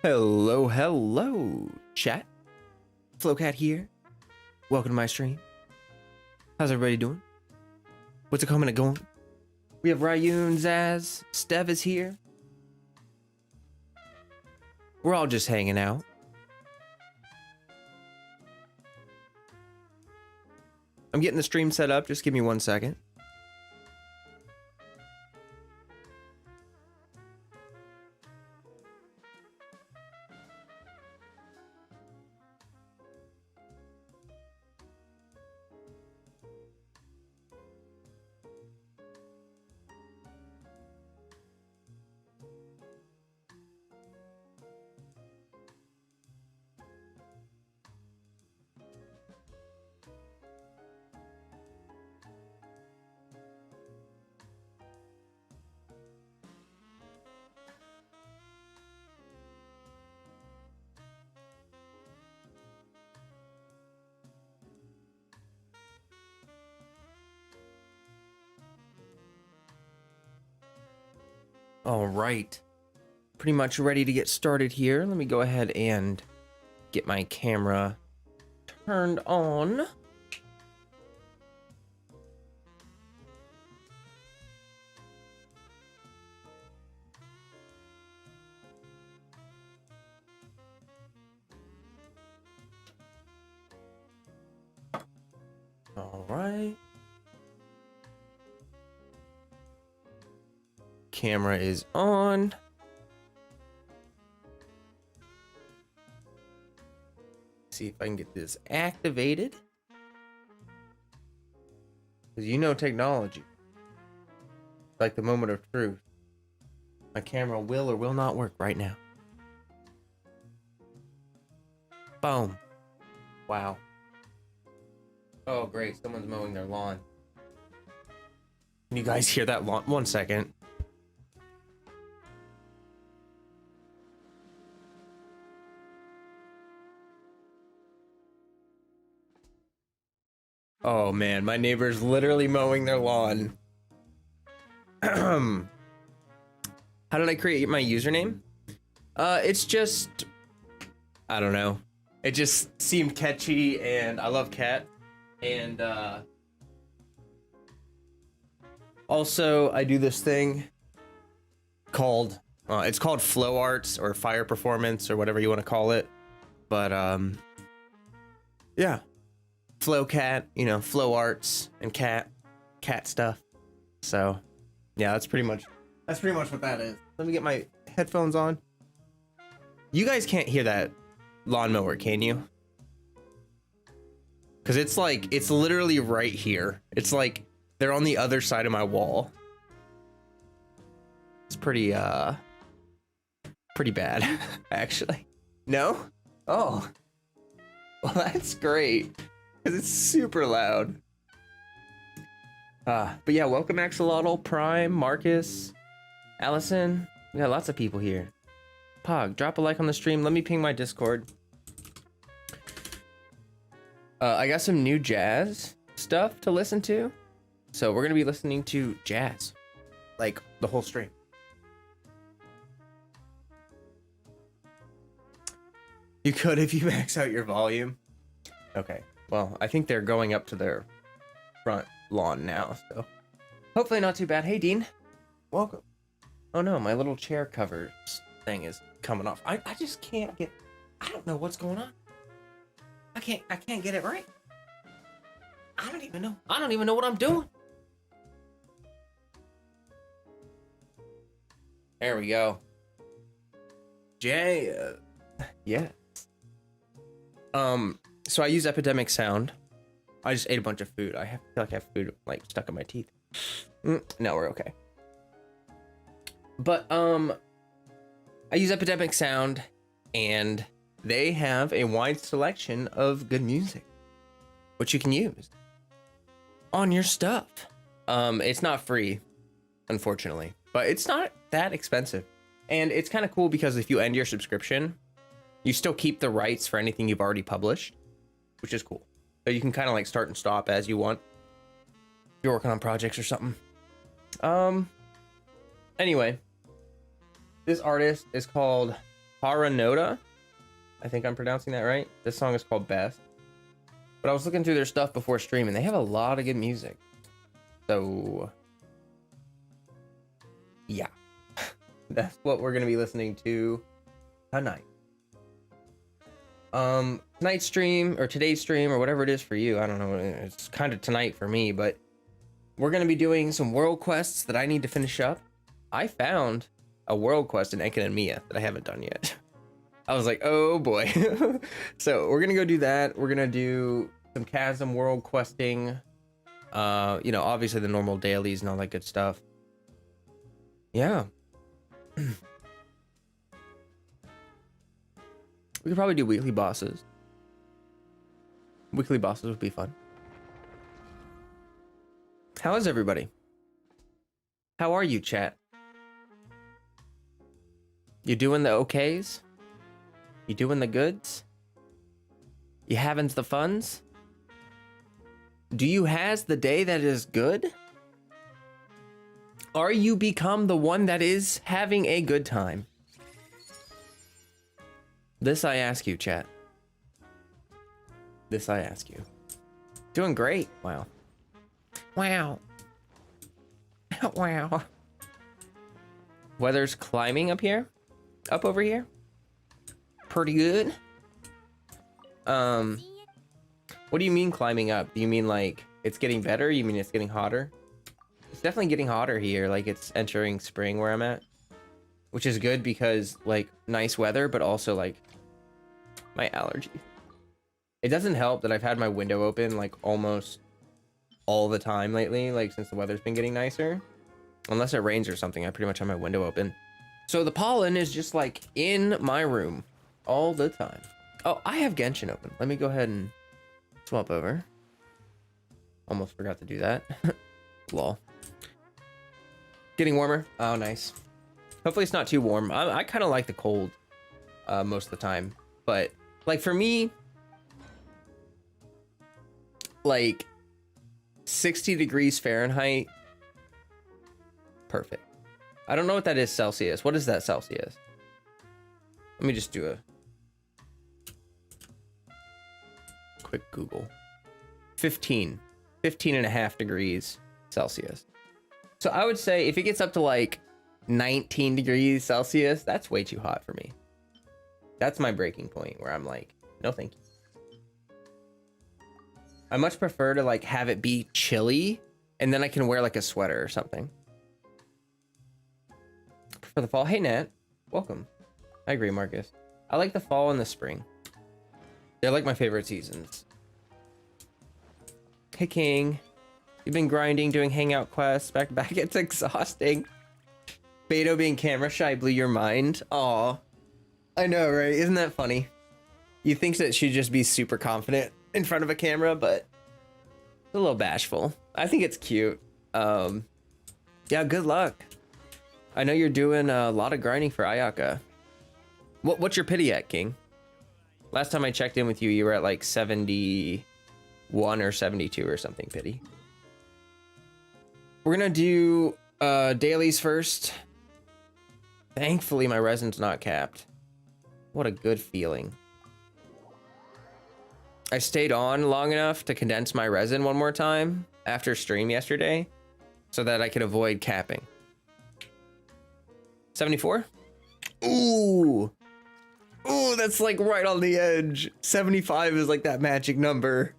Hello, hello, chat. Flowcat here. Welcome to my stream. How's everybody doing? What's it coming and going? We have Ryun, Zaz, Stev is here. We're all just hanging out. I'm getting the stream set up. Just give me 1 second. All right, pretty much ready to get started here. Let me go ahead and get my camera turned on. All right. Camera is on. See if I can get this activated. Because you know technology. Like the moment of truth. My camera will or will not work right now. Boom. Wow. Oh great, someone's mowing their lawn. Can you guys hear that lawn? 1 second. Oh man, my neighbor's literally mowing their lawn. How did I create my username? It's just, I don't know. It just seemed catchy and I love cat. And also I do this thing called, it's called flow arts or fire performance or whatever you want to call it. But yeah. Flow cat, you know, flow arts and cat stuff. So yeah, that's pretty much what that is. Let me get my headphones on. You guys can't hear that lawnmower, can you? Because it's like, it's literally right here. It's like they're on the other side of my wall. It's pretty bad, actually. No? Oh, well, that's great. Because it's super loud. But yeah, welcome Axolotl, Prime, Marcus, Allison. We got lots of people here. Pog, drop a like on the stream. Let me ping my Discord. I got some new jazz stuff to listen to. So we're going to be listening to jazz. Like, the whole stream. You could if you max out your volume. Okay. Well, I think they're going up to their front lawn now, so hopefully not too bad. Hey, Dean. Welcome. Oh no, my little chair covers thing is coming off. I just can't get, I don't know what's going on. I can't get it right. I don't even know what I'm doing. There we go. Jay. Yeah. So I use EpidemicSound. I just ate a bunch of food. I feel like I have food like stuck in my teeth. No, we're okay. But I use EpidemicSound, and they have a wide selection of good music, which you can use on your stuff. It's not free, unfortunately, but it's not that expensive, and it's kind of cool because if you end your subscription, you still keep the rights for anything you've already published, which is cool. So you can kind of like start and stop as you want. If you're working on projects or something. Anyway, this artist is called Paranoda. I think I'm pronouncing that right. This song is called Best. But I was looking through their stuff before streaming. They have a lot of good music. So, yeah. That's what we're going to be listening to tonight. Tonight's stream, or today's stream, or whatever it is for you. I don't know. It's kind of tonight for me, but we're going to be doing some world quests that I need to finish up. I found a world quest in Echinacea that I haven't done yet. I was like, oh boy. So we're gonna go do that. We're gonna do some chasm world questing. You know, obviously the normal dailies and all that good stuff. Yeah. We could probably do weekly bosses. Weekly bosses would be fun. How is everybody? How are you, chat? You doing the okays? You doing the goods? You having the funs? Do you has the day that is good? Are you become the one that is having a good time? This I ask you, chat. This I ask you. Doing great. Wow. Wow. Wow. Weather's climbing up here. Up over here. Pretty good. What do you mean climbing up? Do you mean like it's getting better? You mean it's getting hotter? It's definitely getting hotter here. Like it's entering spring where I'm at, which is good because like nice weather, but also like my allergy. It doesn't help that I've had my window open like almost all the time lately, like since the weather's been getting nicer. Unless it rains or something, I pretty much have my window open. So the pollen is just like in my room all the time. Oh, I have Genshin open. Let me go ahead and swap over. Almost forgot to do that. Lol. Getting warmer. Oh, nice. Hopefully it's not too warm. I kind of like the cold most of the time. But like for me, like 60 degrees Fahrenheit. Perfect. I don't know what that is Celsius. What is that Celsius? Let me just do a quick Google. 15 and a half degrees Celsius. So I would say if it gets up to like 19 degrees Celsius, that's way too hot for me. That's my breaking point where I'm like, no thank you. I much prefer to like have it be chilly and then I can wear like a sweater or something. For the fall. Hey Nat, welcome. I agree, Marcus. I like the fall and the spring. They're like my favorite seasons. Hey King, you've been grinding, doing hangout quests back to back. It's exhausting. Beto being camera shy blew your mind. Aw, I know, right? Isn't that funny? You think that she'd just be super confident in front of a camera, but a little bashful. I think it's cute. Yeah, good luck. I know you're doing a lot of grinding for Ayaka. What's your pity at, King? Last time I checked in with you, you were at like 71 or 72 or something, pity. We're gonna do dailies first. Thankfully, my resin's not capped. What a good feeling. I stayed on long enough to condense my resin one more time after stream yesterday so that I could avoid capping. 74? Ooh. Ooh, that's like right on the edge. 75 is like that magic number.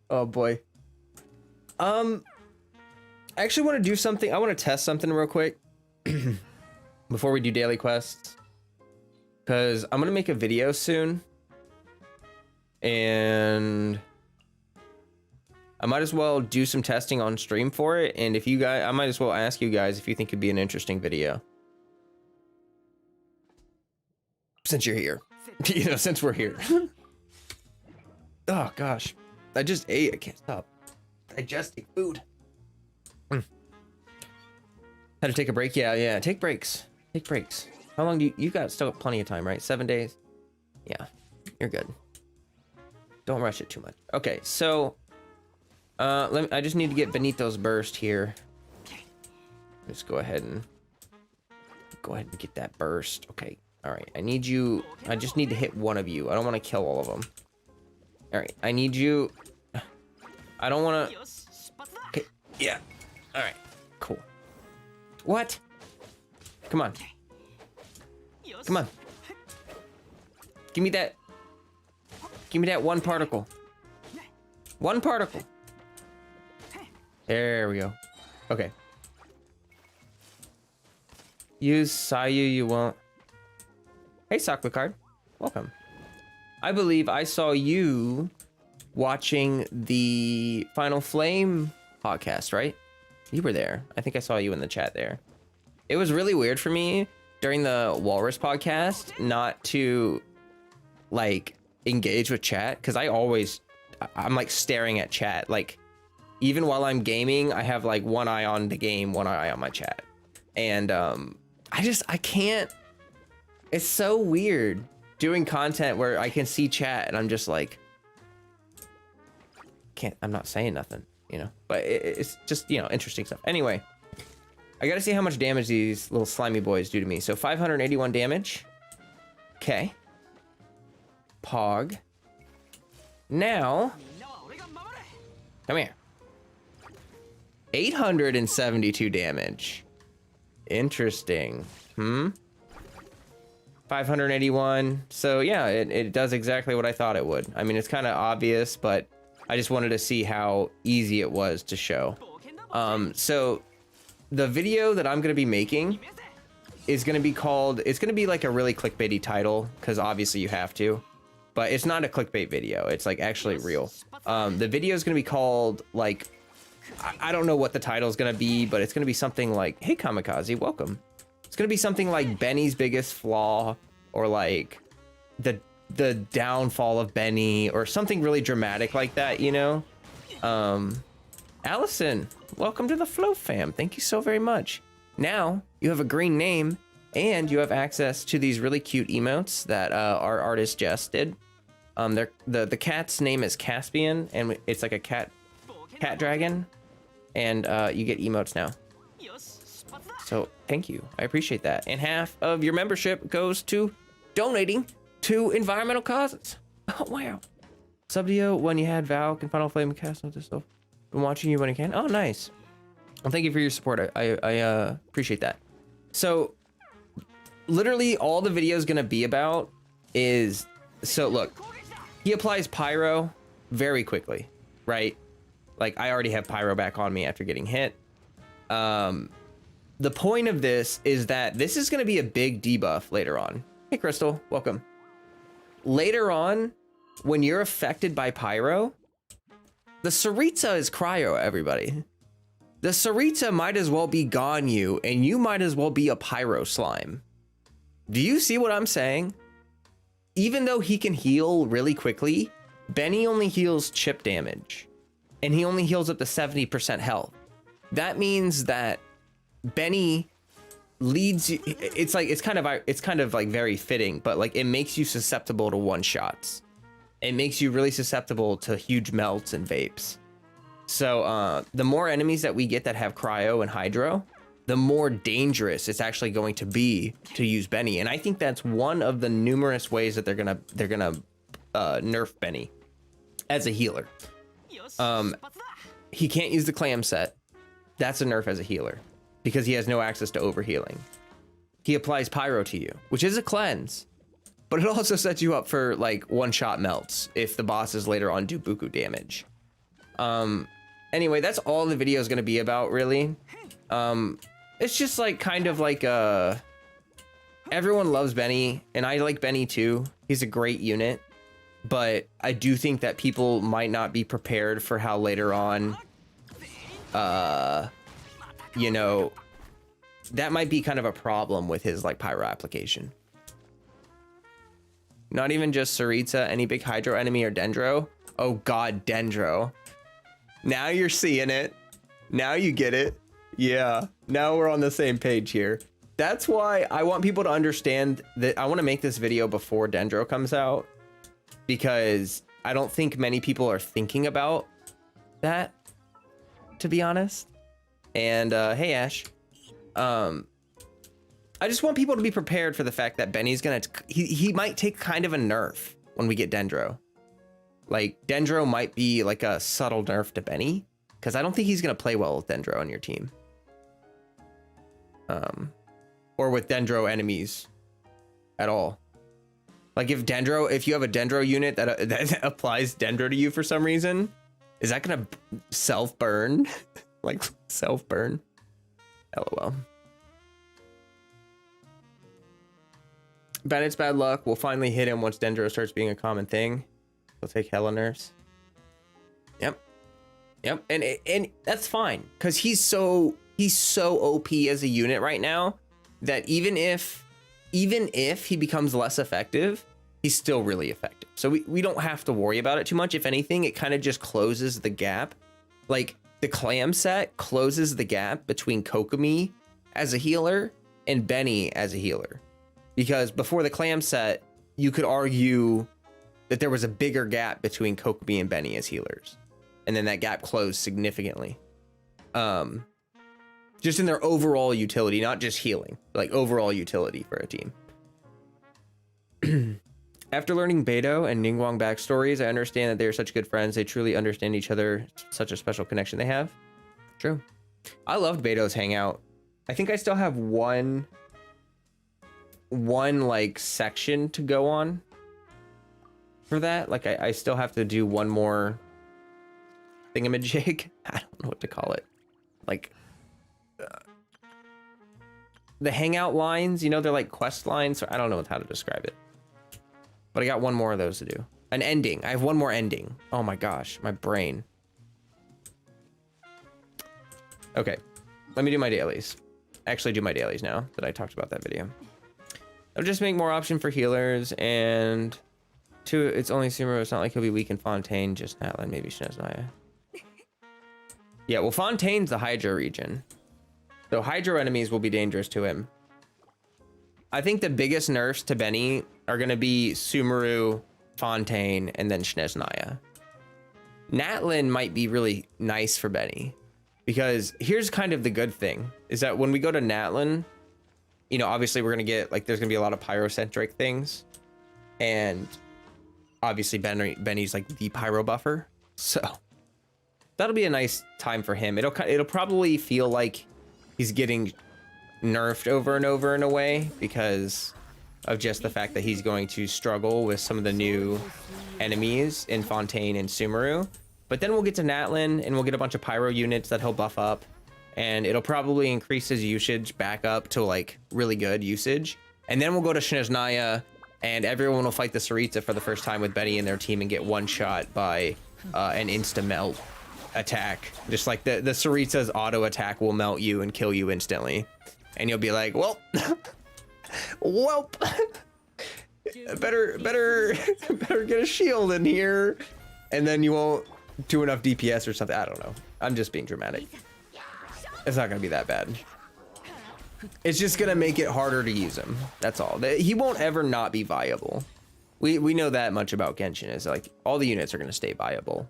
Oh boy. I actually want to do something. I want to test something real quick before we do daily quests. Because I'm going to make a video soon. And I might as well do some testing on stream for it. And if you guys, I might as well ask you guys if you think it'd be an interesting video. Since you're here. You know, since we're here. Oh gosh. I just ate. I can't stop digesting food. Had to take a break. Yeah. Take breaks. Take breaks. How long do you got still plenty of time, right? 7 days? Yeah, you're good. Don't rush it too much. Okay, so I just need to get Benito's burst here. Let's go ahead and get that burst. Okay. All right, I need you. I just need to hit one of you. I don't want to kill all of them. All right, I need you. I don't want to. Okay, yeah. All right, cool. What? Come on. Come on. Give me that. Give me that one particle. One particle. There we go. Okay. Use Sayu, you won't. Hey, Sakla welcome. I believe I saw you watching the Final Flame podcast, right? You were there. I think I saw you in the chat there. It was really weird for me during the Walrus podcast not to like engage with chat, because I'm like staring at chat. Like even while I'm gaming, I have like one eye on the game, one eye on my chat. And I can't. It's so weird doing content where I can see chat and I'm just like, I'm not saying nothing, you know, but it's just, you know, interesting stuff. Anyway, I gotta see how much damage these little slimy boys do to me. So 581 damage. Okay. Pog. Now, come here. 872 damage. Interesting. 581. So yeah, it does exactly what I thought it would. I mean, it's kind of obvious, but I just wanted to see how easy it was to show. So the video that I'm going to be making is going to be called, it's going to be like a really clickbaity title, because obviously you have to, but it's not a clickbait video. It's like actually real. The video is going to be called like, I don't know what the title is going to be, but it's going to be something like, hey Kamikaze, welcome. It's going to be something like Benny's biggest flaw, or like the downfall of Benny, or something really dramatic like that, you know? Allison, welcome to the Flow fam. Thank you so very much. Now you have a green name and you have access to these really cute emotes that our artist Jess did. The cat's name is Caspian, and it's like a cat dragon, and you get emotes now. So thank you, I appreciate that. And half of your membership goes to donating to environmental causes. Oh wow. Subdio, when you had Valk and Final Flame cast with this stuff. Been watching you when you can. Oh nice. Well, thank you for your support. I appreciate that. So literally all the video is gonna be about is, so look, he applies pyro very quickly, right? Like I already have pyro back on me after getting hit. The point of this is that this is going to be a big debuff later on. Hey, Crystal, welcome. Later on, when you're affected by pyro, the Sarita is cryo, everybody. The Sarita might as well be Ganyu, and you might as well be a pyro slime. Do you see what I'm saying? Even though he can heal really quickly, Benny only heals chip damage, and he only heals up to 70% health. That means that Benny leads you, it's kind of like very fitting, but like it makes you susceptible to one shots. It makes you really susceptible to huge melts and vapes. So the more enemies that we get that have cryo and hydro, the more dangerous it's actually going to be to use Benny. And I think that's one of the numerous ways that they're gonna nerf Benny as a healer. He can't use the clam set. That's a nerf as a healer, because he has no access to overhealing. He applies pyro to you, which is a cleanse, but it also sets you up for like one-shot melts if the bosses later on do buku damage. Anyway, that's all the video is going to be about, really. It's just like kind of like everyone loves Benny, and I like Benny too. He's a great unit, but I do think that people might not be prepared for how later on, you know, that might be kind of a problem with his like pyro application. Not even just Sarita, any big hydro enemy or Dendro. Oh god, Dendro. Now you're seeing it. Now you get it. Yeah, now we're on the same page here. That's why I want people to understand that I want to make this video before Dendro comes out, because I don't think many people are thinking about that, to be honest. And hey Ash, I I just want people to be prepared for the fact that Benny's gonna, he might take kind of a nerf when we get Dendro. Like, Dendro might be like a subtle nerf to Benny, because I don't think he's gonna play well with Dendro on your team. Or with Dendro enemies at all. Like if you have a Dendro unit that applies Dendro to you for some reason, is that gonna self-burn? Like self-burn? LOL. Bennett's bad luck will finally hit him once Dendro starts being a common thing. He'll take hella nerfs. Yep. Yep. And that's fine, because he's so OP as a unit right now that even if he becomes less effective, he's still really effective. So we don't have to worry about it too much. If anything, it kind of just closes the gap. Like the Clam set closes the gap between Kokomi as a healer and Benny as a healer. Because before the Clam set, you could argue that there was a bigger gap between Kokomi and Benny as healers. And then that gap closed significantly. Just in their overall utility, not just healing, like overall utility for a team. After learning Beidou and Ningguang backstories, I understand that they are such good friends. They truly understand each other. Such a special connection they have. True. I loved Beidou's hangout. I think I still have one like section to go on for that. Like I still have to do one more thingamajig. I don't know what to call it. Like the hangout lines, you know, they're like quest lines. So I don't know how to describe it, but I got one more of those to do. An ending. I have one more ending. Oh my gosh, my brain. Okay, let me do my dailies. Actually do my dailies now that I talked about that video. I'll just make more option for healers, and two, it's only Sumeru. It's not like he'll be weak in Fontaine, just Natlan, maybe Shinazaya. Yeah, well, Fontaine's the Hydro region. So Hydro enemies will be dangerous to him. I think the biggest nerfs to Benny are going to be Sumeru, Fontaine, and then Shinazaya. Natlan might be really nice for Benny, because here's kind of the good thing, is that when we go to Natlan, you know, obviously we're going to get, like, there's going to be a lot of pyrocentric things. And obviously Benny's like the pyro buffer. So that'll be a nice time for him. It'll probably feel like he's getting nerfed over and over in a way, because of just the fact that he's going to struggle with some of the new enemies in Fontaine and Sumeru. But then we'll get to Natlan and we'll get a bunch of pyro units that he'll buff up, and it'll probably increase his usage back up to like really good usage. And then we'll go to Shinazaya and everyone will fight the Saritsa for the first time with Benny in their team and get one shot by an insta melt attack. Just like the Saritsa's auto attack will melt you and kill you instantly. And you'll be like, well, welp, better get a shield in here. And then you won't do enough DPS or something. I don't know. I'm just being dramatic. It's not gonna be that bad. It's just gonna make it harder to use him. That's all. He won't ever not be viable. We know that much about Genshin, is like all the units are gonna stay viable.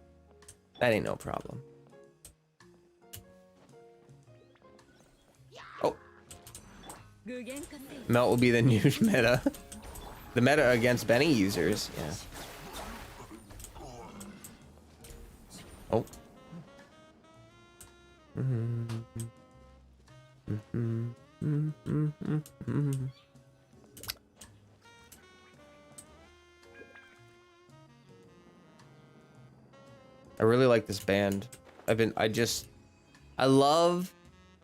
That ain't no problem. Oh. Melt will be the new meta. The meta against Benny users. Yeah. Oh. I really like this band. I love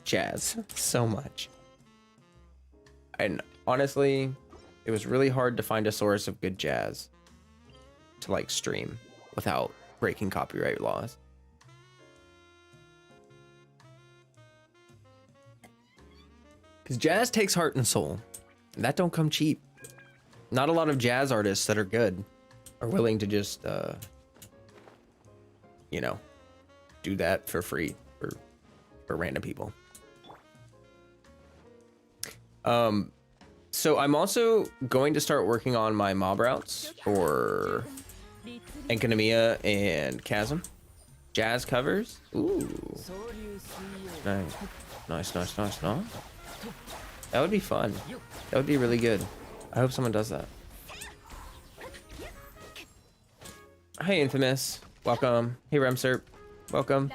jazz so much. And honestly, it was really hard to find a source of good jazz to like stream without breaking copyright laws. Because jazz takes heart and soul. And that don't come cheap. Not a lot of jazz artists that are good are willing to just, you know, do that for free for random people. So I'm also going to start working on my mob routes for Enkanomiya and Chasm. Jazz covers. Ooh. Nice. Nice. That would be fun. That would be really good. I hope someone does that. Hey, Infamous. Welcome. Hey, Remserp. Welcome.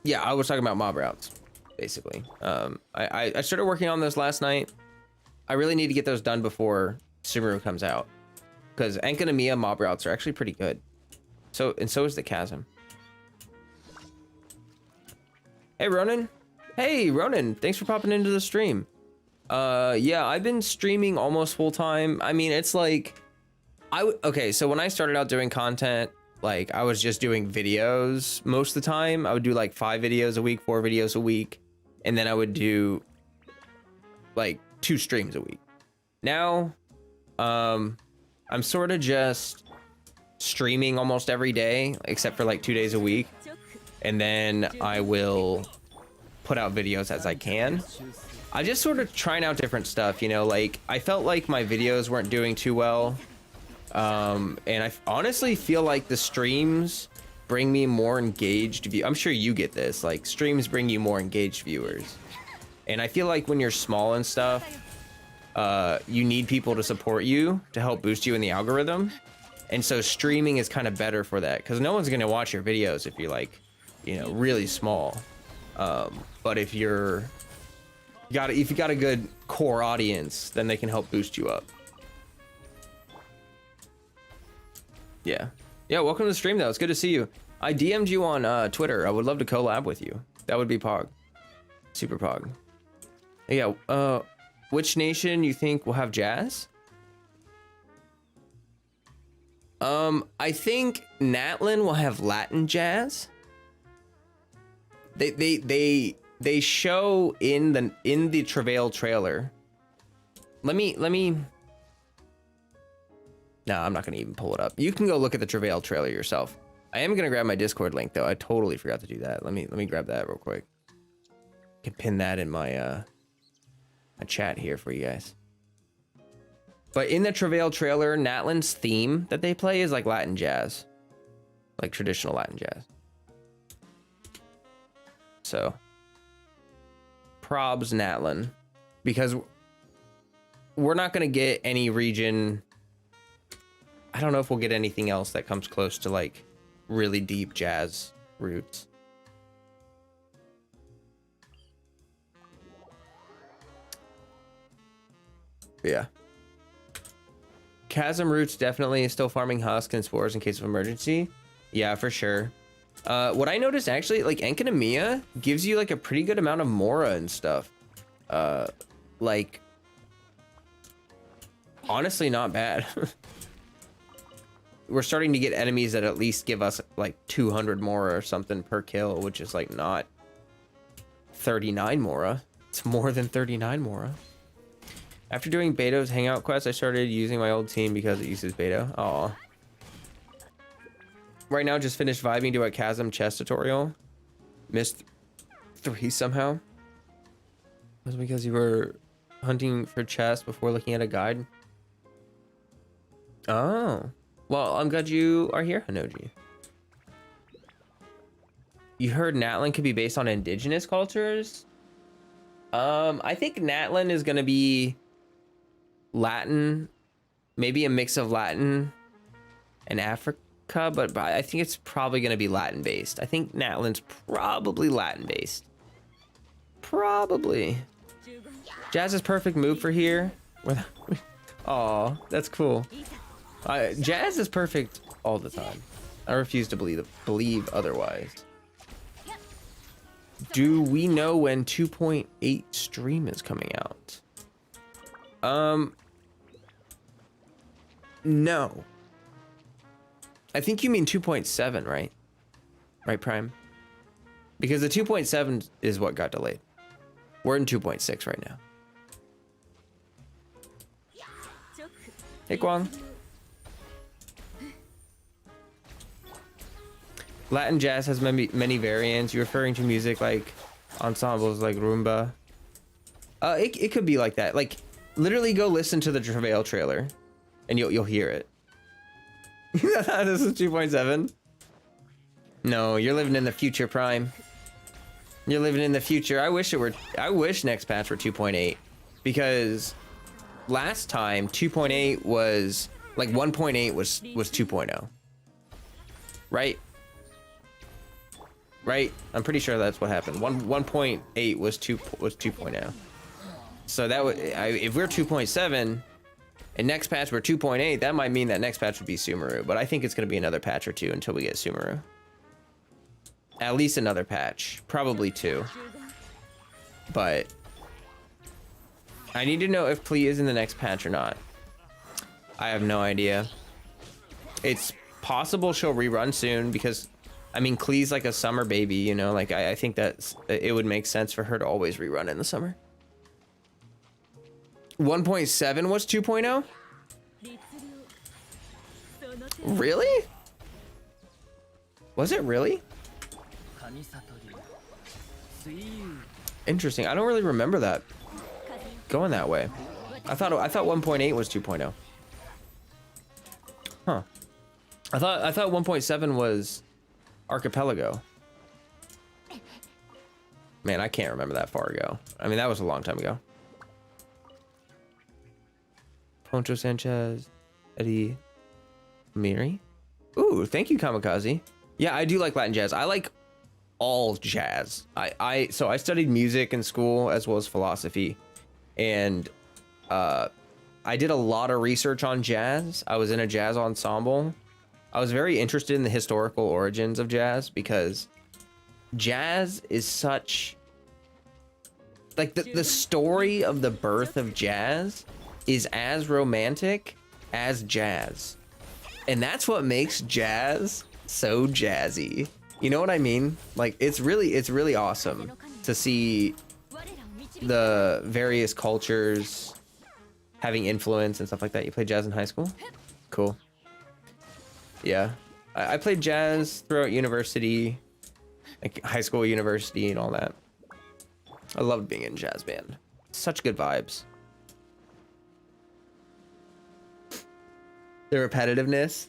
Yeah, I was talking about mob routes, basically. I started working on those last night. I really need to get those done before Sumeru comes out, because Enkanomiya mob routes are actually pretty good. So is the Chasm. Hey, Ronan. Hey, Ronan. Thanks for popping into the stream. Yeah, I've been streaming almost full time. I mean, it's like, okay, so when I started out doing content, like I was just doing videos most of the time. I would do like 5 videos a week, 4 videos a week. And then I would do like 2 streams a week. Now, I'm sort of just streaming almost every day, except for like 2 days a week. And then I will put out videos as I can. I just sort of trying out different stuff, you know, like I felt like my videos weren't doing too well. And I honestly feel like the streams bring me more engaged. I'm sure you get this, like streams bring you more engaged viewers. And I feel like when you're small and stuff, you need people to support you to help boost you in the algorithm. And so streaming is kind of better for that, because no one's going to watch your videos if you're like, you know, really small. But if you got a good core audience, then they can help boost you up. Yeah, welcome to the stream though. It's good to see you. I DM'd you on Twitter. I would love to collab with you. That would be Pog. Super Pog. Yeah, which nation you think will have jazz? I think Natlin will have Latin jazz. They show in the Travail trailer. Let me. No, I'm not gonna even pull it up. You can go look at the Travail trailer yourself. I am gonna grab my Discord link though. I totally forgot to do that. Let me grab that real quick. I can pin that in my my chat here for you guys. But in the Travail trailer, Natlin's theme that they play is like Latin jazz, like traditional Latin jazz. So, probs Natlin, because we're not gonna get any region. I don't know if we'll get anything else that comes close to like really deep jazz roots. Yeah. Chasm roots definitely still farming husk and spores in case of emergency. Yeah, for sure. What I noticed actually, like Enkanomiya gives you like a pretty good amount of Mora and stuff. Like honestly not bad. We're starting to get enemies that at least give us like 200 Mora or something per kill, which is like not 39 Mora. It's more than 39 Mora. After doing Beto's hangout quest, I started using my old team because it uses Beto. Aw. Right now, just finished vibing to a Chasm chest tutorial. Missed 3 somehow. Was it because you were hunting for chests before looking at a guide? Oh. Well, I'm glad you are here, Hanoji. You heard Natlin could be based on indigenous cultures? I think Natlin is gonna be Latin, maybe a mix of Latin and Africa, but I think it's probably gonna be Latin based. I think Natlin's probably Latin based. Probably. Jazz is perfect move for here. Oh, that's cool. Jazz is perfect all the time. I refuse to believe otherwise. Do we know when 2.8 stream is coming out? No. I think you mean 2.7, right? Right, Prime? Because the 2.7 is what got delayed. We're in 2.6 right now. Hey, Guang. Latin jazz has many variants. You're referring to music like ensembles like rumba. It could be like that. Like literally go listen to the Travail trailer and you'll hear it. This is 2.7. No, you're living in the future, Prime. You're living in the future. I wish next patch were 2.8, because last time 2.8 was like 1.8 was 2.0. Right? Right? I'm pretty sure that's what happened. 1.8 was 2.0. So that would, if we're 2.7 and next patch we're 2.8, that might mean that next patch would be Sumeru, but I think it's going to be another patch or two until we get Sumeru. At least another patch, probably 2. But I need to know if Klee is in the next patch or not. I have no idea. It's possible she'll rerun soon, because I mean, Klee's like a summer baby, you know, like I think that it would make sense for her to always rerun in the summer. 1.7 was 2.0? Really? Was it really? Interesting. I don't really remember that going that way. I thought 1.8 was 2.0. Huh. I thought 1.7 was Archipelago. Man, I can't remember that far ago. I mean, that was a long time ago. Poncho Sanchez, Eddie Miri. Ooh, thank you, Kamikaze. Yeah, I do like Latin jazz. I like all jazz. So I studied music in school as well as philosophy, and I did a lot of research on jazz. I was in a jazz ensemble. I was very interested in the historical origins of jazz, because jazz is such, like, the story of the birth of jazz is as romantic as jazz. And that's what makes jazz so jazzy. You know what I mean? Like, it's really awesome to see the various cultures having influence and stuff like that. You played jazz in high school? Cool. Yeah. I played jazz throughout university, like high school, university, and all that. I loved being in jazz band. Such good vibes. The repetitiveness.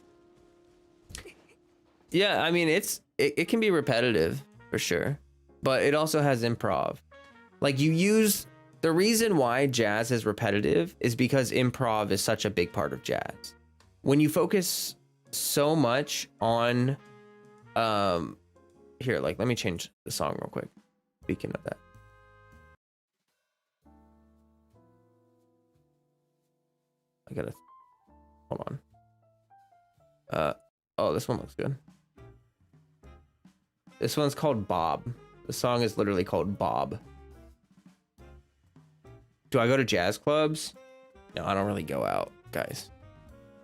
Yeah, I mean, it can be repetitive for sure, but it also has improv. Like, the reason why jazz is repetitive is because improv is such a big part of jazz. When you focus so much on, here, like, let me change the song real quick. Speaking of that. I gotta, hold on. Oh, this one looks good. This one's called Bob. The song is literally called Bob. Do I go to jazz clubs? No, I don't really go out, guys.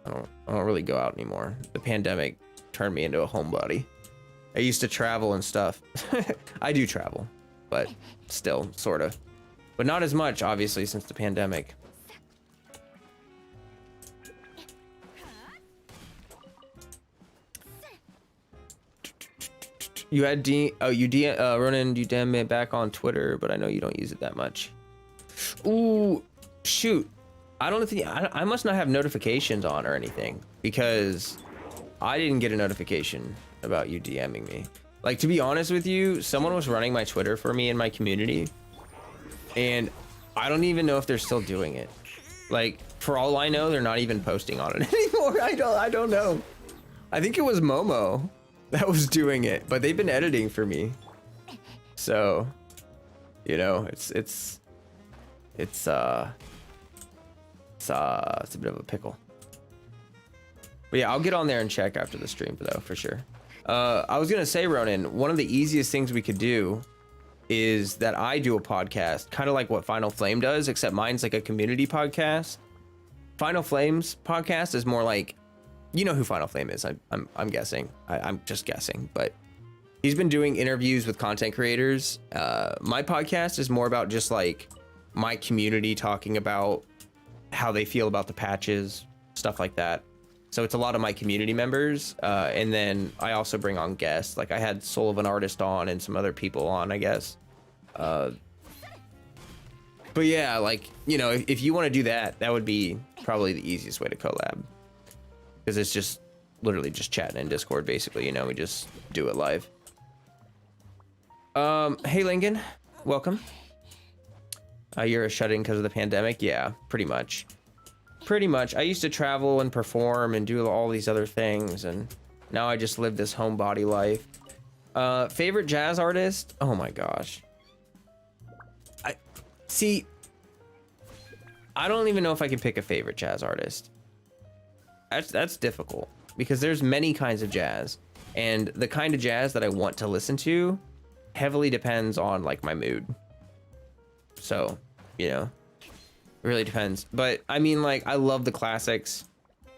I don't really go out anymore. The pandemic turned me into a homebody. I used to travel and stuff. I do travel, but still, sort of. But not as much, obviously, since the pandemic. You had Ronan, you DM me back on Twitter, but I know you don't use it that much. Ooh, shoot. I don't think I must not have notifications on or anything, because I didn't get a notification about you DMing me. Like, to be honest with you, someone was running my Twitter for me in my community, and I don't even know if they're still doing it. Like, for all I know, they're not even posting on it anymore. I don't know. I think it was Momo that was doing it, but they've been editing for me. So, you know, it's a bit of a pickle. But yeah, I'll get on there and check after the stream though, for sure. I was gonna say, Ronan, one of the easiest things we could do is that I do a podcast, kind of like what Final Flame does, except mine's like a community podcast. Final Flame's podcast is more like, you know who Final Flame is, I'm guessing. I'm just guessing, but he's been doing interviews with content creators. My podcast is more about just like my community talking about how they feel about the patches, stuff like that. So it's a lot of my community members, and then I also bring on guests. Like, I had Soul of an Artist on and some other people on, I guess. But yeah, like, you know, if you want to do that, that would be probably the easiest way to collab, because it's just literally just chatting in Discord, basically. You know, we just do it live. Hey Lincoln, welcome. You're a shut-in because of the pandemic? Yeah, pretty much. Pretty much. I used to travel and perform and do all these other things, and now I just live this homebody life. Favorite jazz artist? Oh my gosh. I don't even know if I can pick a favorite jazz artist. That's difficult because there's many kinds of jazz, and the kind of jazz that I want to listen to heavily depends on like my mood. So, you know, it really depends. But I mean, like, I love the classics.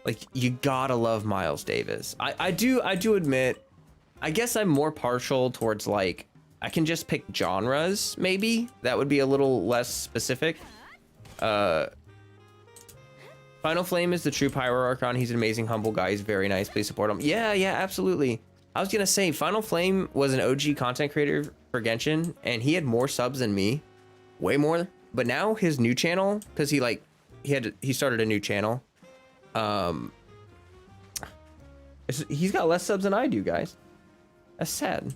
Like, you gotta love Miles Davis. I do admit, I guess I'm more partial towards like, I can just pick genres, maybe. That would be a little less specific. Final Flame is the true Pyro Archon. He's an amazing, humble guy. He's very nice. Please support him. Yeah, absolutely. I was gonna say, Final Flame was an OG content creator for Genshin, and he had more subs than me. Way more. But now his new channel, because he started a new channel. He's got less subs than I do, guys. That's sad.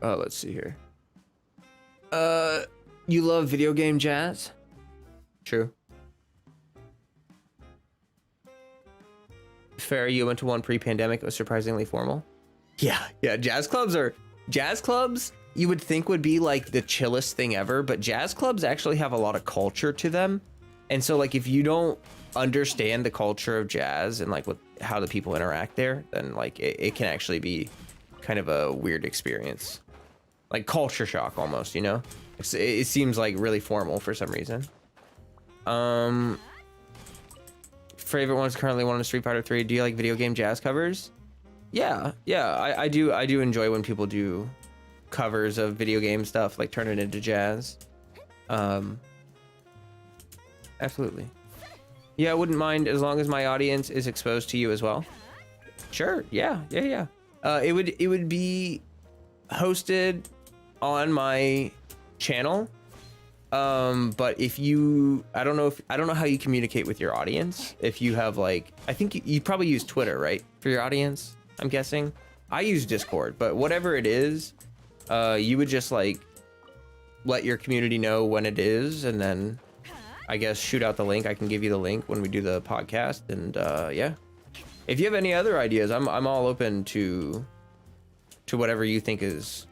Oh, let's see here. You love video game jazz? True. Fair, you went to one pre-pandemic. It was surprisingly formal. Yeah. Jazz clubs, you would think would be like the chillest thing ever, but jazz clubs actually have a lot of culture to them. And so like, if you don't understand the culture of jazz and like how the people interact there, then like it can actually be kind of a weird experience. Like culture shock almost, you know? It seems like really formal for some reason. Favorite one's currently one of Street Fighter 3. Do you like video game jazz covers? Yeah, I do enjoy when people do covers of video game stuff, like turn it into jazz. Absolutely. Yeah, I wouldn't mind as long as my audience is exposed to you as well. Sure, yeah. It would be hosted on my channel. But if you, I don't know how you communicate with your audience. If you have like, I think you probably use Twitter, right? For your audience, I'm guessing. I use Discord, but whatever it is, you would just like let your community know when it is, and then I guess shoot out the link. I can give you the link when we do the podcast, and yeah. If you have any other ideas, I'm all open to whatever you think is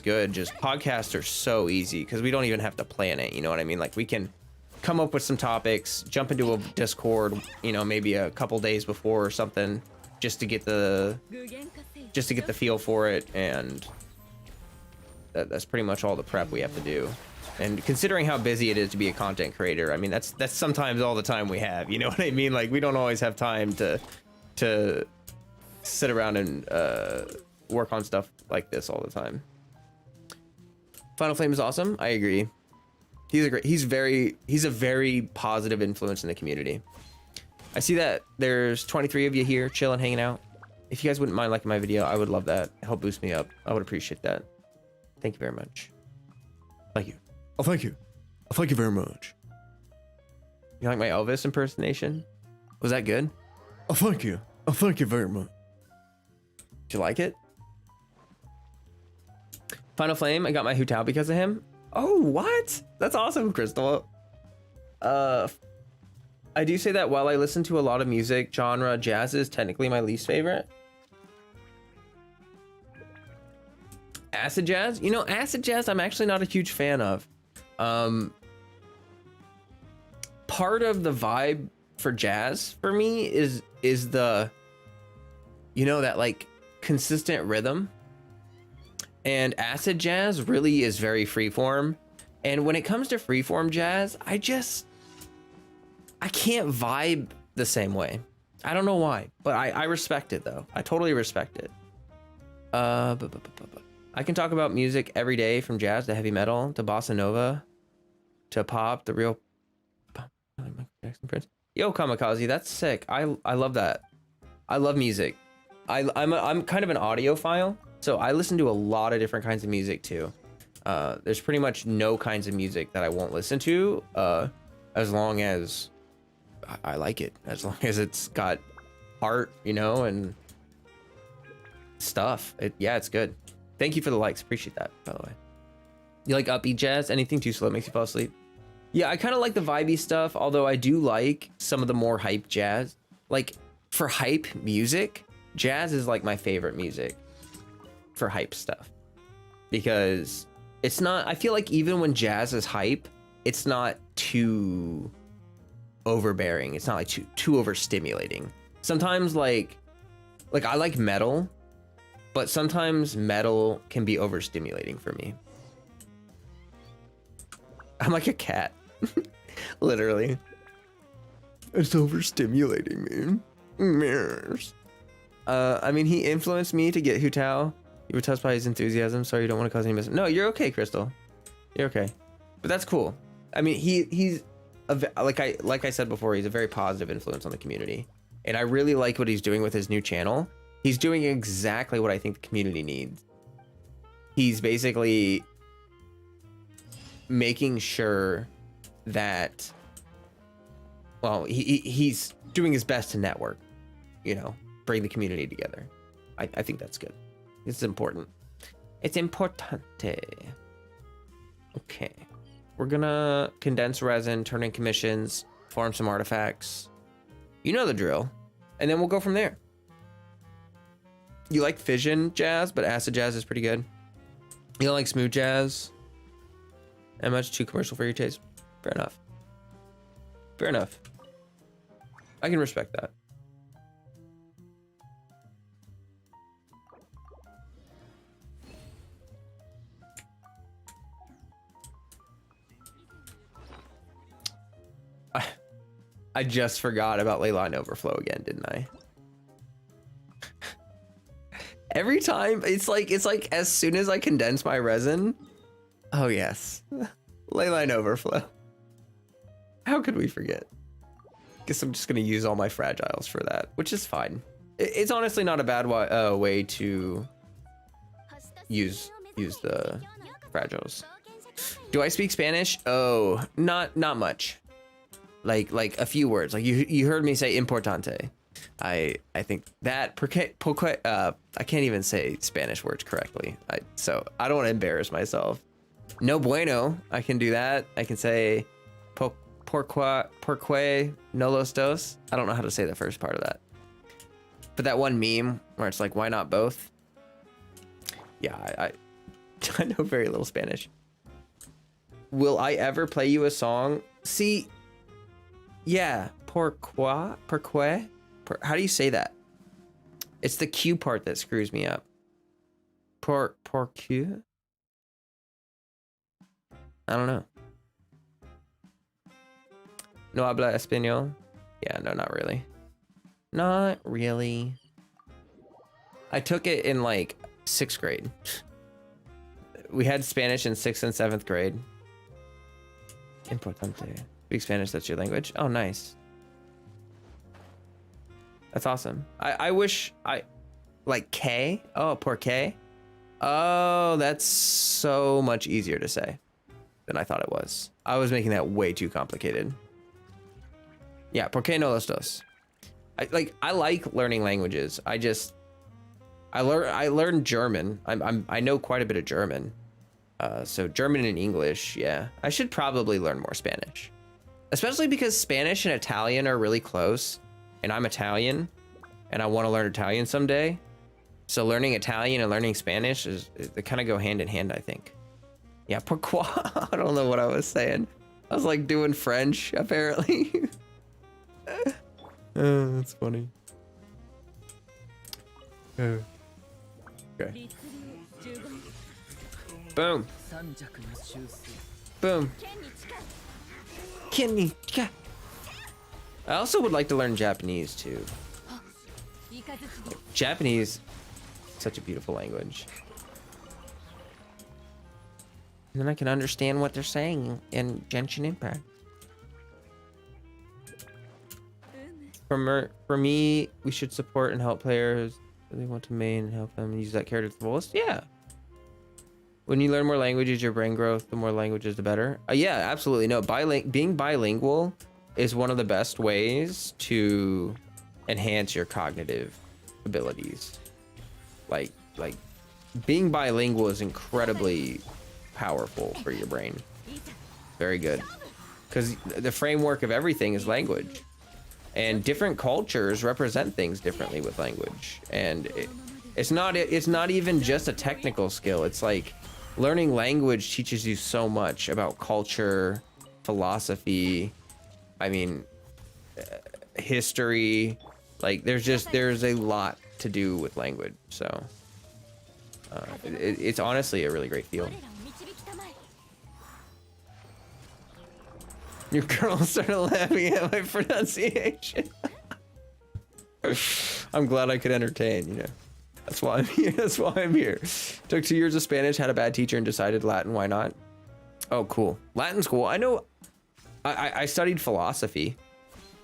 good. Just podcasts are so easy because we don't even have to plan it, you know what I mean? Like, we can come up with some topics, jump into a Discord, you know, maybe a couple days before or something, just to get the feel for it, and that's pretty much all the prep we have to do. And considering how busy it is to be a content creator, I mean, that's sometimes all the time we have, you know what I mean? Like, we don't always have time to sit around and work on stuff like this all the time. Final Flame is awesome. I agree. He's a very positive influence in the community. I see that there's 23 of you here chilling, hanging out. If you guys wouldn't mind liking my video, I would love that. Help boost me up. I would appreciate that. Thank you very much. Thank you. Oh, thank you. Oh, thank you very much. You like my Elvis impersonation? Was that good? Oh, thank you. Oh, thank you very much. Did you like it? Final Flame, I got my Hu Tao because of him. Oh, what? That's awesome, Crystal. I do say that while I listen to a lot of music genre, jazz is technically my least favorite. Acid jazz? You know, acid jazz I'm actually not a huge fan of. Part of the vibe for jazz for me is the, you know, that like consistent rhythm. And acid jazz really is very freeform. And when it comes to freeform jazz, I can't vibe the same way. I don't know why, but I respect it though. I totally respect it. I can talk about music every day, from jazz to heavy metal to bossa nova to pop, the real Jackson Prince. Yo, Kamikaze, that's sick. I love that. I love music. I'm kind of an audiophile. So I listen to a lot of different kinds of music too. There's pretty much no kinds of music that I won't listen to, as long as I like it as long as it's got heart, you know, and stuff. Yeah, it's good. Thank you for the likes. Appreciate that, by the way. You like upbeat jazz? Anything too slow makes you fall asleep? Yeah, I kind of like the vibey stuff, although I do like some of the more hype jazz. Like, for hype music, jazz is like my favorite music for hype stuff. Because it's not, I feel like even when jazz is hype, it's not too overbearing. It's not like too overstimulating. Sometimes like I like metal, but sometimes metal can be overstimulating for me. I'm like a cat. Literally. It's overstimulating me. Yes. I mean, he influenced me to get Hu Tao. You were touched by his enthusiasm. Sorry, you don't want to cause any mis. No, you're okay, Crystal. You're okay. But that's cool. I mean, he's like I said before, he's a very positive influence on the community. And I really like what he's doing with his new channel. He's doing exactly what I think the community needs. He's basically making sure that, well, he's doing his best to network, you know, bring the community together. I think that's good. It's important. It's importante. Okay. We're gonna condense resin, turn in commissions, farm some artifacts. You know the drill. And then we'll go from there. You like fission jazz, but acid jazz is pretty good. You don't like smooth jazz? That much too commercial for your taste? Fair enough. Fair enough. I can respect that. I just forgot about Leyline Overflow again, didn't I? Every time, it's like as soon as I condense my resin, oh yes, Leyline Overflow. How could we forget? Guess I'm just gonna use all my fragiles for that, which is fine. It's honestly not a bad way to use the fragiles. Do I speak Spanish? Oh, not much. Like a few words. Like you heard me say importante. I think that I can't even say Spanish words correctly. So I don't want to embarrass myself. No bueno. I can do that. I can say porque no los dos. I don't know how to say the first part of that. But that one meme where it's like, why not both? Yeah, I know very little Spanish. Will I ever play you a song? See, yeah, pourquoi? How do you say that? It's the Q part that screws me up. Pourquoi? I don't know. No habla español? Yeah, no, not really. Not really. I took it in like 6th grade. We had Spanish in 6th and 7th grade. Importante. Speak Spanish, that's your language? Oh, nice. That's awesome. I wish I... Like K? Oh, porque? Oh, that's so much easier to say than I thought it was. I was making that way too complicated. Yeah, porque no los dos. I like learning languages. I learned German. I know quite a bit of German. So German and English, yeah. I should probably learn more Spanish. Especially because Spanish and Italian are really close. And I'm Italian. And I want to learn Italian someday. So learning Italian and learning Spanish, they kind of go hand in hand, I think. Yeah, pourquoi? I don't know what I was saying. I was like doing French, apparently. Oh, that's funny. Oh. Okay. Boom. Boom. Kenny. I also would like to learn Japanese too. Japanese, such a beautiful language. And then I can understand what they're saying in Genshin Impact. For me, we should support and help players who really want to main and help them use that character to the fullest. Yeah. When you learn more languages, your brain growth, the more languages, the better. Yeah, absolutely. No, being bilingual is one of the best ways to enhance your cognitive abilities. Like being bilingual is incredibly powerful for your brain. Very good. Because the framework of everything is language. And different cultures represent things differently with language. And it's not even just a technical skill. It's like learning language teaches you so much about culture, philosophy, I mean, history. Like there's a lot to do with language. So it's honestly a really great field. Your girl started laughing at my pronunciation. I'm glad I could entertain, you know. That's why I'm here. That's why I'm here. Took 2 years of Spanish, had a bad teacher, and decided Latin. Why not? Oh, cool. Latin's cool. I know. I studied philosophy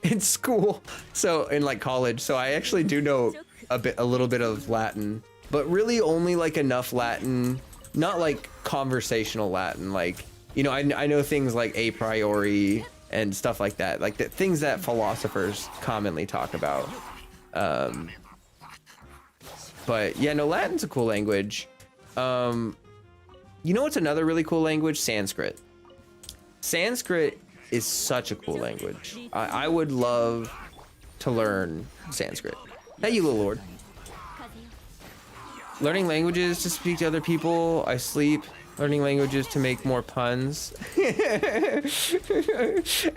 in school, so in like college. So I actually do know a little bit of Latin, but really only like enough Latin, not like conversational Latin, like. You know, I know things like a priori and stuff like that, like the things that philosophers commonly talk about. But yeah, no, Latin's a cool language. You know what's another really cool language? Sanskrit. Sanskrit is such a cool language. I would love to learn Sanskrit. Hey, you little lord. Learning languages to speak to other people. I sleep. Learning languages to make more puns.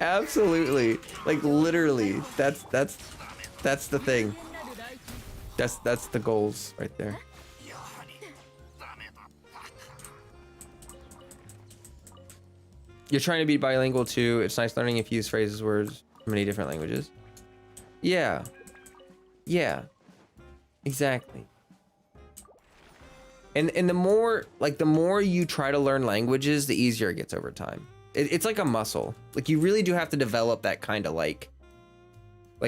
Absolutely. Like literally, that's the thing. That's the goals right there. You're trying to be bilingual too. It's nice learning a few phrases, words from many different languages. Yeah. Yeah. Exactly. And the more you try to learn languages, the easier it gets over time. It's like a muscle. Like you really do have to develop that kind of like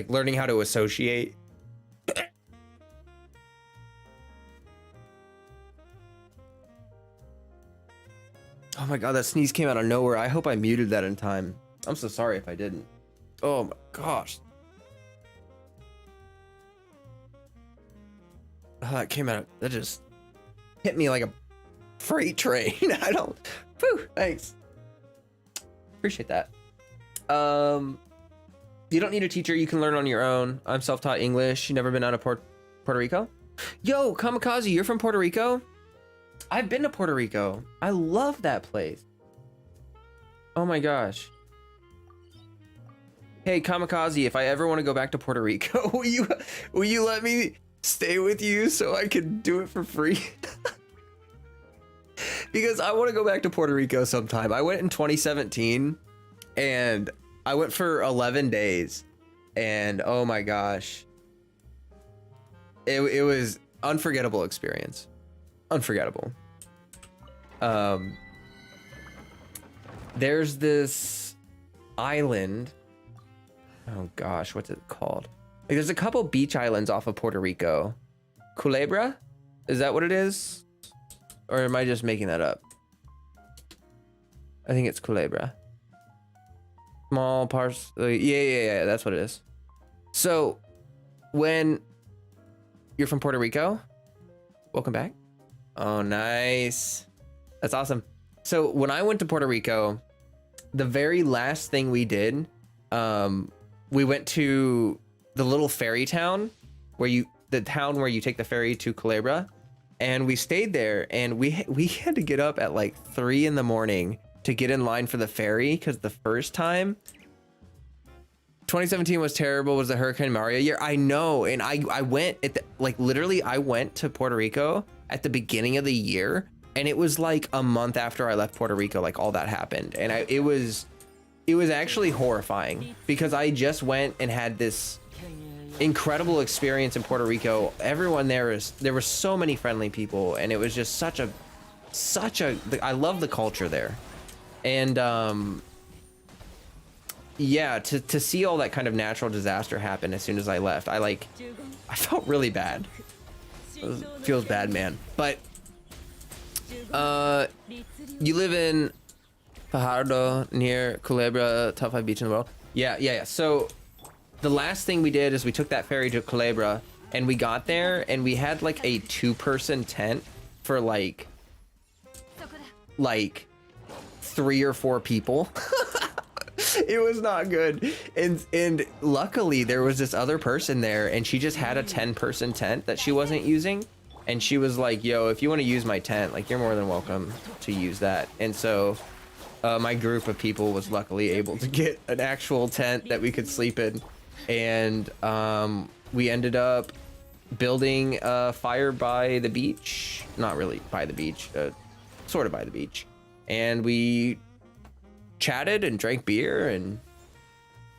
learning how to associate. Oh my God, that sneeze came out of nowhere. I hope I muted that in time. I'm so sorry if I didn't. Oh my gosh. Oh, that came out, that just hit me like a freight train. I don't. Whew, thanks. Appreciate that. You don't need a teacher. You can learn on your own. I'm self-taught English. You never been out of Puerto Rico? Yo, Kamikaze, you're from Puerto Rico? I've been to Puerto Rico. I love that place. Oh my gosh. Hey, Kamikaze, if I ever want to go back to Puerto Rico, will you let me stay with you so I can do it for free? Because I want to go back to Puerto Rico sometime. I went in 2017 and I went for 11 days and oh my gosh, it was unforgettable experience. Unforgettable. There's this island. Oh gosh, what's it called? Like, there's a couple beach islands off of Puerto Rico. Culebra? Is that what it is? Or am I just making that up? I think it's Culebra. Small parts. Yeah, that's what it is. So, when you're from Puerto Rico, welcome back. Oh, nice. That's awesome. So, when I went to Puerto Rico, the very last thing we did, we went to the little ferry town the town where you take the ferry to Culebra, and we stayed there, and we had to get up at like 3 in the morning to get in line for the ferry, because the first time 2017 was terrible, was the Hurricane Maria year. I know, and I went at literally I went to Puerto Rico at the beginning of the year, and it was like a month after I left Puerto Rico, like all that happened, and it was actually horrifying because I just went and had this incredible experience in Puerto Rico. Everyone there were so many friendly people, and it was just such a I love the culture there. And yeah, to see all that kind of natural disaster happen as soon as I left, I felt really bad. It feels bad, man. But you live in Fajardo near Culebra, top 5 beach in the world. Yeah. So the last thing we did is we took that ferry to Culebra, and we got there and we had like a 2-person tent for like 3 or 4 people. It was not good. And luckily there was this other person there, and she just had a 10-person tent that she wasn't using, and she was like, yo, if you want to use my tent, like, you're more than welcome to use that. And so my group of people was luckily able to get an actual tent that we could sleep in, and we ended up building a fire by the beach. Not really by the beach, sort of by the beach, and we chatted and drank beer and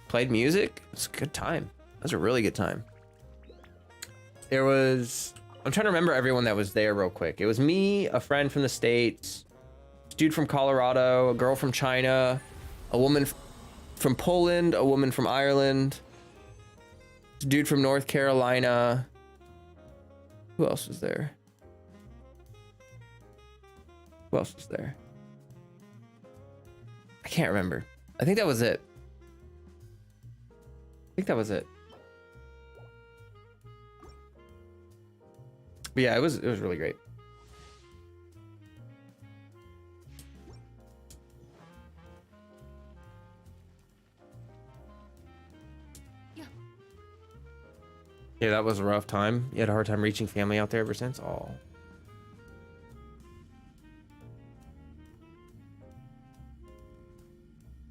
played music. It was a good time. That was a really good time. There was, I'm trying to remember everyone that was there real quick. It was me, a friend from the States, a dude from Colorado, a girl from China, a woman from Poland, a woman from Ireland, a dude from North Carolina. Who else was there? Who else was there? I can't remember. I think that was it. But yeah, it was really great. Yeah, that was a rough time. You had a hard time reaching family out there ever since? Oh.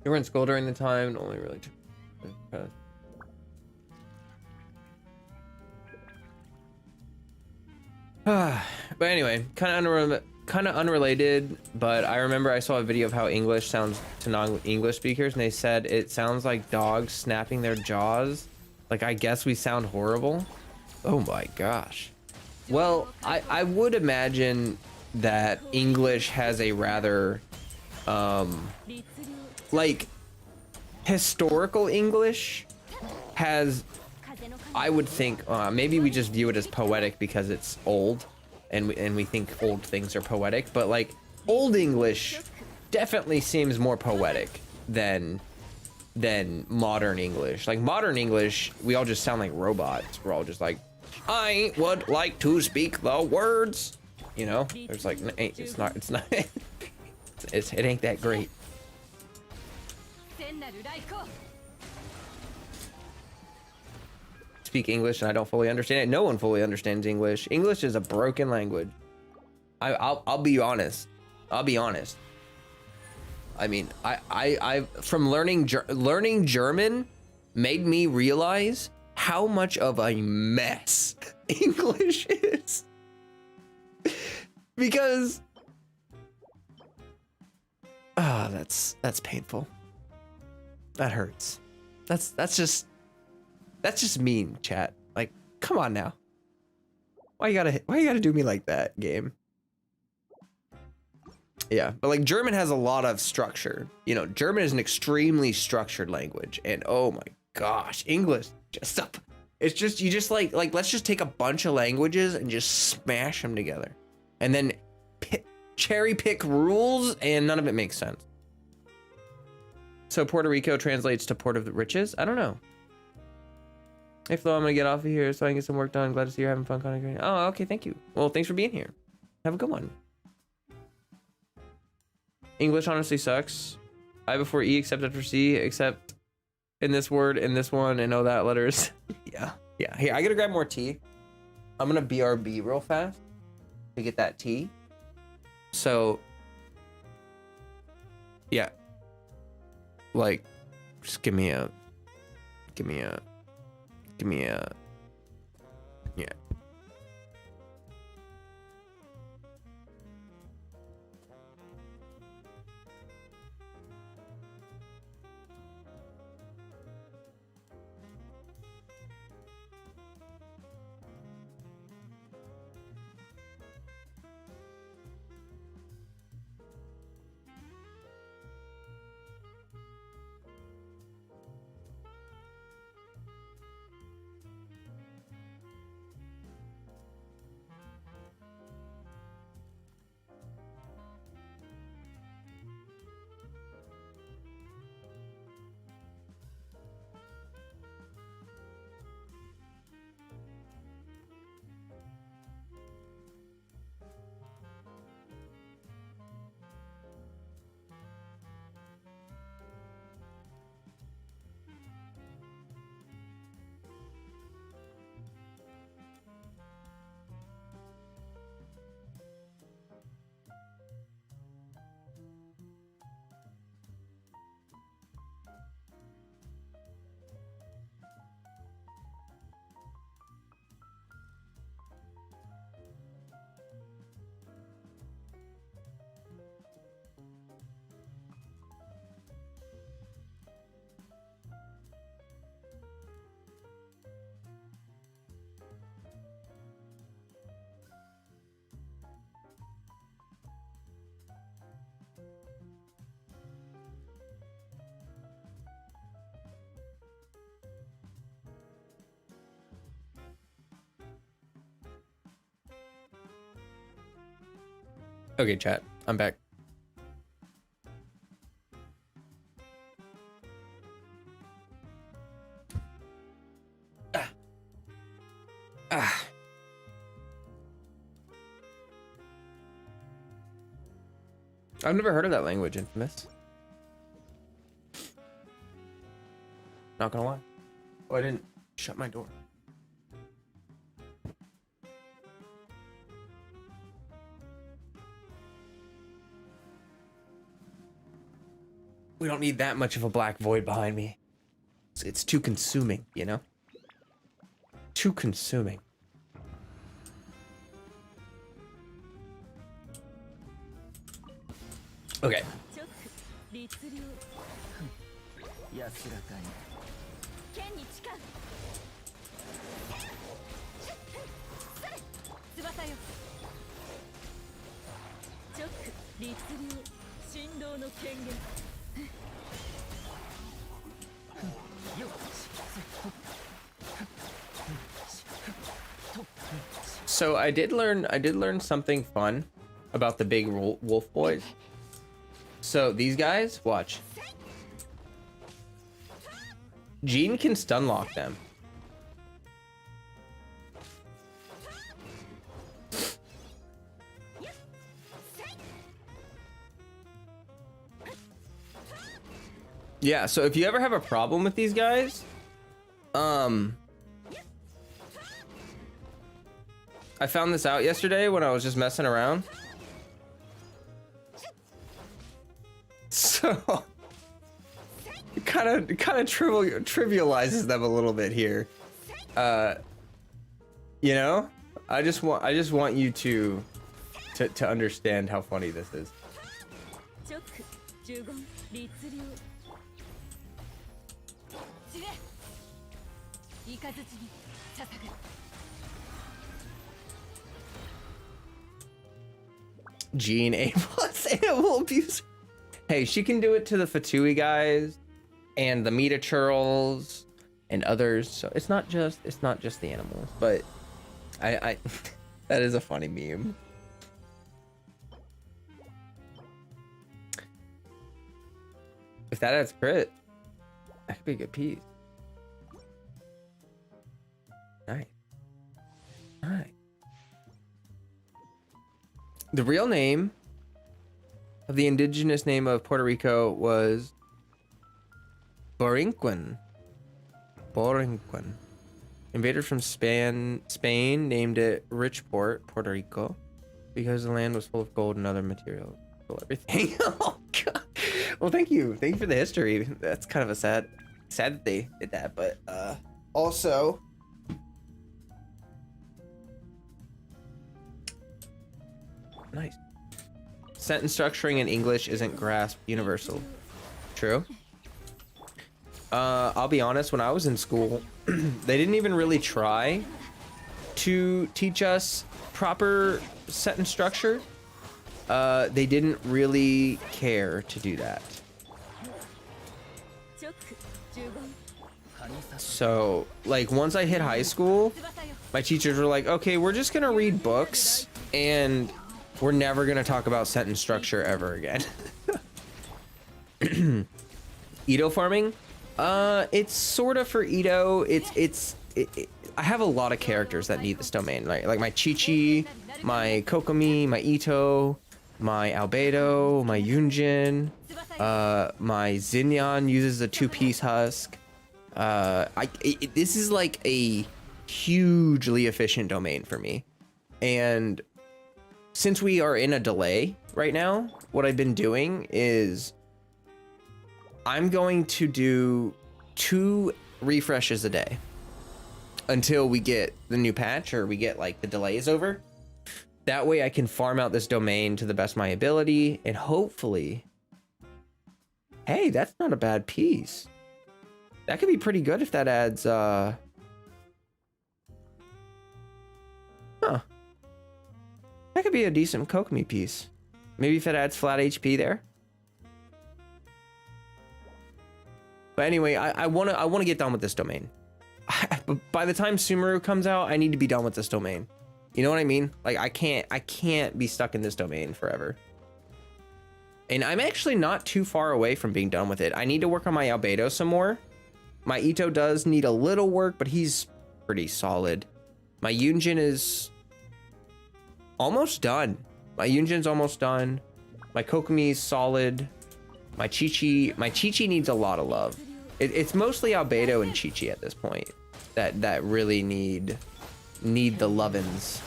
You were in school during the time, and only really took... But anyway, kind of unrelated, but I remember I saw a video of how English sounds to non-English speakers, and they said it sounds like dogs snapping their jaws. Like, I guess we sound horrible. Oh my gosh. Well, I would imagine that English has a rather like, historical English has, I would think, maybe we just view it as poetic because it's old, and we think old things are poetic, but like, old English definitely seems more poetic than modern English. Like, modern English, we all just sound like robots. We're all just like, I would like to speak the words, you know. There's like, it's not it ain't that great. Speak English and I don't fully understand it. No one fully understands English. English is a broken language. I'll be honest. I'll be honest. I mean, I from learning German made me realize how much of a mess English is. Because that's painful. That hurts. That's just mean, chat. Like, come on now. Why you gotta do me like that, game? Yeah, but like, German has a lot of structure. You know, German is an extremely structured language, and oh my gosh, English just up. It's just, you just like let's just take a bunch of languages and just smash them together, and then cherry pick rules, and none of it makes sense. So Puerto Rico translates to Port of the Riches? I don't know. Hey Flo, I'm gonna get off of here so I can get some work done. Glad to see you're having fun content. Oh, okay, thank you. Well, thanks for being here. Have a good one. English honestly sucks. I before E, except after C, except in this word, in this one, and oh that letters. Yeah. Here, I gotta grab more tea. I'm gonna BRB real fast to get that tea. So, yeah. Like, just give me a, yeah. Okay, chat. I'm back. I've never heard of that language, Infamous. Not gonna lie. Oh, I didn't shut my door. We don't need that much of a black void behind me. It's too consuming, you know? Too consuming. Okay. So I did learn something fun about the big wolf boys. So these guys, watch. Jean can stun lock them. Yeah, so if you ever have a problem with these guys, I found this out yesterday when I was just messing around. So it kind of trivializes them a little bit here. You know, I just want you to understand how funny this is. Jean A+ animal abuse. Hey, she can do it to the Fatui guys and the Meta Churls and others. So it's not just the animals, but I that is a funny meme. If that adds crit, that could be a good piece. Nice. Nice. The real name of the indigenous name of Puerto Rico was Borinquen. Borinquen. Invaders from Spain named it Richport, Puerto Rico, because the land was full of gold and other materials. Stole everything. Oh god. Well, thank you for the history. That's kind of a sad that they did that, but also nice. Sentence structuring in English isn't grasped universal. True. I'll be honest, when I was in school, they didn't even really try to teach us proper sentence structure. They didn't really care to do that. So, like, once I hit high school, my teachers were like, okay, we're just gonna read books and we're never gonna talk about sentence structure ever again. Edo farming? It's sort of for Edo. I have a lot of characters that need this domain, like my Chi-Chi, my Kokomi, my Ito, my Albedo, my Yunjin, my Zinyan uses a 2-piece husk. This is like a hugely efficient domain for me. And since we are in a delay right now, what I've been doing is I'm going to do 2 refreshes a day until we get the new patch or we get like the delays over. That way I can farm out this domain to the best of my ability and hopefully, hey, that's not a bad piece. That could be pretty good if that adds, huh. That could be a decent Kokomi piece. Maybe if it adds flat HP there. But anyway, I wanna get done with this domain. By the time Sumeru comes out, I need to be done with this domain. You know what I mean? Like I can't be stuck in this domain forever. And I'm actually not too far away from being done with it. I need to work on my Albedo some more. My Ito does need a little work, but he's pretty solid. My Yunjin is almost done. My Yunjin's almost done. My Kokomi's solid. My Chi-Chi needs a lot of love. It's mostly Albedo and Chi-Chi at this point that really need the lovin's.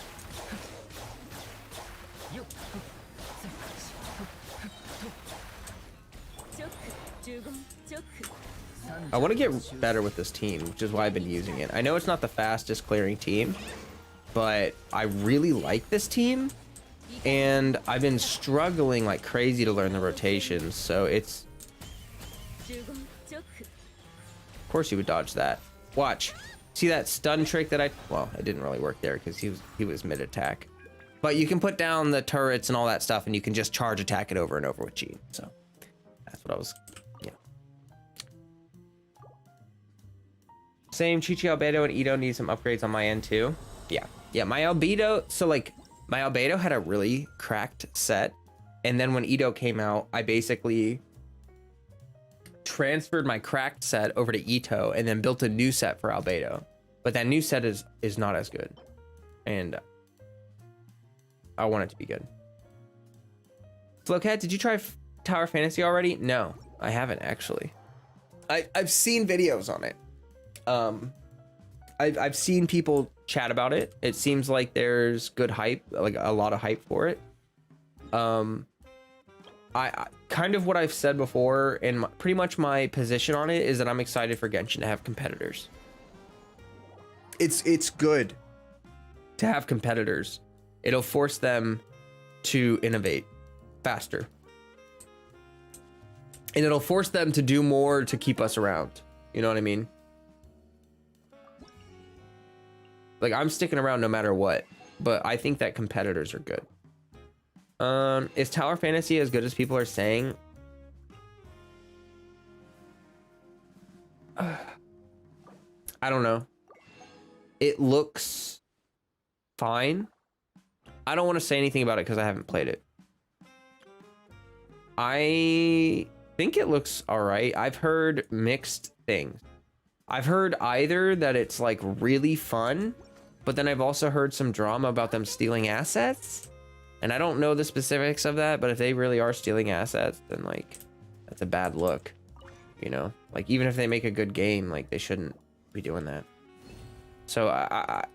I want to get better with this team, which is why I've been using it. I know it's not the fastest clearing team, but I really like this team, and I've been struggling like crazy to learn the rotations, so it's... Of course you would dodge that. Watch. See that stun trick that I... Well, it didn't really work there because he was mid-attack. But you can put down the turrets and all that stuff, and you can just charge attack it over and over with G. So that's what I was... Yeah. Same, Chi-Chi, Albedo, and Ito need some upgrades on my end too. Yeah. Yeah, my Albedo... So, like, my Albedo had a really cracked set. And then when Ito came out, I basically transferred my cracked set over to Ito and then built a new set for Albedo. But that new set is not as good. And I want it to be good. Flowcat, did you try Tower Fantasy already? No, I haven't actually. I've seen videos on it. I've seen people chat about it. It seems like there's good hype, like a lot of hype for it. I kind of what I've said before, and pretty much my position on it is that I'm excited for Genshin to have competitors. It's good to have competitors. It'll force them to innovate faster. And it'll force them to do more to keep us around. You know what I mean? Like, I'm sticking around no matter what, but I think that competitors are good. Is Tower Fantasy as good as people are saying? I don't know. It looks fine. I don't want to say anything about it because I haven't played it. I think it looks all right. I've heard mixed things. I've heard either that it's like really fun, but then I've also heard some drama about them stealing assets. And I don't know the specifics of that, but if they really are stealing assets, then like that's a bad look. You know, like even if they make a good game, like they shouldn't be doing that. So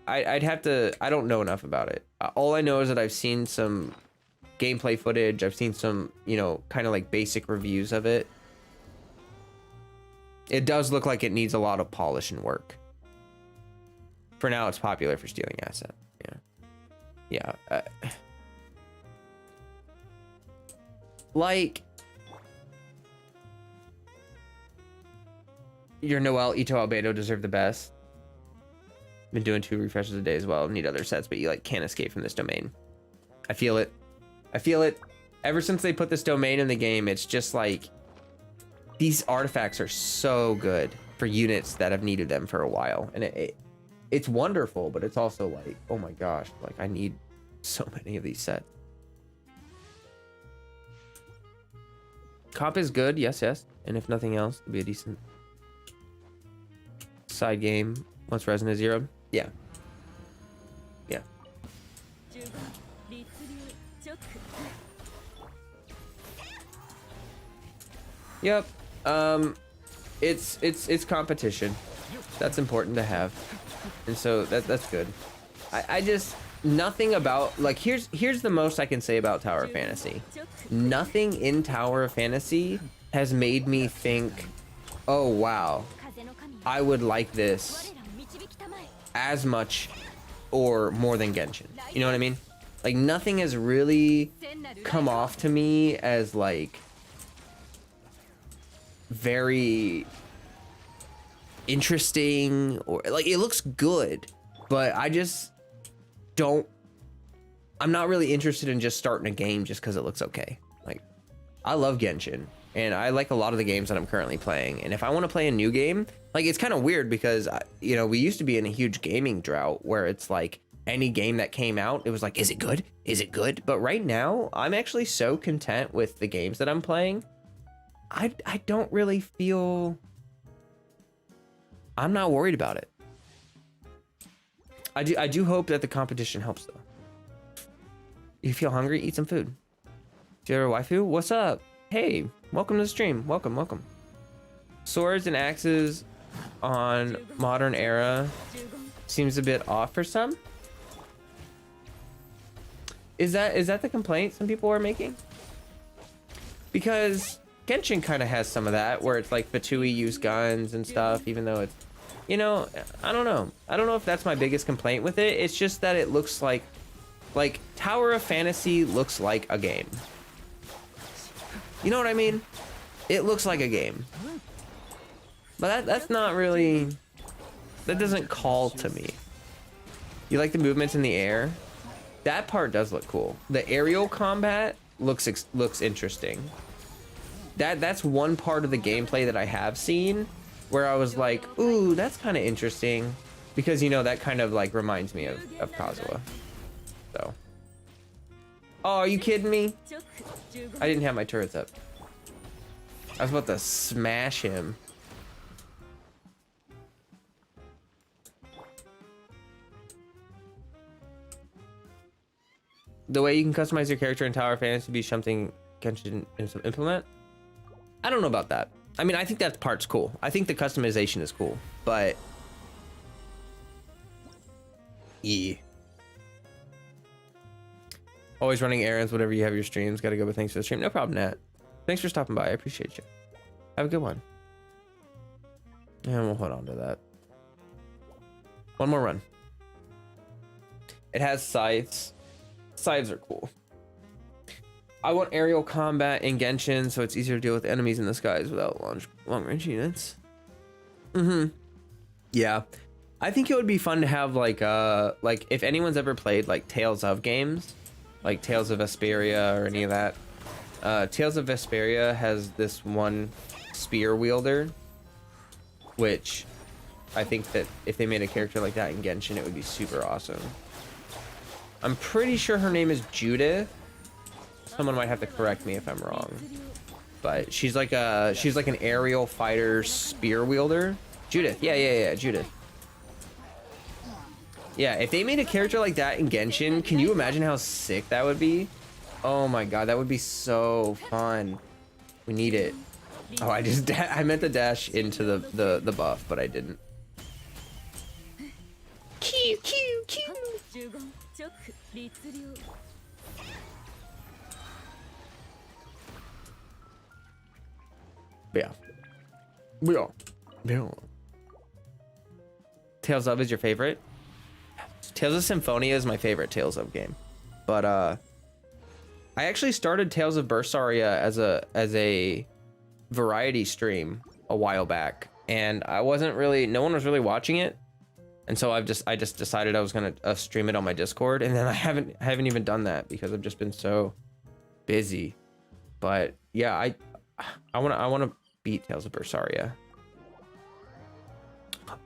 I'd have to, I don't know enough about it. All I know is that I've seen some gameplay footage. I've seen some, you know, kind of like basic reviews of it. It does look like it needs a lot of polish and work. For now, it's popular for stealing asset. Yeah. Yeah. Like, your Noel, Ito, Albedo deserve the best. Been doing 2 refreshes a day as well. Need other sets, but you like can't escape from this domain. I feel it. I feel it. Ever since they put this domain in the game, it's just like these artifacts are so good for units that have needed them for a while, and it's wonderful, but it's also like, oh my gosh, like I need so many of these sets. Comp is good, yes, and if nothing else, it'll be a decent side game once Resin is zeroed. Yeah. Yeah. Yep. It's competition. That's important to have, and so that's good. I just nothing about like here's the most I can say about Tower of Fantasy. Nothing in Tower of Fantasy has made me think, oh wow, I would like this as much or more than Genshin. You know what I mean? Like nothing has really come off to me as like very interesting, or like it looks good, but I just don't, I'm not really interested in just starting a game just because it looks okay. Like I love Genshin and I like a lot of the games that I'm currently playing, and if I want to play a new game, like it's kind of weird because you know, we used to be in a huge gaming drought where it's like any game that came out, it was like, is it good? Is it good? But right now, I'm actually so content with the games that I'm playing. I don't really feel... I'm not worried about it. I do hope that the competition helps, though. You feel hungry? Eat some food. Do you have a waifu? What's up? Hey, welcome to the stream. Welcome, welcome. Swords and axes on modern era seems a bit off for some. Is that the complaint some people are making? Because Genshin kind of has some of that, where it's like Fatui use guns and stuff, even though it's, you know, I don't know. I don't know if that's my biggest complaint with it. It's just that it looks like Tower of Fantasy looks like a game. You know what I mean? It looks like a game. But that's not really, that doesn't call to me. You like the movements in the air? That part does look cool. The aerial combat looks interesting. That's one part of the gameplay that I have seen where I was like, ooh, that's kind of interesting, because, you know, that kind of like reminds me of Kazuha. So, oh, are you kidding me? I didn't have my turrets up. I was about to smash him. The way you can customize your character in Tower of Fantasy be something Genshin implement? I don't know about that. I mean, I think that part's cool. I think the customization is cool, but yeah. Always running errands, whatever you have your streams. Gotta go, but thanks for the stream. No problem, Nat. Thanks for stopping by. I appreciate you. Have a good one. And we'll hold on to that. One more run. It has scythes. Scythes are cool. I want aerial combat in Genshin, so it's easier to deal with enemies in the skies without long-range units. Yeah. I think it would be fun to have like if anyone's ever played like Tales of games, like Tales of Vesperia or any of that. Tales of Vesperia has this one spear wielder, which I think that if they made a character like that in Genshin, it would be super awesome. I'm pretty sure her name is Judith. Someone might have to correct me if I'm wrong, but she's like an aerial fighter spear wielder. Judith, yeah, Judith. Yeah, if they made a character like that in Genshin, can you imagine how sick that would be? Oh my god, that would be so fun. We need it. Oh, I meant to dash into the buff, but I didn't. Q. Yeah. Tales of is your favorite? Tales of Symphonia is my favorite Tales of game. But I actually started Tales of Berseria as a variety stream a while back, and no one was really watching it. And so I just decided I was gonna stream it on my Discord, and then I haven't even done that because I've just been so busy. But yeah, I wanna beat Tales of Berseria.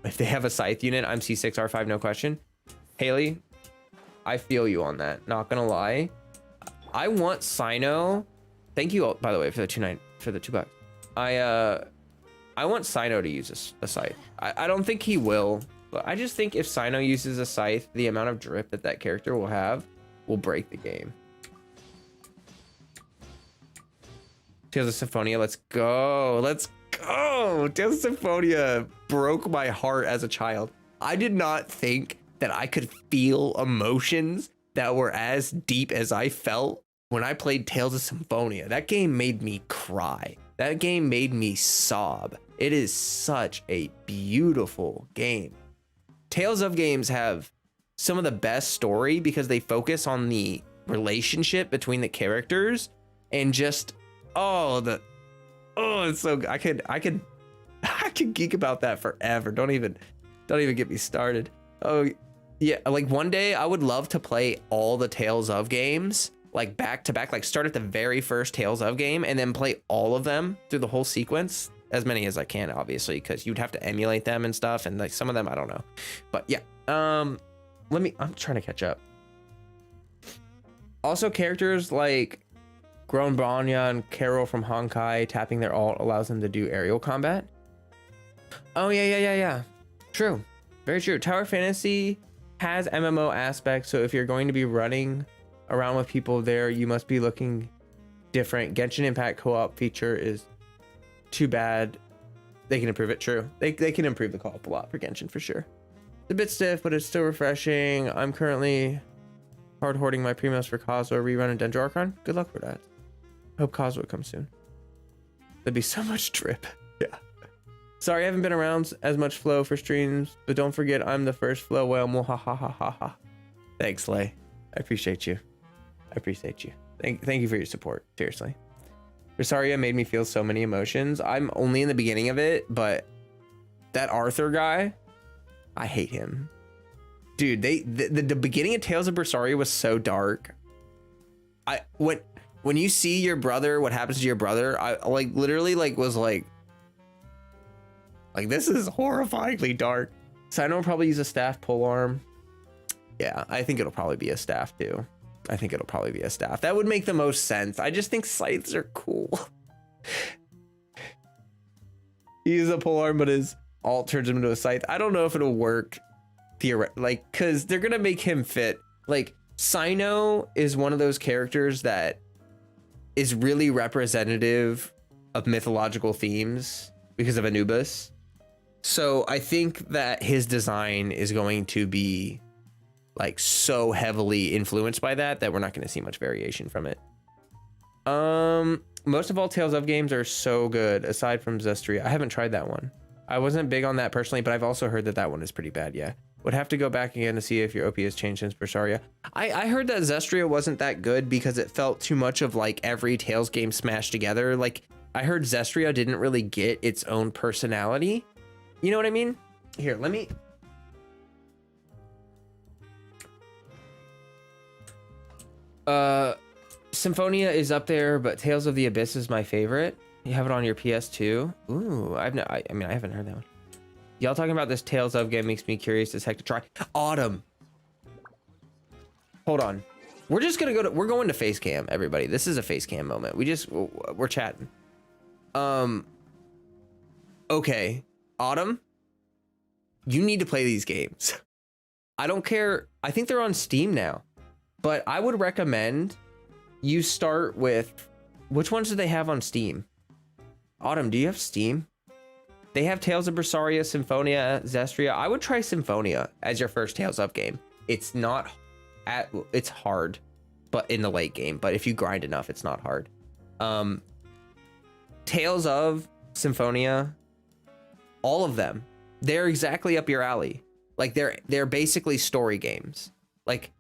If they have a scythe unit, I'm C6R5, no question. Haley, I feel you on that. Not gonna lie, I want Sino. Thank you, by the way, for the $2 bucks. I want Sino to use a scythe. I don't think he will. But I just think if Sino uses a scythe, the amount of drip that character will have will break the game. Tales of Symphonia, let's go. Let's go. Tales of Symphonia broke my heart as a child. I did not think that I could feel emotions that were as deep as I felt when I played Tales of Symphonia. That game made me cry. That game made me sob. It is such a beautiful game. Tales of games have some of the best story because they focus on the relationship between the characters and just it's so I could geek about that forever. Don't even get me started. Oh yeah, like one day I would love to play all the Tales of games like back to back, like start at the very first Tales of game and then play all of them through the whole sequence. As many as I can, obviously, because you'd have to emulate them and stuff, and like some of them I don't know, but yeah. I'm trying to catch up. Also, characters like Gronbanya and Carol from Honkai, tapping their ult allows them to do aerial combat. Oh, yeah. True. Very true. Tower Fantasy has MMO aspects, so if you're going to be running around with people there, you must be looking different. Genshin Impact co-op feature is too bad. They can improve it. True. They can improve the co-op a lot for Genshin for sure. It's a bit stiff, but it's still refreshing. I'm currently hard hoarding my premiums for Kazuha rerun and Dendro Archon. Good luck with that. Hope Kazuha comes soon. There'd be so much drip. Yeah. Sorry, I haven't been around as much flow for streams, but don't forget I'm the first flow whale. Muhahaha. Thanks, Lay. I appreciate you. Thank you for your support. Seriously. Rosaria made me feel so many emotions. I'm only in the beginning of it, but that Arthur guy, I hate him. Dude, the beginning of Tales of Berseria was so dark. When you see your brother, what happens to your brother, I like literally like was like this is horrifyingly dark. Sino will probably use a staff polearm. Yeah, I think it'll probably be a staff too. That would make the most sense. I just think scythes are cool. He uses a polearm, but his ult turns him into a scythe. I don't know if it'll work theoretically, like, because they're gonna make him fit. Like, Sino is one of those characters that is really representative of mythological themes because of Anubis. So I think that his design is going to be like so heavily influenced by that we're not going to see much variation from it. Most of all Tales of games are so good aside from Zestria. I haven't tried that one. I wasn't big on that personally, but I've also heard that one is pretty bad. Yeah, would have to go back again to see if your OP has changed since Berseria. I heard that Zestria wasn't that good because it felt too much of like every Tales game smashed together. Like I heard Zestria didn't really get its own personality. You know what I mean? Here, let me. Symphonia is up there, but Tales of the Abyss is my favorite. You have it on your PS2. Ooh, I haven't heard that one. Y'all talking about this Tales of game makes me curious as heck to try. Autumn. Hold on. We're just gonna we're going to face cam, everybody. This is a face cam moment. We're chatting. Okay, Autumn, you need to play these games. I don't care. I think they're on Steam now, but I would recommend you start with, which ones do they have on Steam? Autumn, do you have Steam? They have Tales of Berseria, Symphonia, Zestria. I would try Symphonia as your first Tales of game. It's it's hard, but in the late game, but if you grind enough, it's not hard. Tales of, Symphonia, all of them, they're exactly up your alley. Like they're basically story games. Like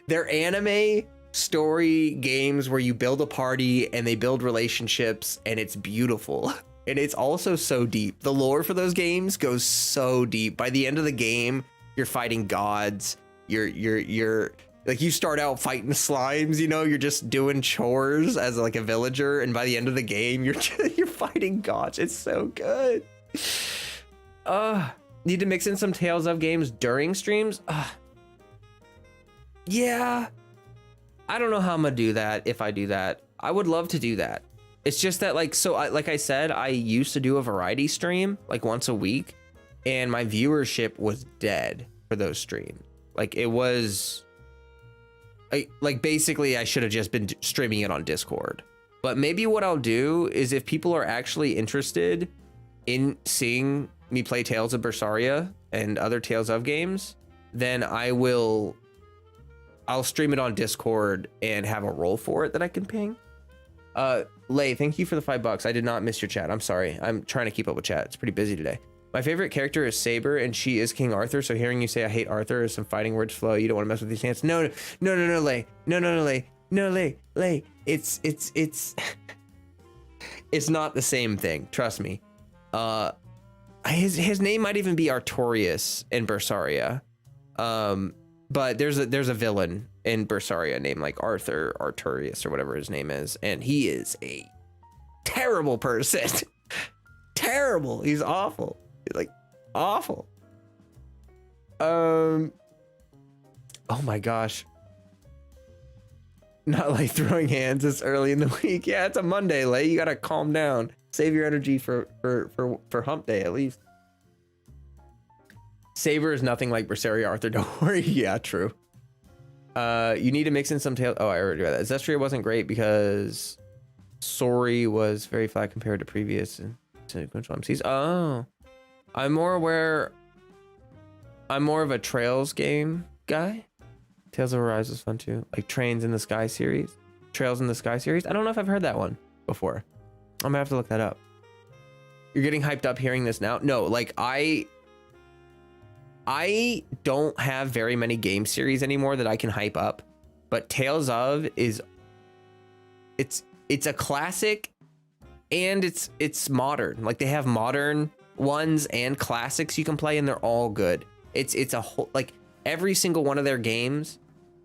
they're anime story games where you build a party and they build relationships and it's beautiful. And it's also so deep. The lore for those games goes so deep. By the end of the game, you're fighting gods. You're like, you start out fighting slimes, you know, you're just doing chores as like a villager, and by the end of the game, you're fighting gods. It's so good. Need to mix in some Tales of games during streams. Yeah. I don't know how I'm gonna do that if I do that. I would love to do that. It's just that like I said, I used to do a variety stream like once a week, and my viewership was dead for those streams. Like it was basically I should have just been streaming it on Discord. But maybe what I'll do is, if people are actually interested in seeing me play Tales of Berseria and other Tales of games, then I'll stream it on Discord and have a role for it that I can ping. Lay, thank you for the $5. I did not miss your chat. I'm sorry. I'm trying to keep up with chat. It's pretty busy today. My favorite character is Saber, and she is King Arthur. So hearing you say I hate Arthur is some fighting words flow. You don't want to mess with these hands. No, Lay. No, Lay. It's it's not the same thing. Trust me. His name might even be Artorias in Berseria. But there's a villain in Berseria named like Artorias or whatever his name is, and he is a terrible person. Terrible. He's awful. He's like awful. Oh my gosh. Not like throwing hands this early in the week. Yeah, it's a Monday, Lay. You gotta calm down. Save your energy for hump day at least. Saber is nothing like Berseria, Arthur. Don't worry. Yeah, true. You need to mix in some tail. Oh, I already read that. Zestria wasn't great because Sori was very flat compared to previous and sequential MCs. Oh, I'm more of a Trails game guy. Tales of Arise was fun too. Like Trails in the Sky series. I don't know if I've heard that one before. I'm gonna have to look that up. You're getting hyped up hearing this now? No, like I don't have very many game series anymore that I can hype up, but Tales of is it's a classic and it's modern. Like they have modern ones and classics you can play and they're all good. It's a whole, like every single one of their games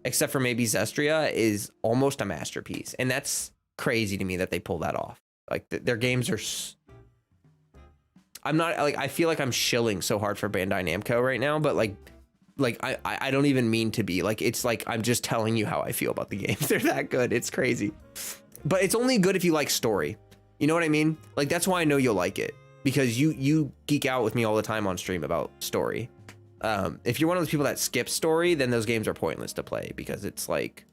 except for maybe Zestria is almost a masterpiece, and that's crazy to me that they pull that off. Like their games are I'm not like, I feel like I'm shilling so hard for Bandai Namco right now, but like I don't even mean to be. Like it's like I'm just telling you how I feel about the games. They're that good. It's crazy. But it's only good if you like story. You know what I mean? Like that's why I know you'll like it, because you geek out with me all the time on stream about story. If you're one of those people that skips story, then those games are pointless to play, because it's like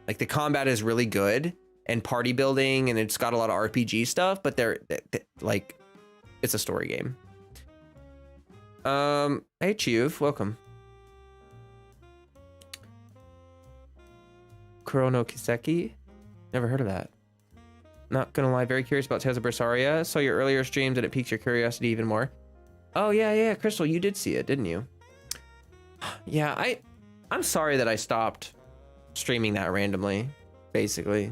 the combat is really good and party building and it's got a lot of RPG stuff, but they're like, it's a story game. Hey Chiuv, welcome. Kurono Kiseki? Never heard of that. Not gonna lie, very curious about Tales of Berseria. Saw your earlier streams and it piques your curiosity even more. Oh yeah, Crystal, you did see it, didn't you? Yeah, I'm sorry that I stopped streaming that randomly, basically.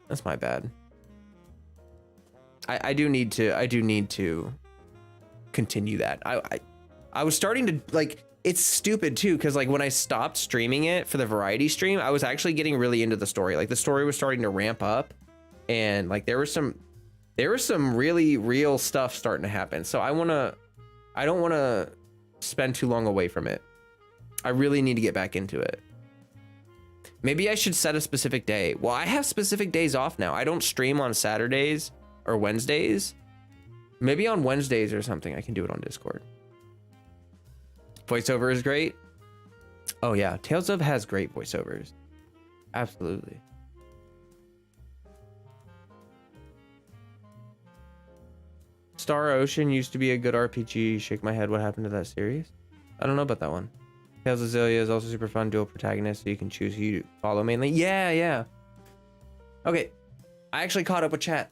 That's my bad. I do need to continue that. I was starting to, like, it's stupid too, because like when I stopped streaming it for the variety stream, I was actually getting really into the story. Like the story was starting to ramp up, and like there was some really real stuff starting to happen. So I don't want to spend too long away from it. I really need to get back into it. Maybe I should set a specific day. Well, I have specific days off now. I don't stream on Saturdays or Wednesdays. Maybe on Wednesdays or something I can do it on Discord. Voiceover is great. Oh yeah, Tales of has great voiceovers. Absolutely. Star Ocean used to be a good RPG. Shake my head, what happened to that series? I don't know about that one. Tales of Zillia is also super fun, dual protagonist, so you can choose who you follow mainly. Yeah. Okay, I actually caught up with chat.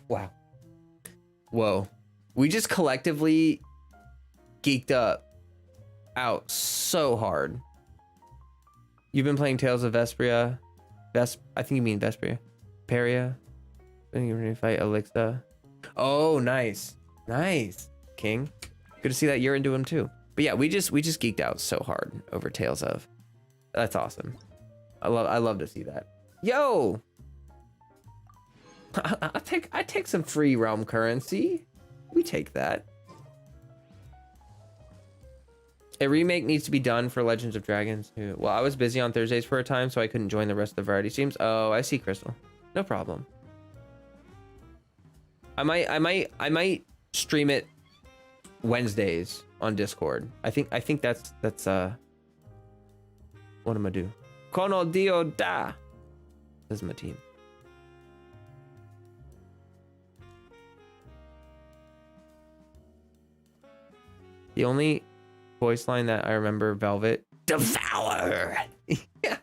Wow. Whoa. We just collectively geeked up out so hard. You've been playing Tales of Vesperia. I think you mean Vesperia. Peria. Then you're gonna fight Elixa. Oh, nice. King. Good to see that you're into him too. But yeah, we just geeked out so hard over Tales of. That's awesome. I love to see that. Yo! I take some free realm currency. We take that. A remake needs to be done for Legends of Dragons too. Well, I was busy on Thursdays for a time, so I couldn't join the rest of the variety streams. Oh, I see, Crystal. No problem. I might stream it Wednesdays on Discord. I think that's what I'm gonna do. Kono Dio da. This is my team. The only voice line that I remember, Velvet. Devour! Yeah.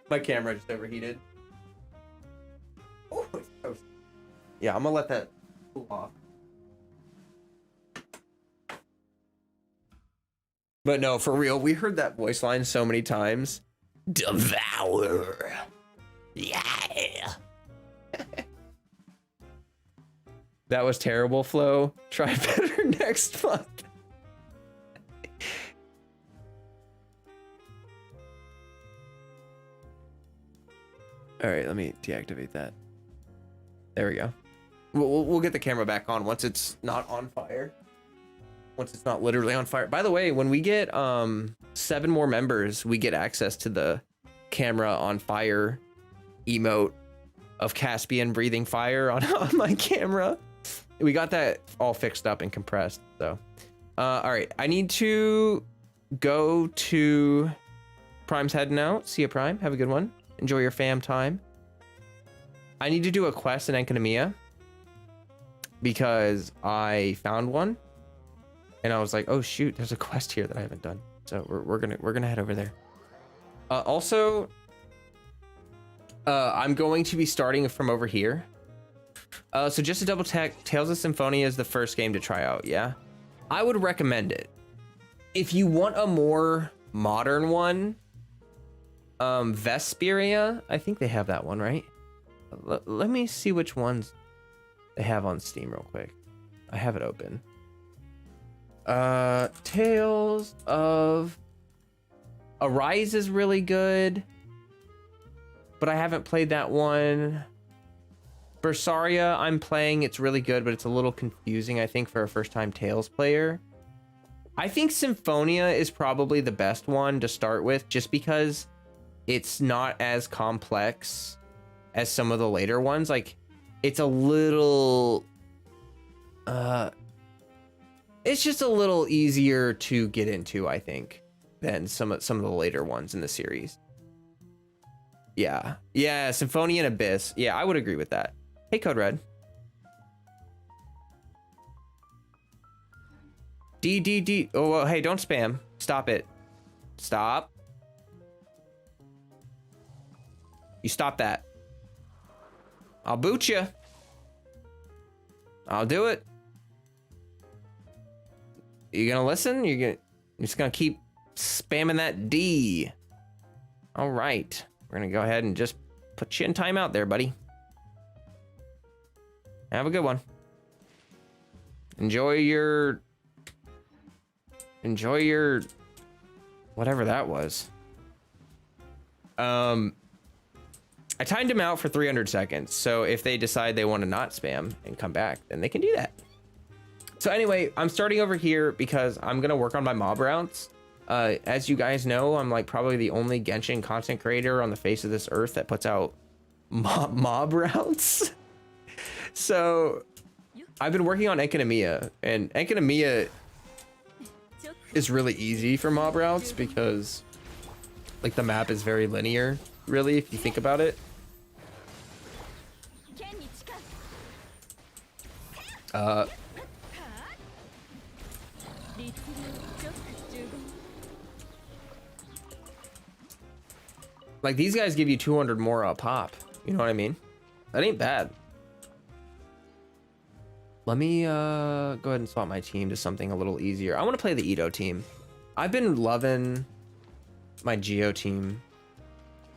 My camera just overheated. Oh, it's toasty. Yeah, I'm gonna let that cool off. But no, for real, we heard that voice line so many times. Devour! Yeah! That was terrible, Flo. Try better next month. All right, let me deactivate that. There we go. We'll get the camera back on once it's not on fire. once it's not literally on fire. By the way, when we get 7 more members, we get access to the camera on fire emote of Caspian breathing fire on my camera. We got that all fixed up and compressed. So, all right, I need to go to Prime's heading out. See you, Prime. Have a good one. Enjoy your fam time. I need to do a quest in Enkanomiya because I found one, and I was like, "Oh shoot, there's a quest here that I haven't done." So we're gonna head over there. Also, I'm going to be starting from over here. So just to double check, Tales of Symphonia is the first game to try out. Yeah, I would recommend it. If you want a more modern one, Vesperia, I think they have that one, right? Let me see which ones they have on Steam real quick. I have it open. Tales of Arise is really good, but I haven't played that one. Bersaria I'm playing, it's really good, but it's a little confusing, I think, for a first-time Tales player. I think Symphonia is probably the best one to start with, just because it's not as complex as some of the later ones. Like, it's a little it's just a little easier to get into, I think, than some of the later ones in the series. Yeah, Symphonia and Abyss. Yeah, I would agree with that. Hey, Code Red. D. Oh, well, hey, don't spam. Stop it. Stop. You stop that. I'll boot you. I'll do it. You gonna listen? You're just gonna keep spamming that D. All right. We're gonna go ahead and just put you in timeout there, buddy. Have a good one. Enjoy your whatever that was. I timed him out for 300 seconds, so if they decide they want to not spam and come back, then they can do that. So anyway, I'm starting over here because I'm gonna work on my mob routes. As you guys know, I'm like probably the only Genshin content creator on the face of this earth that puts out mob routes. So I've been working on Enkanomiya, and Enkanomiya is really easy for mob routes because like the map is very linear, really, if you think about it. Like these guys give you 200 more a pop. You know what I mean? That ain't bad. Let me go ahead and swap my team to something a little easier. I want to play the Ito team. I've been loving my Geo team.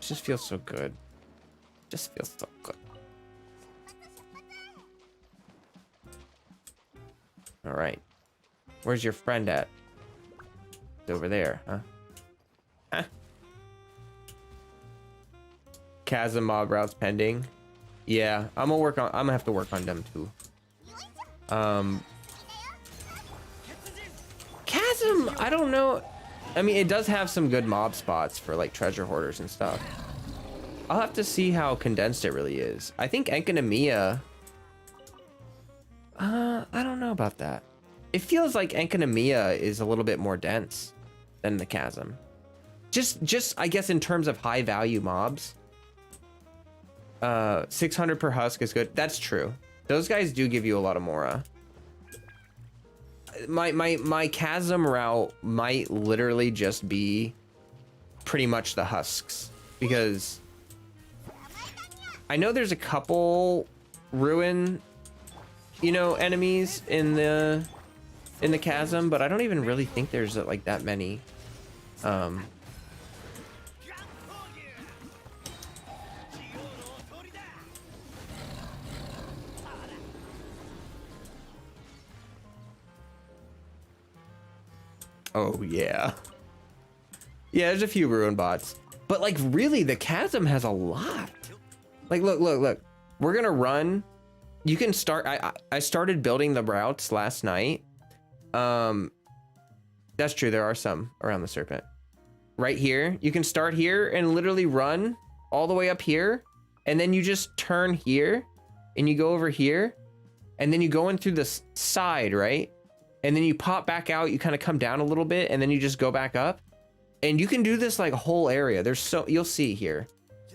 It just feels so good. Just feels so good. All right. Where's your friend at? It's over there, huh? Huh? Chasm mob routes pending. Yeah, I'm gonna have to work on them too. Chasm, I don't know. I mean, it does have some good mob spots for like treasure hoarders and stuff. I'll have to see how condensed it really is. I think Enkanomiya, I don't know about that. It feels like Enkanomiya is a little bit more dense than the Chasm. Just I guess in terms of high value mobs. 600 per husk is good. That's true. Those guys do give you a lot of mora. My Chasm route might literally just be pretty much the husks, because I know there's a couple ruin, you know, enemies in the Chasm, but I don't even really think there's like that many. Oh yeah. Yeah, there's a few ruin bots. But like really the Chasm has a lot. Like look. We're gonna run. You can start, I started building the routes last night. That's true. There are some around the serpent. Right here, you can start here and literally run all the way up here, and then you just turn here, and you go over here, and then you go in through the side, right? And then you pop back out. You kind of come down a little bit, and then you just go back up. And you can do this like whole area. You'll see here,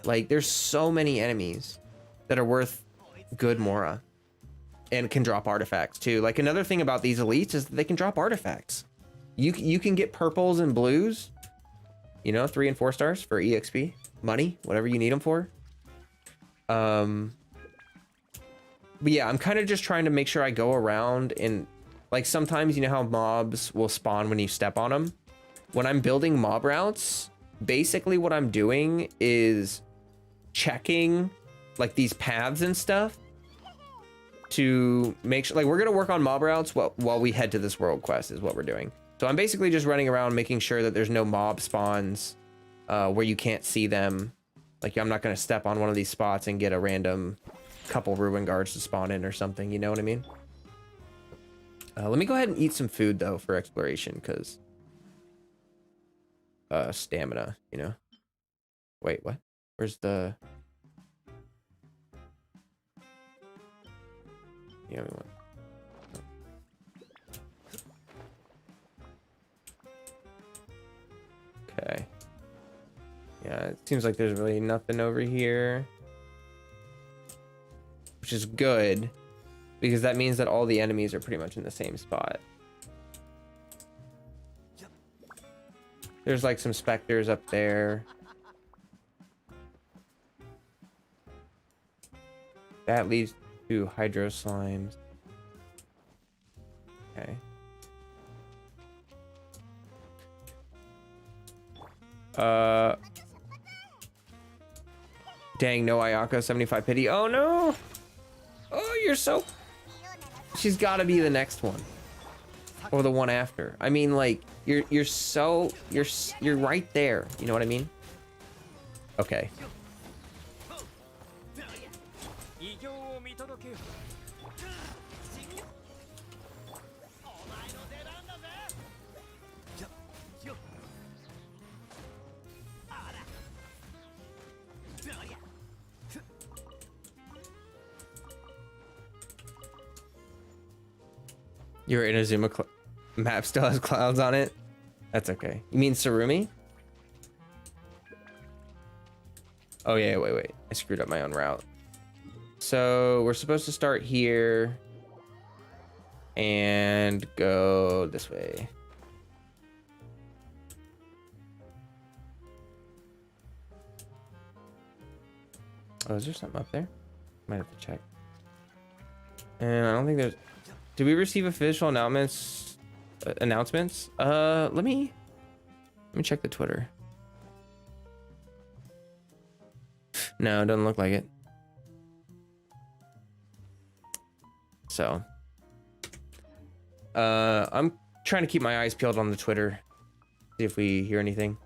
like there's so many enemies that are worth good Mora, and can drop artifacts too. Like another thing about these elites is that they can drop artifacts. You can get purples and blues, you know, 3 and 4 stars for EXP, money, whatever you need them for. But yeah, I'm kind of just trying to make sure I go around and like sometimes, you know how mobs will spawn when you step on them. When I'm building mob routes, basically what I'm doing is checking like these paths and stuff to make sure, like we're going to work on mob routes while we head to this world quest is what we're doing. So I'm basically just running around making sure that there's no mob spawns where you can't see them. Like I'm not going to step on one of these spots and get a random couple ruin guards to spawn in or something. You know what I mean? Let me go ahead and eat some food though for exploration because stamina, you know. Wait, what? Where's the... Yeah, we want... Okay. Yeah, it seems like there's really nothing over here. Which is good, because that means that all the enemies are pretty much in the same spot. There's like some specters up there. That leads to hydro slimes. Okay. Dang, no Ayaka, 75 pity. Oh no! Oh, you're so... She's gotta be the next one. Or the one after. I mean, like, you're right there. You know what I mean? Okay. Your Inazuma map still has clouds on it? That's okay. You mean Sarumi? Oh yeah, wait. I screwed up my own route. So we're supposed to start here and go this way. Oh, is there something up there? Might have to check. And I don't think there's... Did we receive official announcements? Let me check the Twitter. No, it doesn't look like it. So, I'm trying to keep my eyes peeled on the Twitter. See if we hear anything.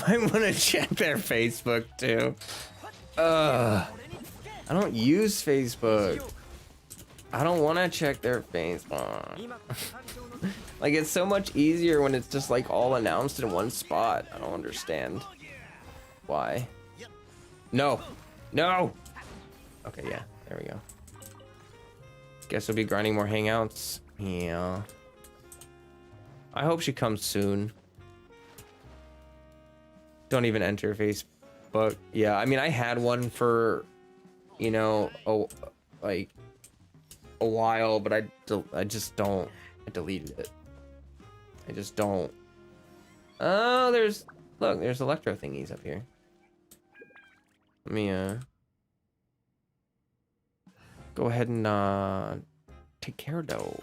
I want to check their Facebook too. I don't use Facebook. I don't want to check their Facebook. Like, it's so much easier when it's just like all announced in one spot. I don't understand why. No. Okay, yeah, there we go. Guess we'll be grinding more hangouts. Yeah. I hope she comes soon. Don't even enter Facebook. Yeah, I mean, I had one for, you know, like a while, but I just don't. I deleted it. I just don't. Oh, there's electro thingies up here. Let me go ahead and take care of those.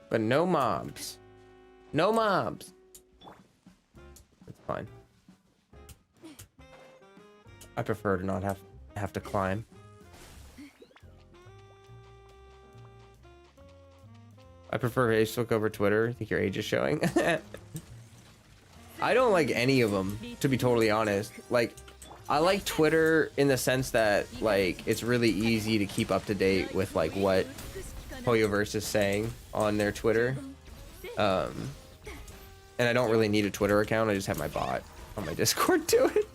But no mobs. No mobs. That's fine. I prefer to not have to climb. I prefer Facebook over Twitter. I think your age is showing. I don't like any of them, to be totally honest. Like, I like Twitter in the sense that, like, it's really easy to keep up to date with, like, what Hoyoverse is saying on their Twitter. And I don't really need a Twitter account. I just have my bot on my Discord do it.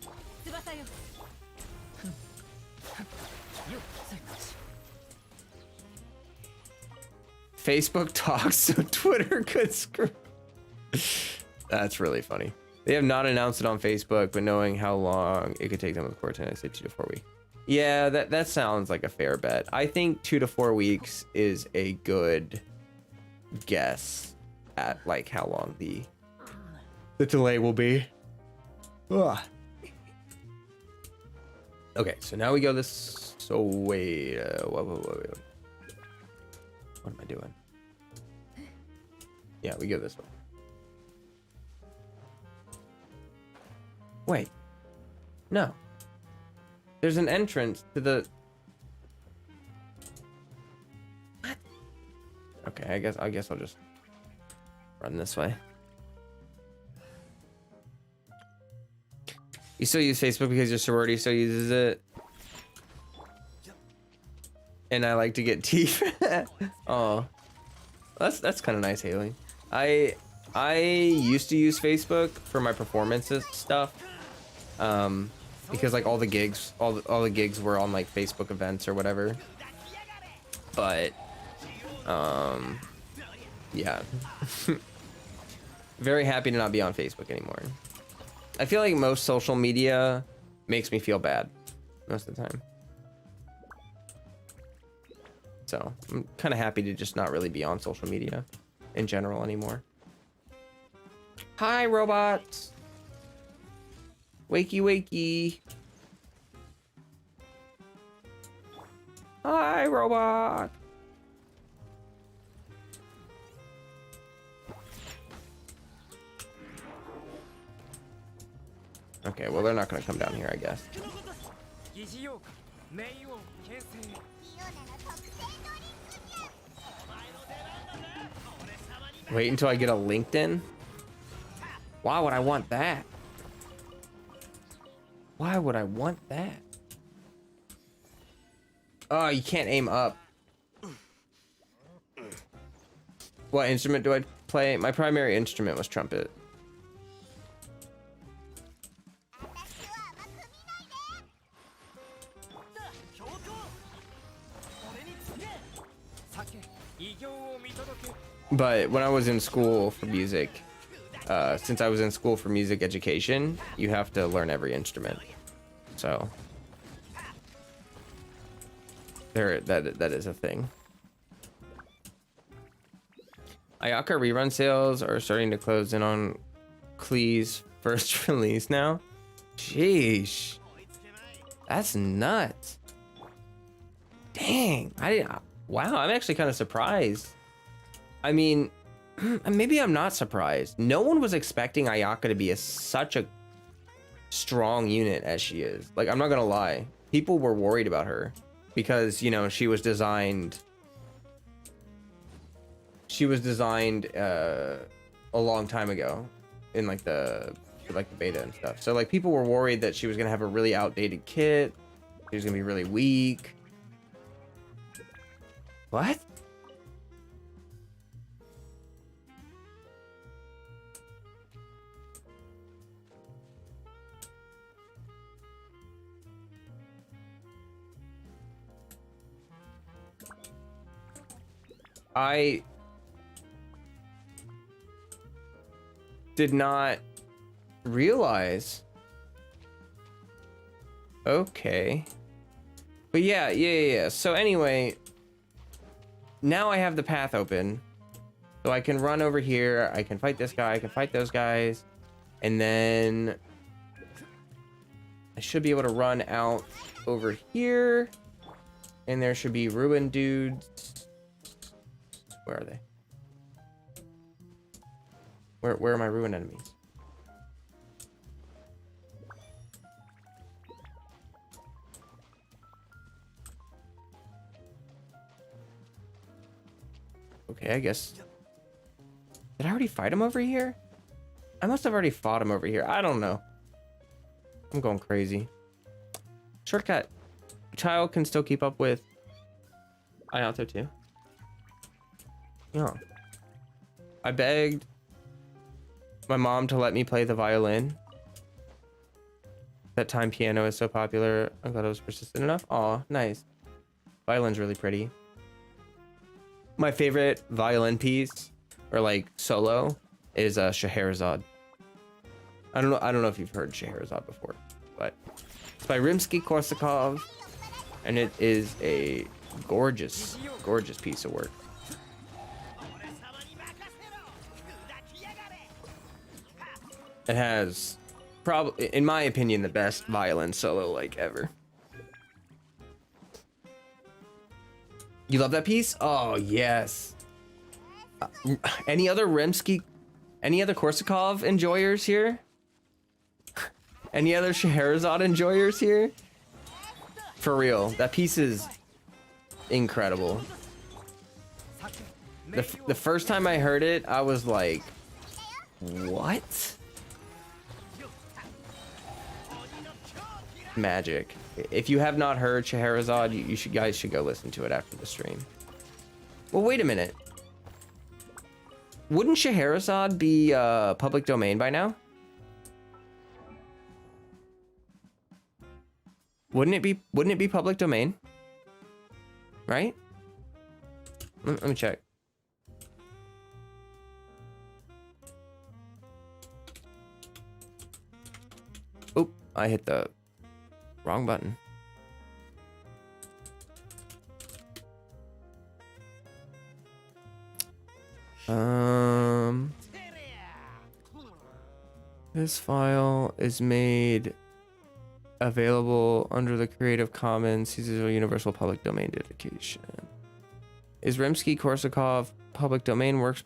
Facebook talks so Twitter could screw. That's really funny. They have not announced it on Facebook, but knowing how long it could take them with quarantine, I say 2 to 4 weeks. Yeah, that sounds like a fair bet. I think 2 to 4 weeks is a good guess at like how long the delay will be. Ugh. Okay, so now we go this. So wait, what am I doing? Yeah, we go this way. Wait, no. There's an entrance to the. What? Okay, I guess I'll just run this way. You still use Facebook because your sorority still uses it? And I like to get teeth. Oh, that's kind of nice, Haley. I used to use Facebook for my performances stuff, because like all the gigs were on like Facebook events or whatever. But yeah, very happy to not be on Facebook anymore. I feel like most social media makes me feel bad most of the time. So I'm kind of happy to just not really be on social media in general anymore. Hi, robots. Wakey, wakey. Hi, robot. Okay, well, they're not going to come down here, I guess. Wait until I get a LinkedIn? Why would I want that? Why would I want that? Oh, you can't aim up. What instrument do I play? My primary instrument was trumpet. But when I was in school for music, since I was in school for music education, you have to learn every instrument. So that is a thing. Ayaka rerun sales are starting to close in on Klee's first release now. Sheesh, that's nuts. Dang, wow, I'm actually kind of surprised. I mean, maybe I'm not surprised. No one was expecting Ayaka to be such a strong unit as she is. Like, I'm not gonna lie. People were worried about her because, you know, she was designed a long time ago in like the beta and stuff. So like people were worried that she was gonna have a really outdated kit. She was gonna be really weak. What? I did not realize. Okay. But yeah. So anyway, now I have the path open. So I can run over here. I can fight this guy. I can fight those guys. And then I should be able to run out over here. And there should be ruined dudes. Where are they? Where are my ruined enemies? Okay, I guess. Did I already fight him over here? I must have already fought him over here. I don't know. I'm going crazy. Shortcut. Child can still keep up with Ayato too. Yeah. I begged my mom to let me play the violin. That time piano is so popular. I thought it was persistent enough. Aw, nice. Violin's really pretty. My favorite violin piece, or like solo, is Scheherazade. I don't know if you've heard Scheherazade before, but it's by Rimsky-Korsakov, and it is a gorgeous, gorgeous piece of work. It has, probably, in my opinion, the best violin solo like ever. You love that piece? Oh yes. Any other Korsakov enjoyers here? Any other Scheherazade enjoyers here? For real, that piece is incredible. The first time I heard it, I was like, what? Magic. If you have not heard Scheherazade, you guys should go listen to it after the stream. Well, wait a minute. Wouldn't Scheherazade be public domain by now? Wouldn't it be public domain? Right? Let me check. Oh, I hit the wrong button. This file is made available under the Creative Commons Universal Public Domain dedication. Is Rimsky-Korsakov public domain works?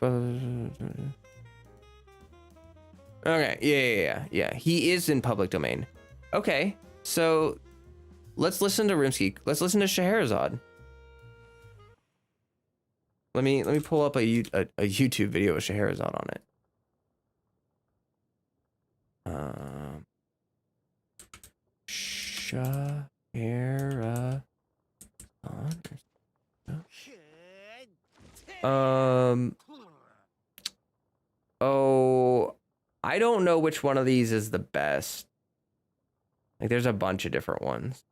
Okay, yeah. He is in public domain. Okay, so let's listen to Rimsky. Let's listen to Scheherazade. Let me pull up a YouTube video of Scheherazade on it. Scheherazade. Oh, I don't know which one of these is the best. Like, there's a bunch of different ones.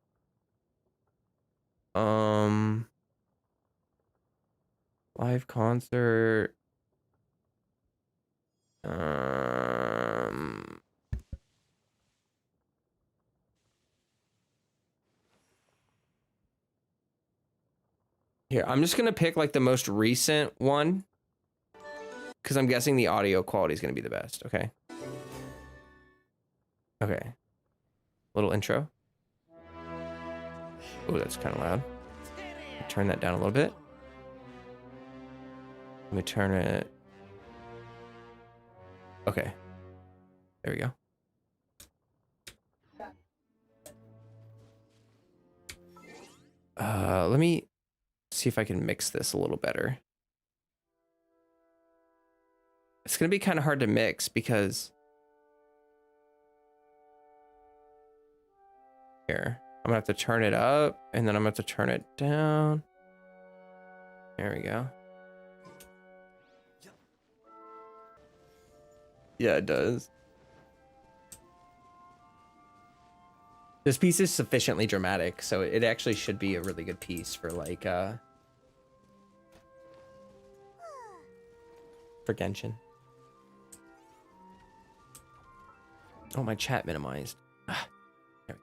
Live concert. Here, I'm just gonna pick like the most recent one, because I'm guessing the audio quality is gonna be the best. Okay. Okay. Little intro. Oh, that's kind of loud. Turn that down a little bit. Let me turn it. Okay. There we go. Let me see if I can mix this a little better. It's gonna be kind of hard to mix because here, I'm gonna have to turn it up and then I'm gonna have to turn it down. There we go. Yeah, it does. This piece is sufficiently dramatic, so it actually should be a really good piece for like for Genshin. Oh, my chat minimized. There we go.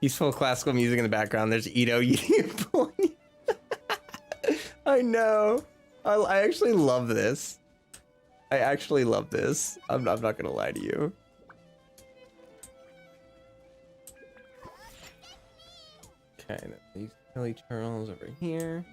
Peaceful classical music in the background. There's Ito eating a pony. I know. I actually love this. I actually love this. I'm not gonna lie to you. Okay, these Kelly turtles over here.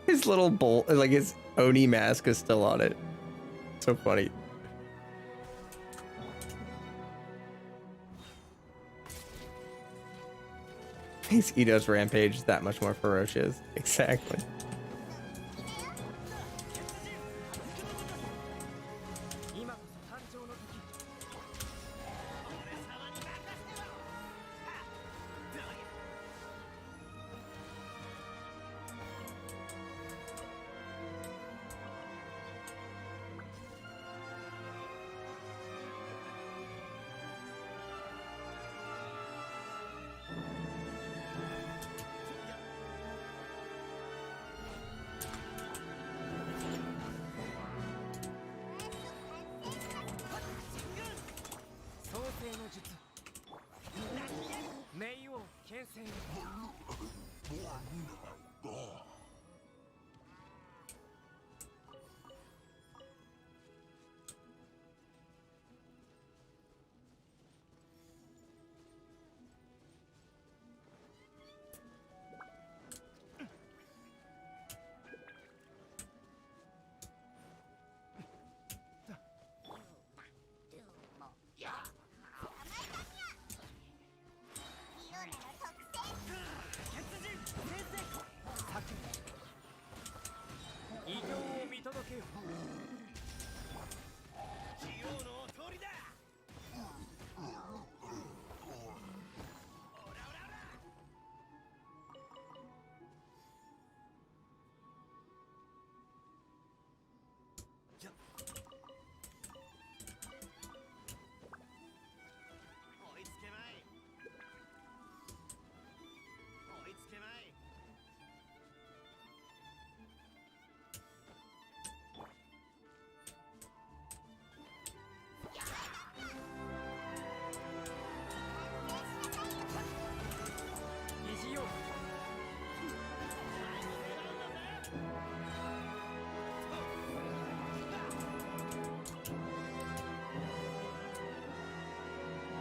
His little bowl, like his Oni mask is still on it. So funny. Makes Ito's rampage that much more ferocious. Exactly.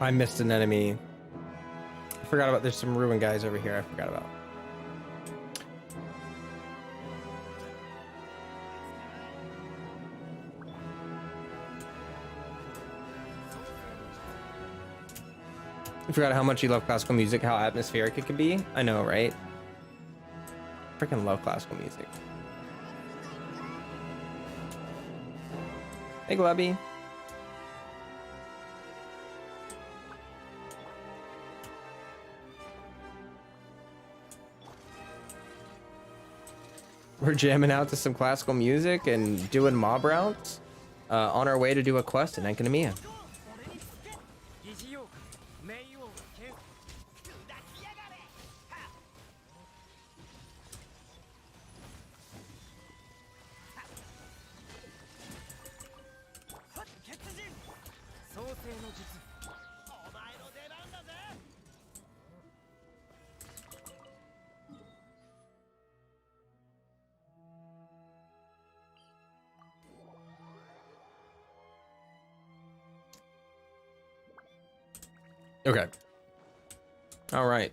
I missed an enemy. I forgot about, there's some ruin guys over here I forgot about. I forgot how much you love classical music, how atmospheric it can be. I know, right? Freaking love classical music. Hey, Glubby. We're jamming out to some classical music and doing mob routes on our way to do a quest in Enkanomiya. Okay. All right.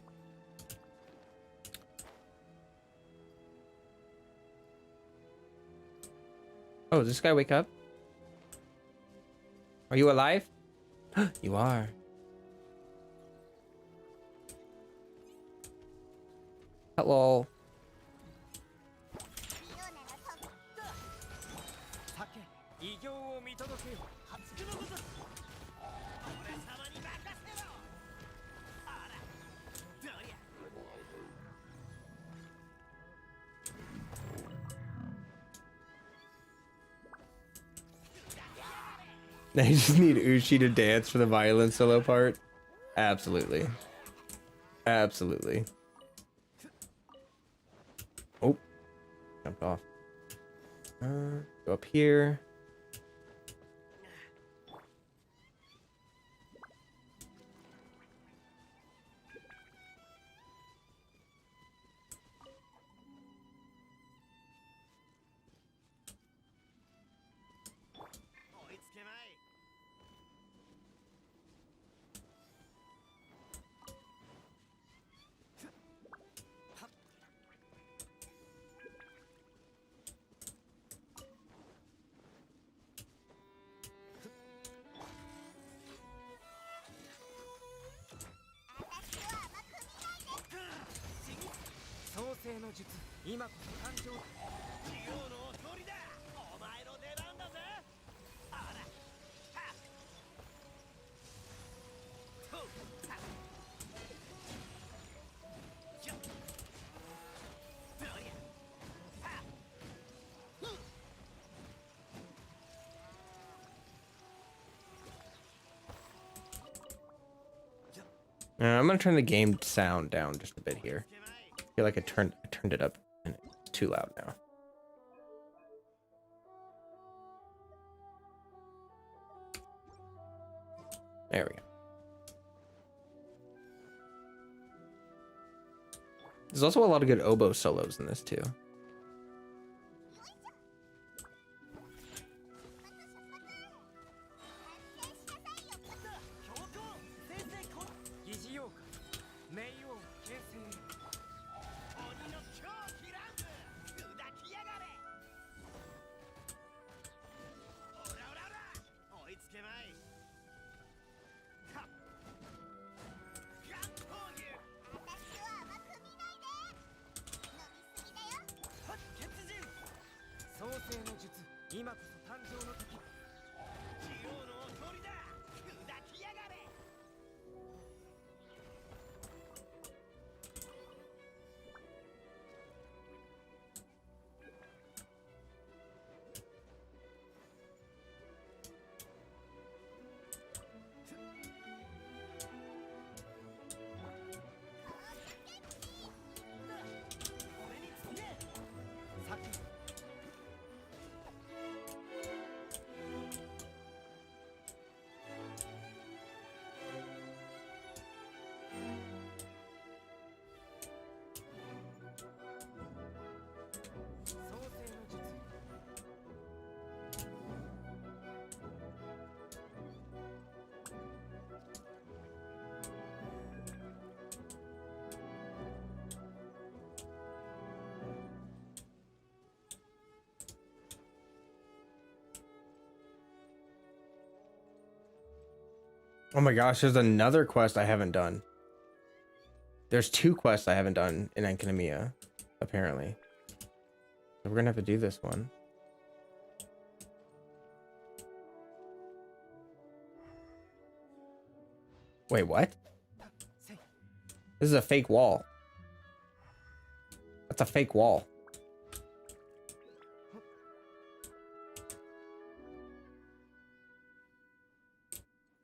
Oh, does this guy wake up? Are you alive? You are. Hello. I just need Uchi to dance for the violin solo part. Absolutely. Absolutely. Oh. Jumped off. Go up here. I'm gonna turn the game sound down just a bit here. I feel like I turned it up and it's too loud now. There we go. There's also a lot of good oboe solos in this too. Oh my gosh, there's another quest I haven't done. There's 2 quests I haven't done in Academia, apparently. So we're gonna have to do this one. Wait, what? This is a fake wall. That's a fake wall.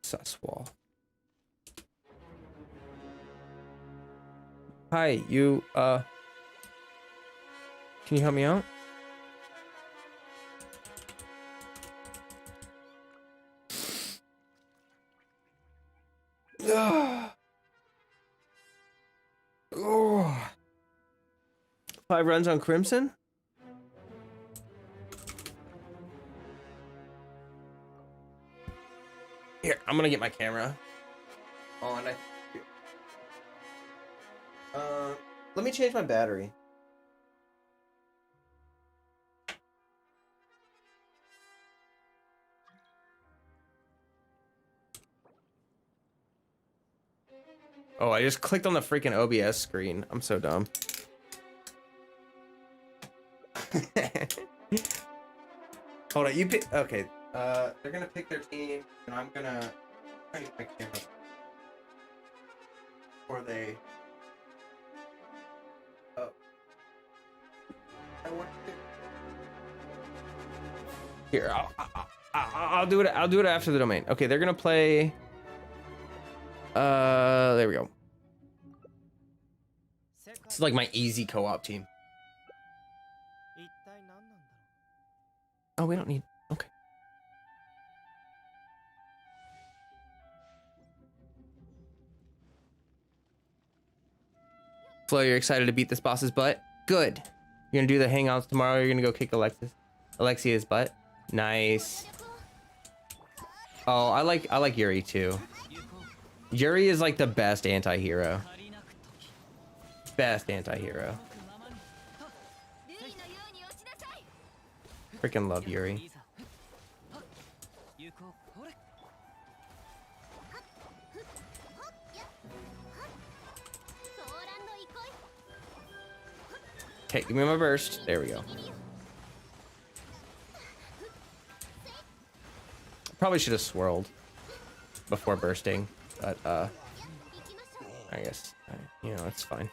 Sus wall. Hi, you, can you help me out? Oh. 5 runs on Crimson? Here, I'm gonna get my camera on. Let me change my battery. Oh, I just clicked on the freaking OBS screen. I'm so dumb. Hold on, you pick. Okay, they're gonna pick their team, and I'm gonna turn my camera. Or they. Oh. Here, I'll do it. I'll do it after the domain. Okay, they're gonna play. There we go. This is like my easy co-op team. Oh, we don't need. Okay. Flo, you're excited to beat this boss's butt? Good. You're gonna do the hangouts tomorrow. You're gonna go kick Alexia's butt. Nice. Oh, I like Yuri too. Yuri is like the best anti-hero. Best anti-hero. Freaking love Yuri. Okay, give me my burst. There we go. Probably should have swirled before bursting, but I guess you know it's fine.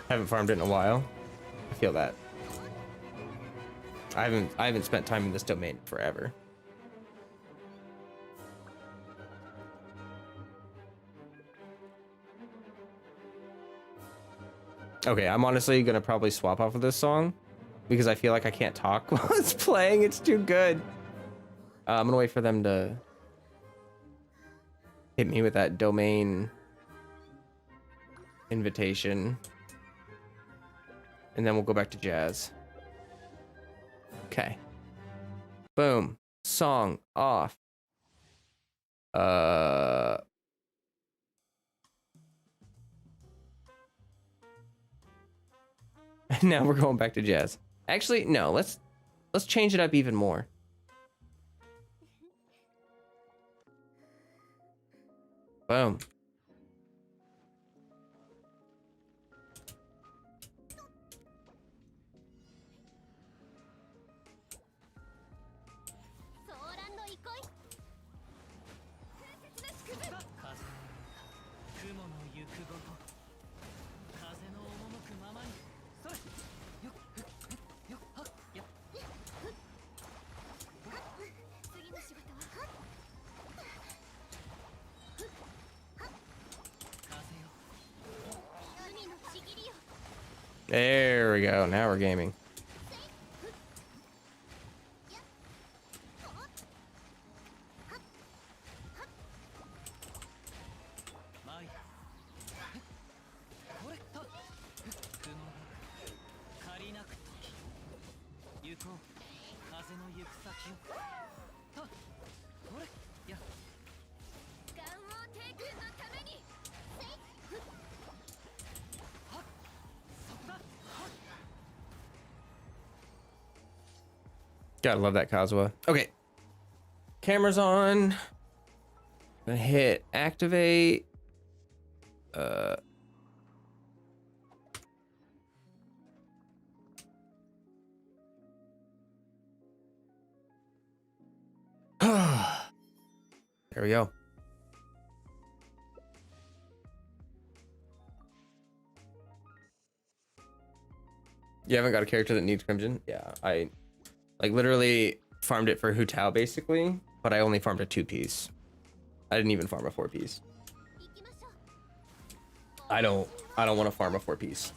Haven't farmed it in a while. I feel that. I haven't spent time in this domain forever. Okay, I'm honestly gonna probably swap off of this song because I feel like I can't talk while it's playing. It's too good. I'm gonna wait for them to hit me with that domain invitation. And then we'll go back to jazz. Okay. Boom. Song off. Now we're going back to jazz. Actually, no, let's change it up even more. Boom. There we go. Now we're gaming. Gotta love that Kazuha. Okay. Camera's on. Gonna hit activate. There we go. You haven't got a character that needs Crimson? Yeah, I like literally farmed it for Hu Tao basically, but I only farmed a 2-piece. I didn't even farm a 4-piece. I don't want to farm a 4-piece.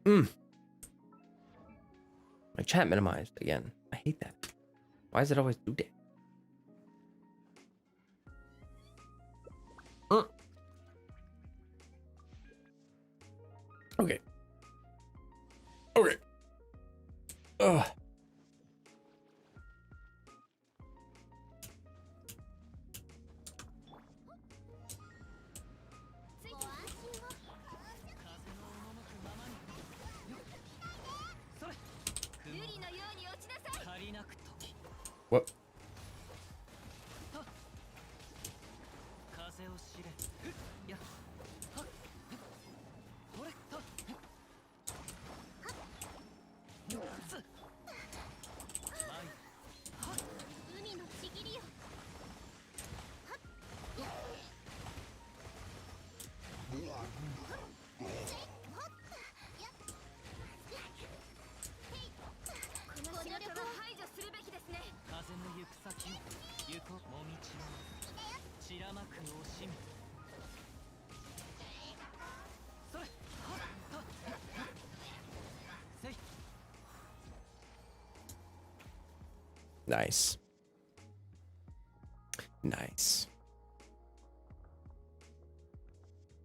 My chat minimized again. I hate that. Why does it always do that? Okay. Okay. Ugh. What? Nice. Nice.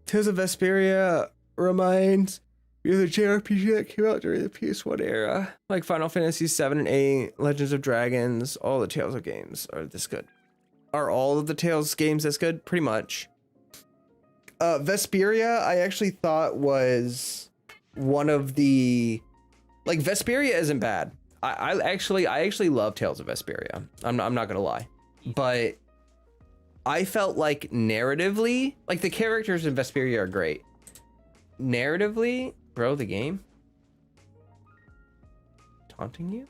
Tales of Vesperia reminds me of the JRPG that came out during the PS1 era. Like Final Fantasy 7 and 8, Legends of Dragons, all the Tales of games are this good. Are all of the Tales games this good? Pretty much. Vesperia, I actually thought was one of the... Like, Vesperia isn't bad. I actually love Tales of Vesperia. I'm not gonna lie, but I felt like narratively, like the characters in Vesperia are great. Narratively, bro, the game taunting you.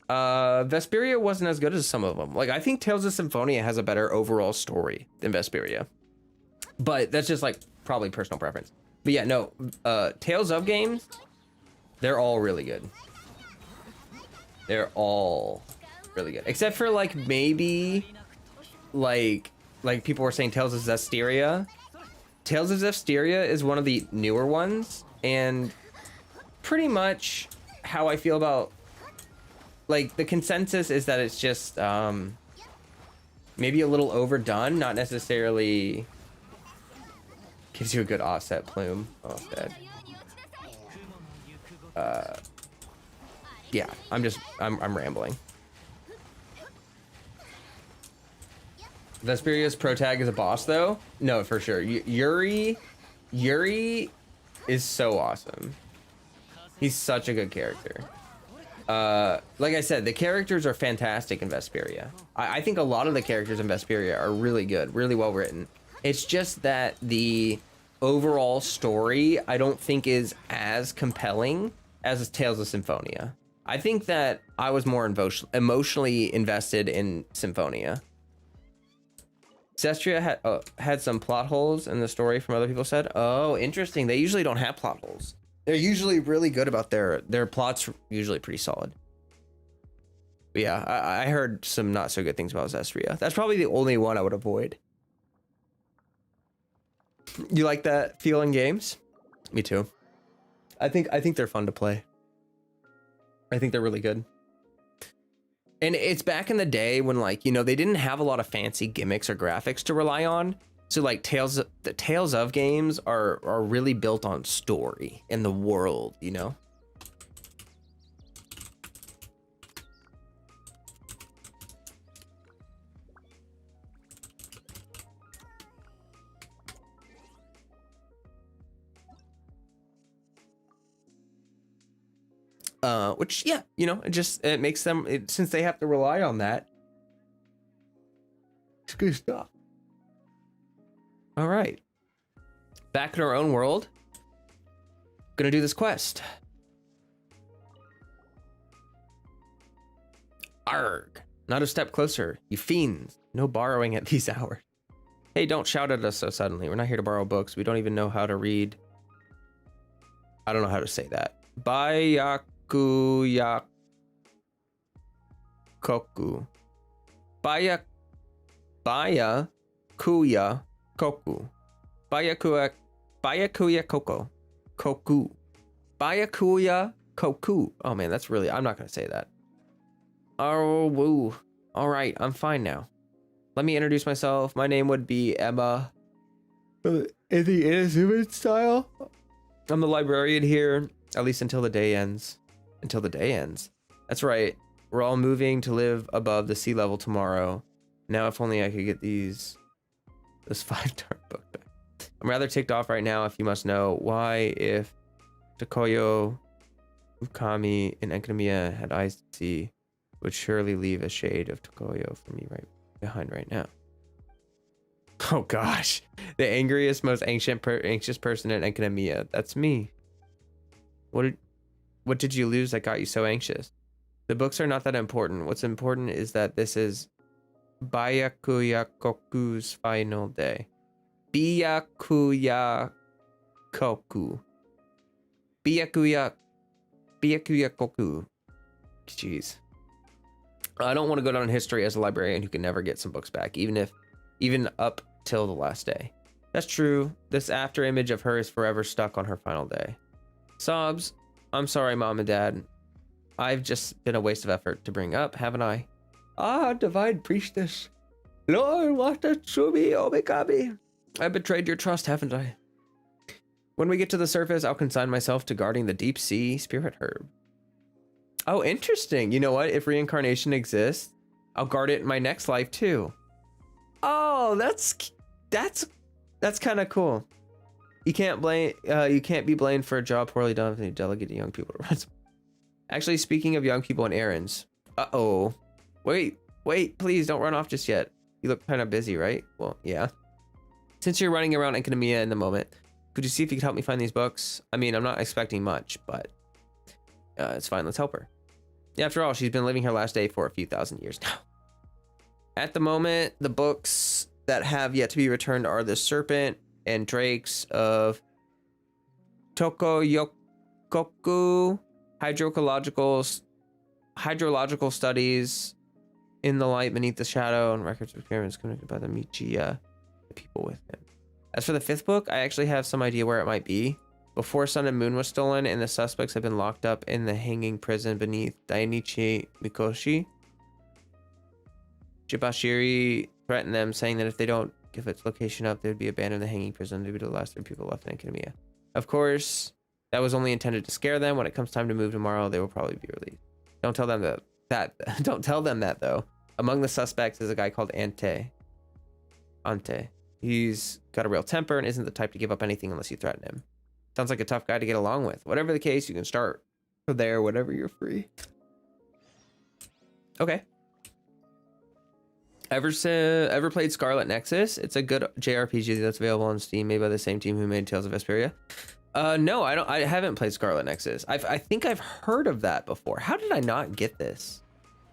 Vesperia wasn't as good as some of them. Like I think Tales of Symphonia has a better overall story than Vesperia, but that's just like probably personal preference. But yeah, no, Tales of games. They're all really good. They're all really good. Except for like maybe like people were saying Tales of Zestiria. Tales of Zestiria is one of the newer ones and pretty much how I feel about like the consensus is that it's just maybe a little overdone, not necessarily gives you a good offset plume. Oh, it's dead. Yeah, I'm rambling. Vesperia's pro tag is a boss though? No, for sure. Yuri is so awesome. He's such a good character. Like I said, the characters are fantastic in Vesperia. I think a lot of the characters in Vesperia are really good, really well written. It's just that the overall story I don't think is as compelling as Tales of Symphonia. I think that I was more emotionally invested in Symphonia. Zestria had some plot holes in the story from other people said. Oh, interesting. They usually don't have plot holes. They're usually really good about their plots, usually pretty solid. But yeah, I heard some not so good things about Zestria. That's probably the only one I would avoid. You like that feel in games? Me too. I think they're fun to play. I think they're really good. And it's back in the day when like, you know, they didn't have a lot of fancy gimmicks or graphics to rely on. So like the Tales of games are really built on story and the world, you know? Which, yeah, you know, it makes them, since they have to rely on that, it's good stuff. All right. Back in our own world. Gonna do this quest. Arg. Not a step closer, you fiends. No borrowing at these hours. Hey, don't shout at us so suddenly. We're not here to borrow books. We don't even know how to read. I don't know how to say that. Bayakuya Koku. Bayakuya Koku. Bayakuya Byakuya Koku. Byakuya Koku. Oh man, that's really, I'm not gonna say that. Oh, woo. All right, I'm fine now. Let me introduce myself. My name would be Emma. In the Inazuma style. I'm the librarian here, at least until the day ends. Until the day ends. That's right. We're all moving to live above the sea level tomorrow. Now, if only I could get this 5-star book back. I'm rather ticked off right now, if you must know. Why, if Tokoyo Ukami in Academia had eyes to see, would surely leave a shade of Tokoyo for me right behind right now. Oh gosh, the angriest, most anxious person in Academia. That's me. What did you lose that got you so anxious? The books are not that important. What's important is that this is Byakuya Koku's final day. Byakuya Koku. Byakuya Koku. Jeez. I don't want to go down in history as a librarian who can never get some books back, even up till the last day. That's true. This after image of her is forever stuck on her final day. Sobs. I'm sorry, Mom and Dad. I've just been a waste of effort to bring up, haven't I? Ah, divine priestess. Lord, Watatsumi Omikami. I betrayed your trust, haven't I? When we get to the surface, I'll consign myself to guarding the deep sea spirit herb. Oh, interesting. You know what? If reincarnation exists, I'll guard it in my next life too. Oh, that's kind of cool. You can't be blamed for a job poorly done if you delegate to young people to run. Actually, speaking of young people and errands. Uh-oh. Wait, please don't run off just yet. You look kind of busy, right? Well, yeah. Since you're running around Academia in the moment, could you see if you could help me find these books? I mean, I'm not expecting much, but it's fine. Let's help her. Yeah, after all, she's been living her last day for a few thousand years now. At the moment, the books that have yet to be returned are The Serpent and Drakes of Tokoyokoku, hydrological studies, In the Light Beneath the Shadow, and records of experiments conducted by the Michiya, the people with him. As for the 5th book, I actually have some idea where it might be. Before Sun and Moon was stolen and the suspects have been locked up in the hanging prison beneath Dainichi Mikoshi, Shibashiri threatened them, saying that if they don't give its location up, they would be abandoned in the hanging prison. They would be the last 3 people left in Academia. Of course, that was only intended to scare them. When it comes time to move tomorrow, they will probably be released. Don't tell them that. Don't tell them that though. Among the suspects is a guy called Ante. He's got a real temper and isn't the type to give up anything unless you threaten him. Sounds like a tough guy to get along with. Whatever the case, you can start there whenever you're free. Okay. Ever played Scarlet Nexus? It's a good JRPG that's available on Steam, made by the same team who made Tales of Vesperia. No, I haven't played Scarlet Nexus. I think I've heard of that before. How did I not get this?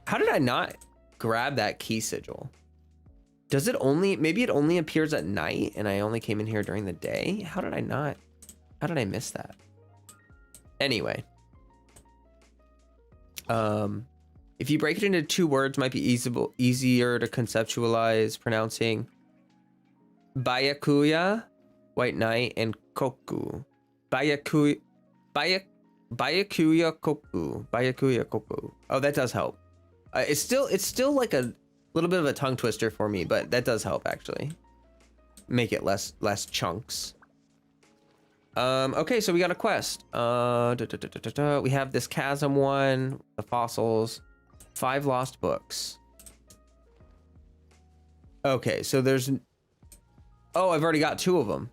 How did I not grab that key sigil? Does it only, maybe it only appears at night and I only came in here during the day? How did I miss that? Anyway. If you break it into 2 words, might be easier to conceptualize, pronouncing Byakuya, White Knight, and Koku. Byakuya Koku. Oh, that does help. It's still like a little bit of a tongue twister for me, but that does help actually. Make it less chunks. Okay, so we got a quest. We have this chasm one, the fossils, 5 lost books. Okay, so there's... Oh, I've already got 2 of them.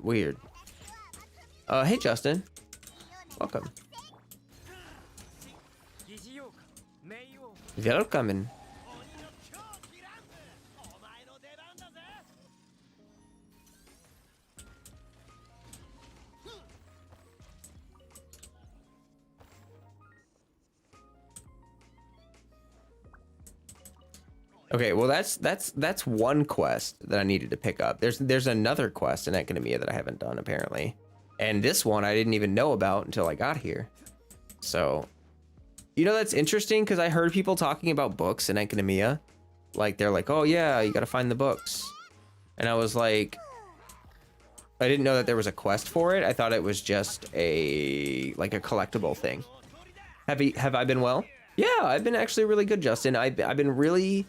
Weird. Hey, Justin. Welcome. Welcome. Okay, well that's one quest that I needed to pick up. There's another quest in Academia that I haven't done apparently. And this one I didn't even know about until I got here. So, you know, that's interesting because I heard people talking about books in Academia Like, they're like, oh yeah, you gotta find the books. And I was like, I didn't know that there was a quest for it. I thought it was just like a collectible thing. Have I been well? Yeah, I've been actually really good, Justin. I've been really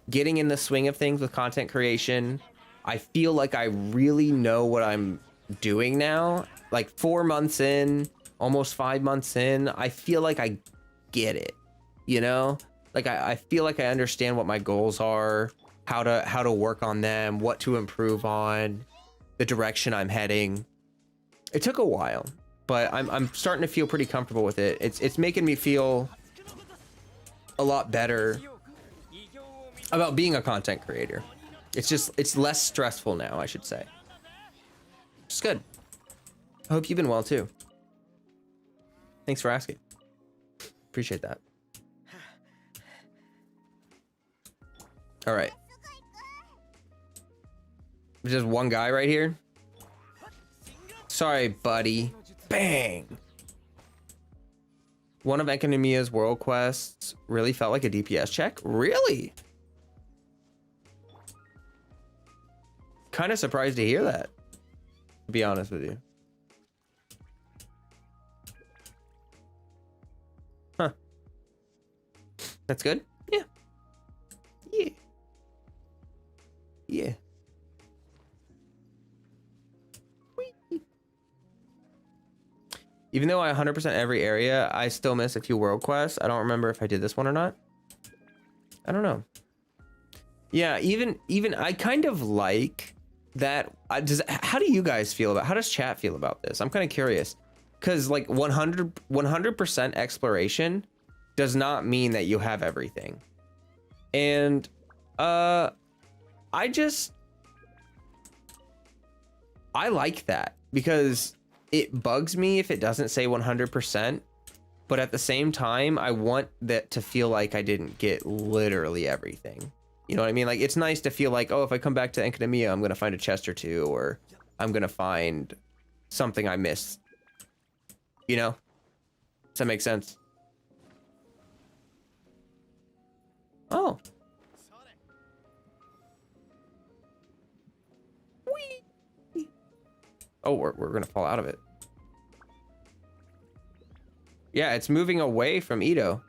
getting in the swing of things with content creation. I feel like I really know what I'm doing now. Like 4 months in, almost 5 months in, I feel like I get it, you know? Like I feel like I understand what my goals are, how to work on them, what to improve on, the direction I'm heading. It took a while, but I'm starting to feel pretty comfortable with it. It's making me feel a lot better about being a content creator. It's less stressful now, I should say. It's good. I hope you've been well too. Thanks for asking. Appreciate that. All right. There's just one guy right here. Sorry, buddy. Bang. One of Epidemia's world quests really felt like a DPS check. Really? Kind of surprised to hear that, to be honest with you. Huh. That's good? Yeah. Yeah. Yeah. Even though I 100% every area, I still miss a few world quests. I don't remember if I did this one or not. I don't know. Yeah, even I kind of like that. How do you guys feel about, how does chat feel about this? I'm kind of curious, because like 100% exploration does not mean that you have everything. And I like that, because it bugs me if it doesn't say 100%, but at the same time, I want that to feel like I didn't get literally everything. You know what I mean? Like, it's nice to feel like, oh, if I come back to Academia, I'm going to find a chest or two, or I'm going to find something I missed. You know? Does that make sense? Oh. Whee! Oh, we're going to fall out of it. Yeah, it's moving away from Ito.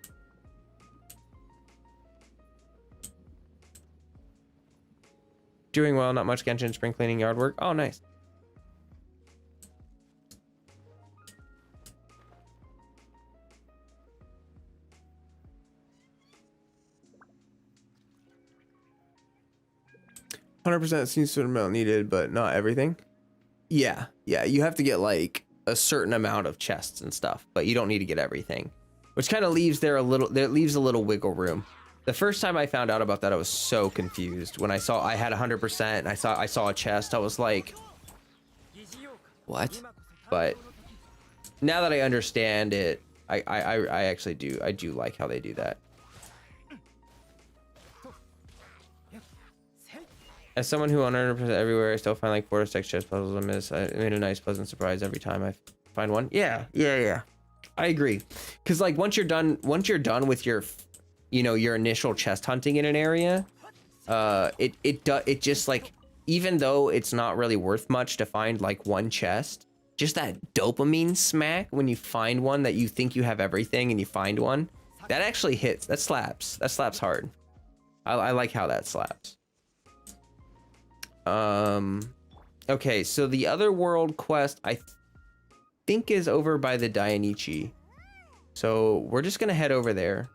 Doing well, not much Genshin, spring cleaning, yard work. Oh, nice. "100% seems to amount needed, but not everything." Yeah, you have to get like a certain amount of chests and stuff, but you don't need to get everything, which kind of leaves a little wiggle room. The first time I found out about that, I was so confused. When I saw I had 100% and I saw a chest, I was like, what? But now that I understand it, I actually do. I do like how they do that. As someone who 100% everywhere, I still find like 4 to 6 chest puzzles I miss. I made a nice pleasant surprise every time I find one. Yeah. I agree. Cause like once you're done with your, you know, your initial chest hunting in an area, it just like, even though it's not really worth much to find like one chest, just that dopamine smack when you find one that you think you have everything and you find one, that actually hits. That slaps hard. I like how that slaps. Okay, so the other world quest I think is over by the Dainichi. So we're just gonna head over there.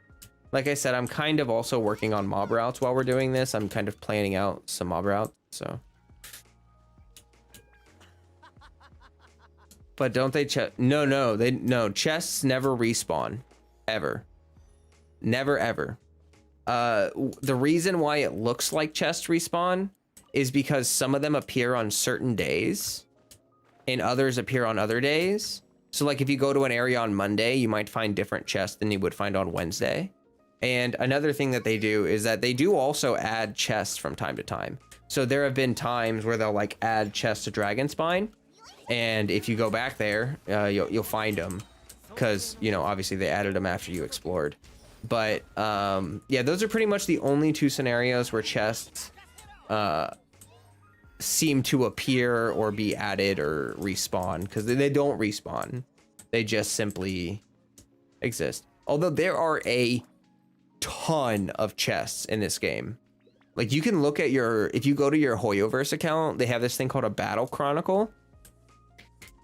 Like I said, I'm kind of also working on mob routes while we're doing this. I'm kind of planning out some mob routes, so. But don't they no, chests never respawn. Ever. Never, ever. The reason why it looks like chests respawn is because some of them appear on certain days and others appear on other days. So like if you go to an area on Monday, you might find different chests than you would find on Wednesday. And another thing that they do is that they do also add chests from time to time. So there have been times where they'll like add chests to Dragonspine, and if you go back there, you'll find them, because, you know, obviously they added them after you explored. But yeah, those are pretty much the only two scenarios where chests seem to appear or be added or respawn, because they don't respawn. They just simply exist. Although there are a ton of chests in this game. Like, you can look at if you go to your Hoyoverse account, they have this thing called a battle chronicle,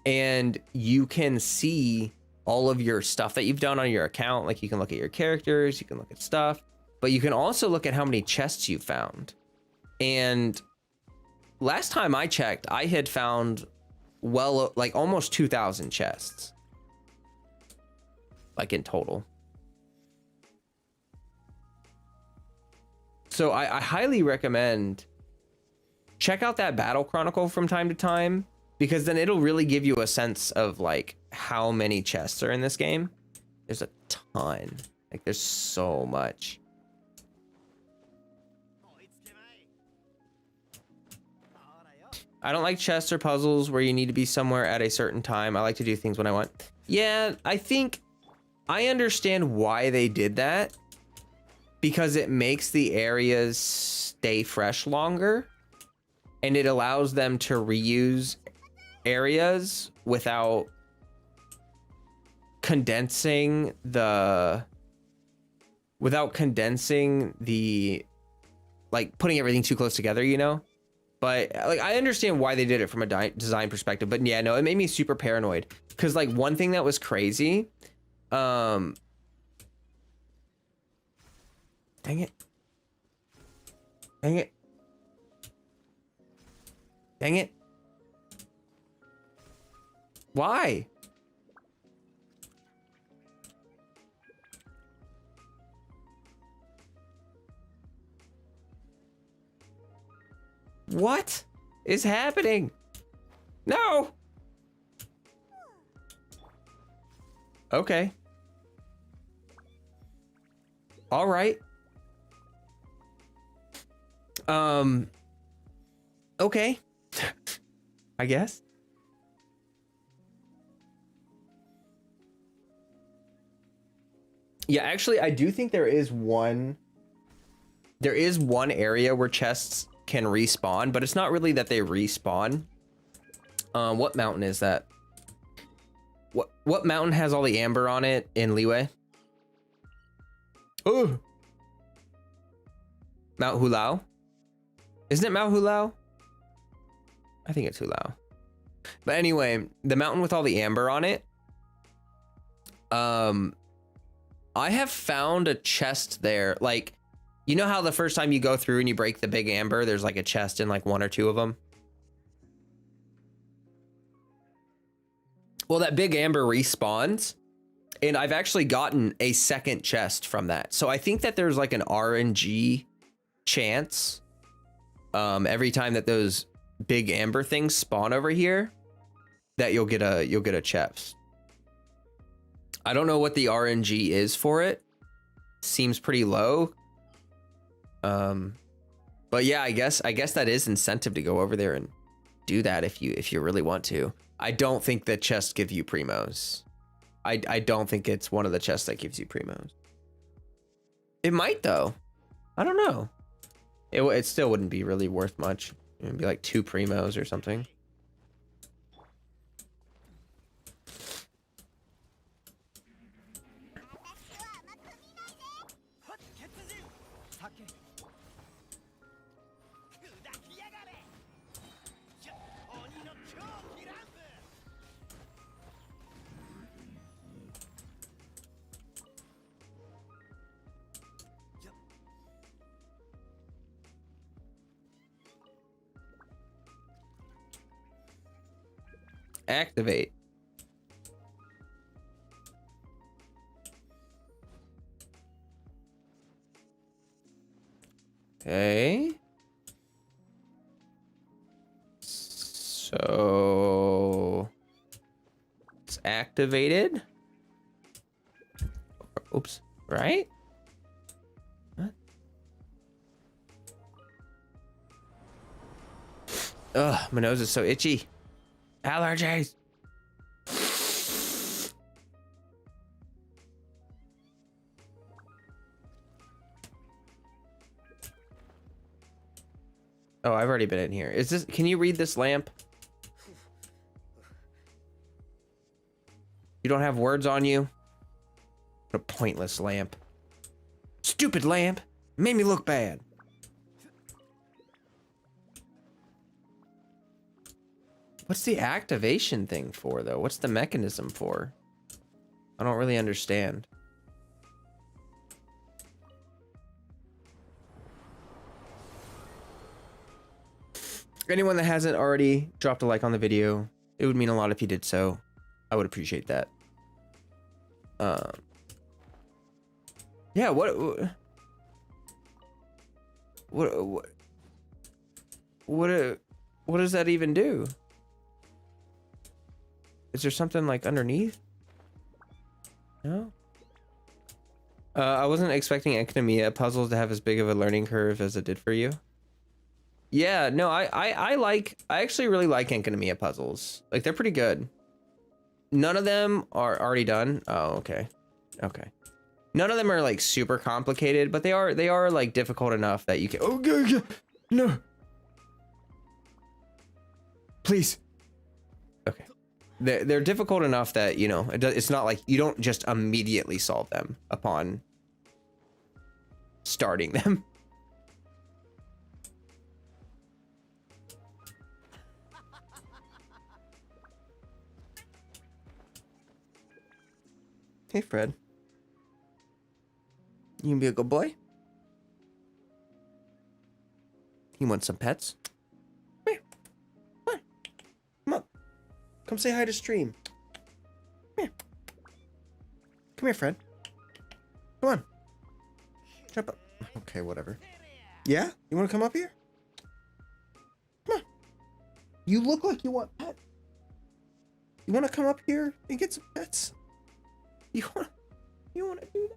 and you can see all of your stuff that you've done on your account. Like, you can look at your characters, you can look at stuff, but you can also look at how many chests you found. And last time I checked, I had found like almost 2,000 chests, like in total. So I highly recommend check out that battle chronicle from time to time, because then it'll really give you a sense of like how many chests are in this game. There's a ton. Like, there's so much. I don't like chests or puzzles where you need to be somewhere at a certain time. I like to do things when I want. Yeah, I think I understand why they did that, because it makes the areas stay fresh longer, and it allows them to reuse areas without condensing the like putting everything too close together, you know? But like, I understand why they did it from a design perspective, but yeah, no, it made me super paranoid, because like one thing that was crazy, dang it. Dang it. Dang it. Why? What is happening? No. Okay. All right. Okay. I guess. Yeah, actually, I do think there is one area where chests can respawn, but it's not really that they respawn. What mountain is that? What mountain has all the amber on it in Liyue? Oh, Mount Hulao? Isn't it Mount Hulao? I think it's Hulao. But anyway, the mountain with all the amber on it. I have found a chest there. Like, you know how the first time you go through and you break the big amber, there's like a chest in like one or two of them? Well, that big amber respawns, and I've actually gotten a second chest from that. So I think that there's like an RNG chance every time that those big amber things spawn over here, that you'll get a chest. I don't know what the RNG is for it. Seems pretty low. But yeah, I guess that is incentive to go over there and do that if you really want to. I don't think that chests give you primos. I don't think it's one of the chests that gives you primos. It might though. I don't know. It still wouldn't be really worth much. It'd be like 2 primos or something. Activate. Okay. So it's activated. Oops. Right? What? Ugh, my nose is so itchy. Allergies. Oh, I've already been in here. Is this, can you read this lamp? You don't have words on you? What a pointless lamp. Stupid lamp. Made me look bad. What's the activation thing for, though? What's the mechanism for? I don't really understand. Anyone that hasn't already dropped a like on the video, it would mean a lot if you did so. I would appreciate that. Yeah, what does that even do? Is there something like underneath? No. I wasn't expecting academia puzzles to have as big of a learning curve as it did for you. Yeah, no, I actually really like academia puzzles. Like, they're pretty good. None of them are already done. Oh, okay. Okay. None of them are like super complicated, but they are like difficult enough that you can. Oh, no. Please. Okay. They're difficult enough that, you know, it's not like you don't just immediately solve them upon starting them. Hey, Fred. You can be a good boy? You want some pets? Come here. Come on. Come up. Come say hi to stream. Come here. Come here, Fred. Come on. Jump up. Okay, whatever. Yeah? You want to come up here? Come on. You look like you want pets. You want to come up here and get some pets? You want to do that?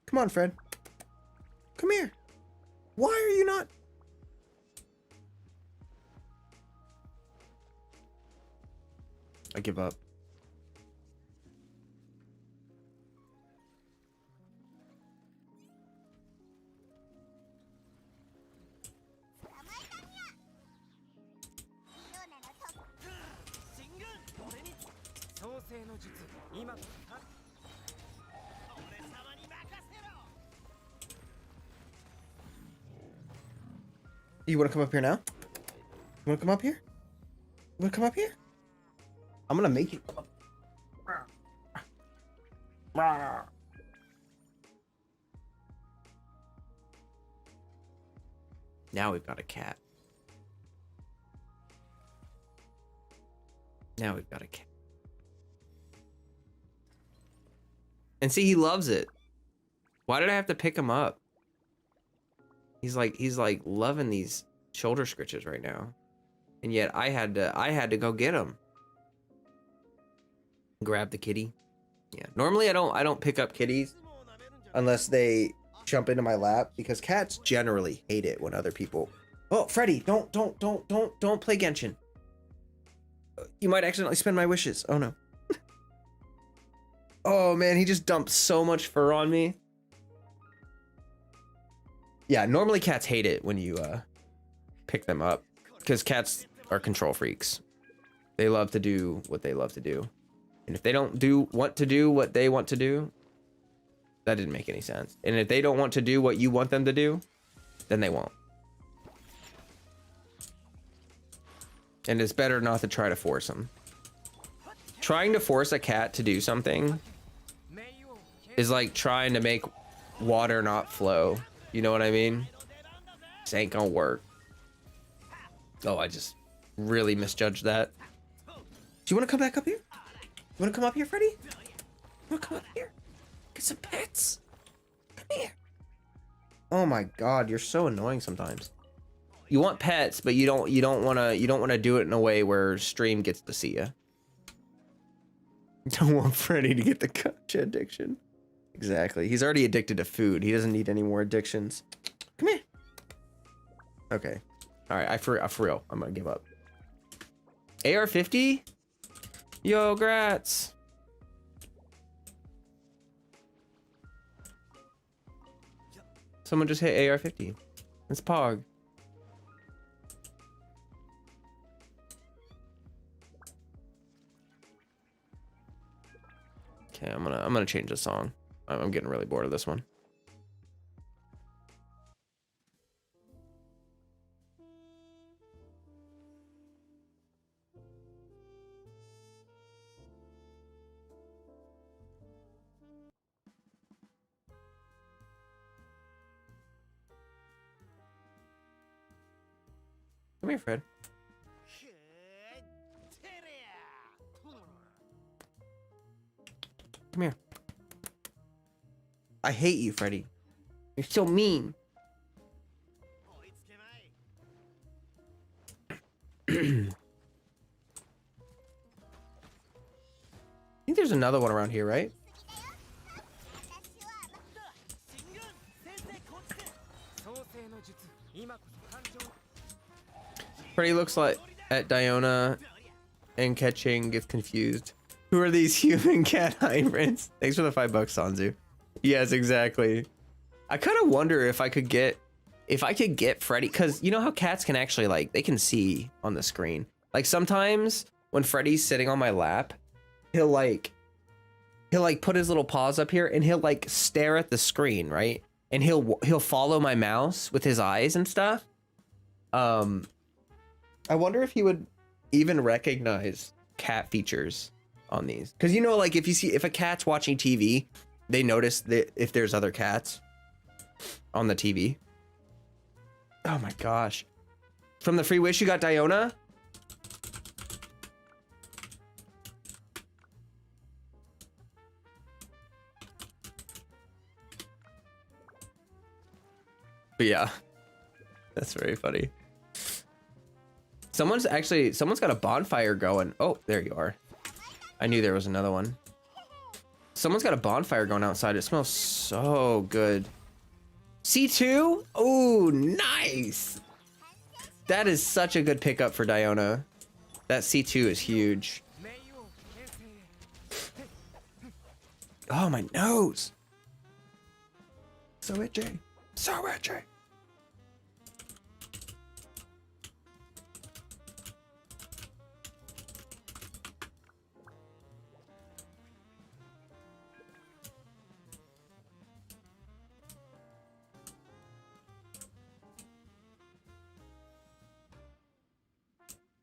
Come on, Fred. Come here. Why are you not? I give up. You want to come up here now? You want to come up here? You want to come up here? I'm going to make you come up. Now we've got a cat. Now we've got a cat. And see, he loves it. Why did I have to pick him up? He's like loving these shoulder scritches right now. And yet I had to go get him. Grab the kitty. Yeah. Normally I don't pick up kitties unless they jump into my lap, because cats generally hate it when other people. Oh, Freddy, don't play Genshin. You might accidentally spend my wishes. Oh no. Oh man, he just dumped so much fur on me. Yeah, normally cats hate it when you pick them up, because cats are control freaks. They love to do what they love to do. And if they don't want to do what they want to do, that didn't make any sense. And if they don't want to do what you want them to do, then they won't. And it's better not to try to force them. Trying to force a cat to do something is like trying to make water not flow. You know what I mean? This ain't gonna work. Oh, I just really misjudged that. Do you want to come back up here? You want to come up here, Freddy? You want to come up here? Get some pets. Come here. Oh my God, you're so annoying sometimes. You want pets, but you don't want to do it in a way where stream gets to see you. Don't want Freddy to get the gotcha addiction. Exactly. He's already addicted to food. He doesn't need any more addictions. Come here. Okay. All right. For real, I'm gonna give up. AR-50? Yo, grats. Someone just hit AR-50. It's Pog. Okay, I'm gonna change the song. I'm getting really bored of this one. Come here, Fred. Come here. I hate you, Freddy. You're so mean. I think there's another one around here, right? Freddy looks like at Diona and catching gets confused. Who are these human cat hybrids? Thanks for the $5, Sanzu. Yes, exactly. I kind of wonder if I could get Freddy, because you know how cats can actually, like, they can see on the screen. Like sometimes when Freddy's sitting on my lap, he'll put his little paws up here and he'll like stare at the screen, right? And he'll follow my mouse with his eyes and stuff. I wonder if he would even recognize cat features on these, because you know, like if a cat's watching TV, they notice that if there's other cats on the TV. Oh my gosh. From the free wish you got Diona? But yeah, that's very funny. Someone's got a bonfire going. Oh, there you are. I knew there was another one. Someone's got a bonfire going outside. It smells so good. C2? Oh, nice. That is such a good pickup for Diona. That C2 is huge. Oh, my nose. So itchy. So itchy.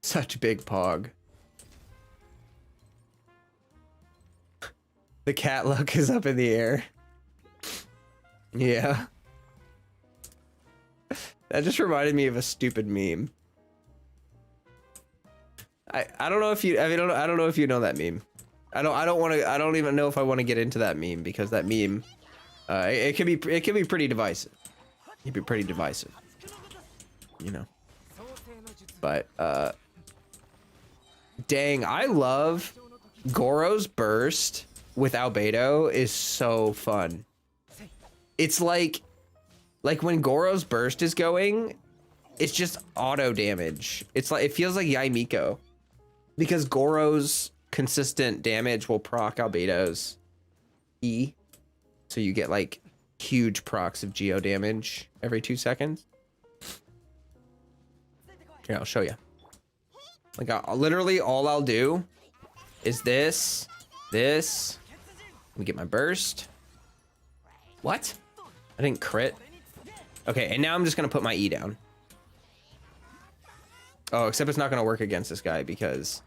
Such big pog. The cat look is up in the air. Yeah. That just reminded me of a stupid meme. I don't know if you, I don't know if you know that meme. I don't even know if I want to get into that meme, because that meme it can be pretty divisive. It can be pretty divisive. You know. But dang, I love Goro's burst with Albedo is so fun. It's like when Goro's burst is going, it's just auto damage. It's like, it feels like Yaimiko, because Goro's consistent damage will proc Albedo's E. So you get like huge procs of geo damage every 2 seconds. Here, I'll show you. Like, literally all I'll do is this. Let me get my burst. What? I didn't crit. Okay, and now I'm just gonna put my E down. Oh, except it's not gonna work against this guy because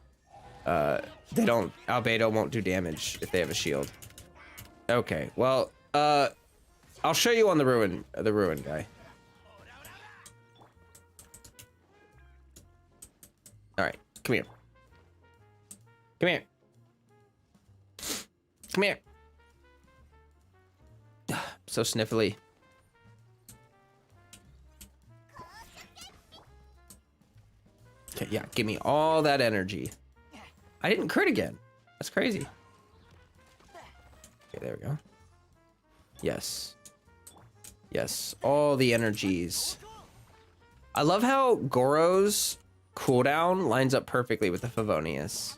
Albedo won't do damage if they have a shield. Okay, well, I'll show you on the ruin guy. All right, come here. Come here. Come here. So sniffly. Okay, yeah, give me all that energy. I didn't crit again. That's crazy. Okay, there we go. Yes. Yes, all the energies. I love how Goro's cooldown lines up perfectly with the Favonius.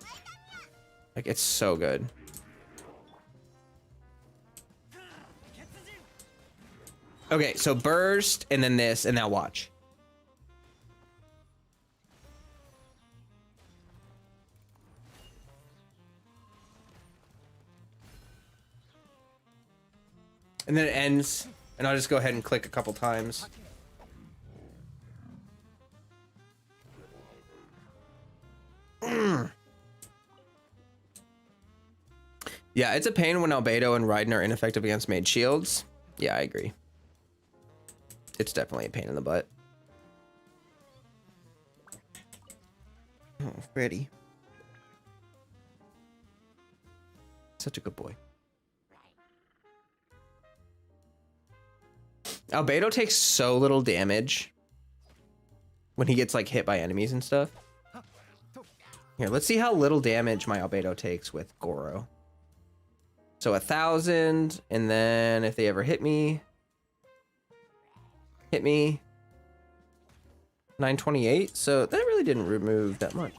Like, it's so good. Okay, so burst, and then this, and now watch. And then it ends, and I'll just go ahead and click a couple times. Yeah, it's a pain when Albedo and Raiden are ineffective against mage shields. Yeah, I agree. It's definitely a pain in the butt. Oh, Freddy. Such a good boy. Albedo takes so little damage when he gets like hit by enemies and stuff. Here, let's see how little damage my Albedo takes with Goro. So 1,000, and then if they ever hit me, 928. So that really didn't remove that much.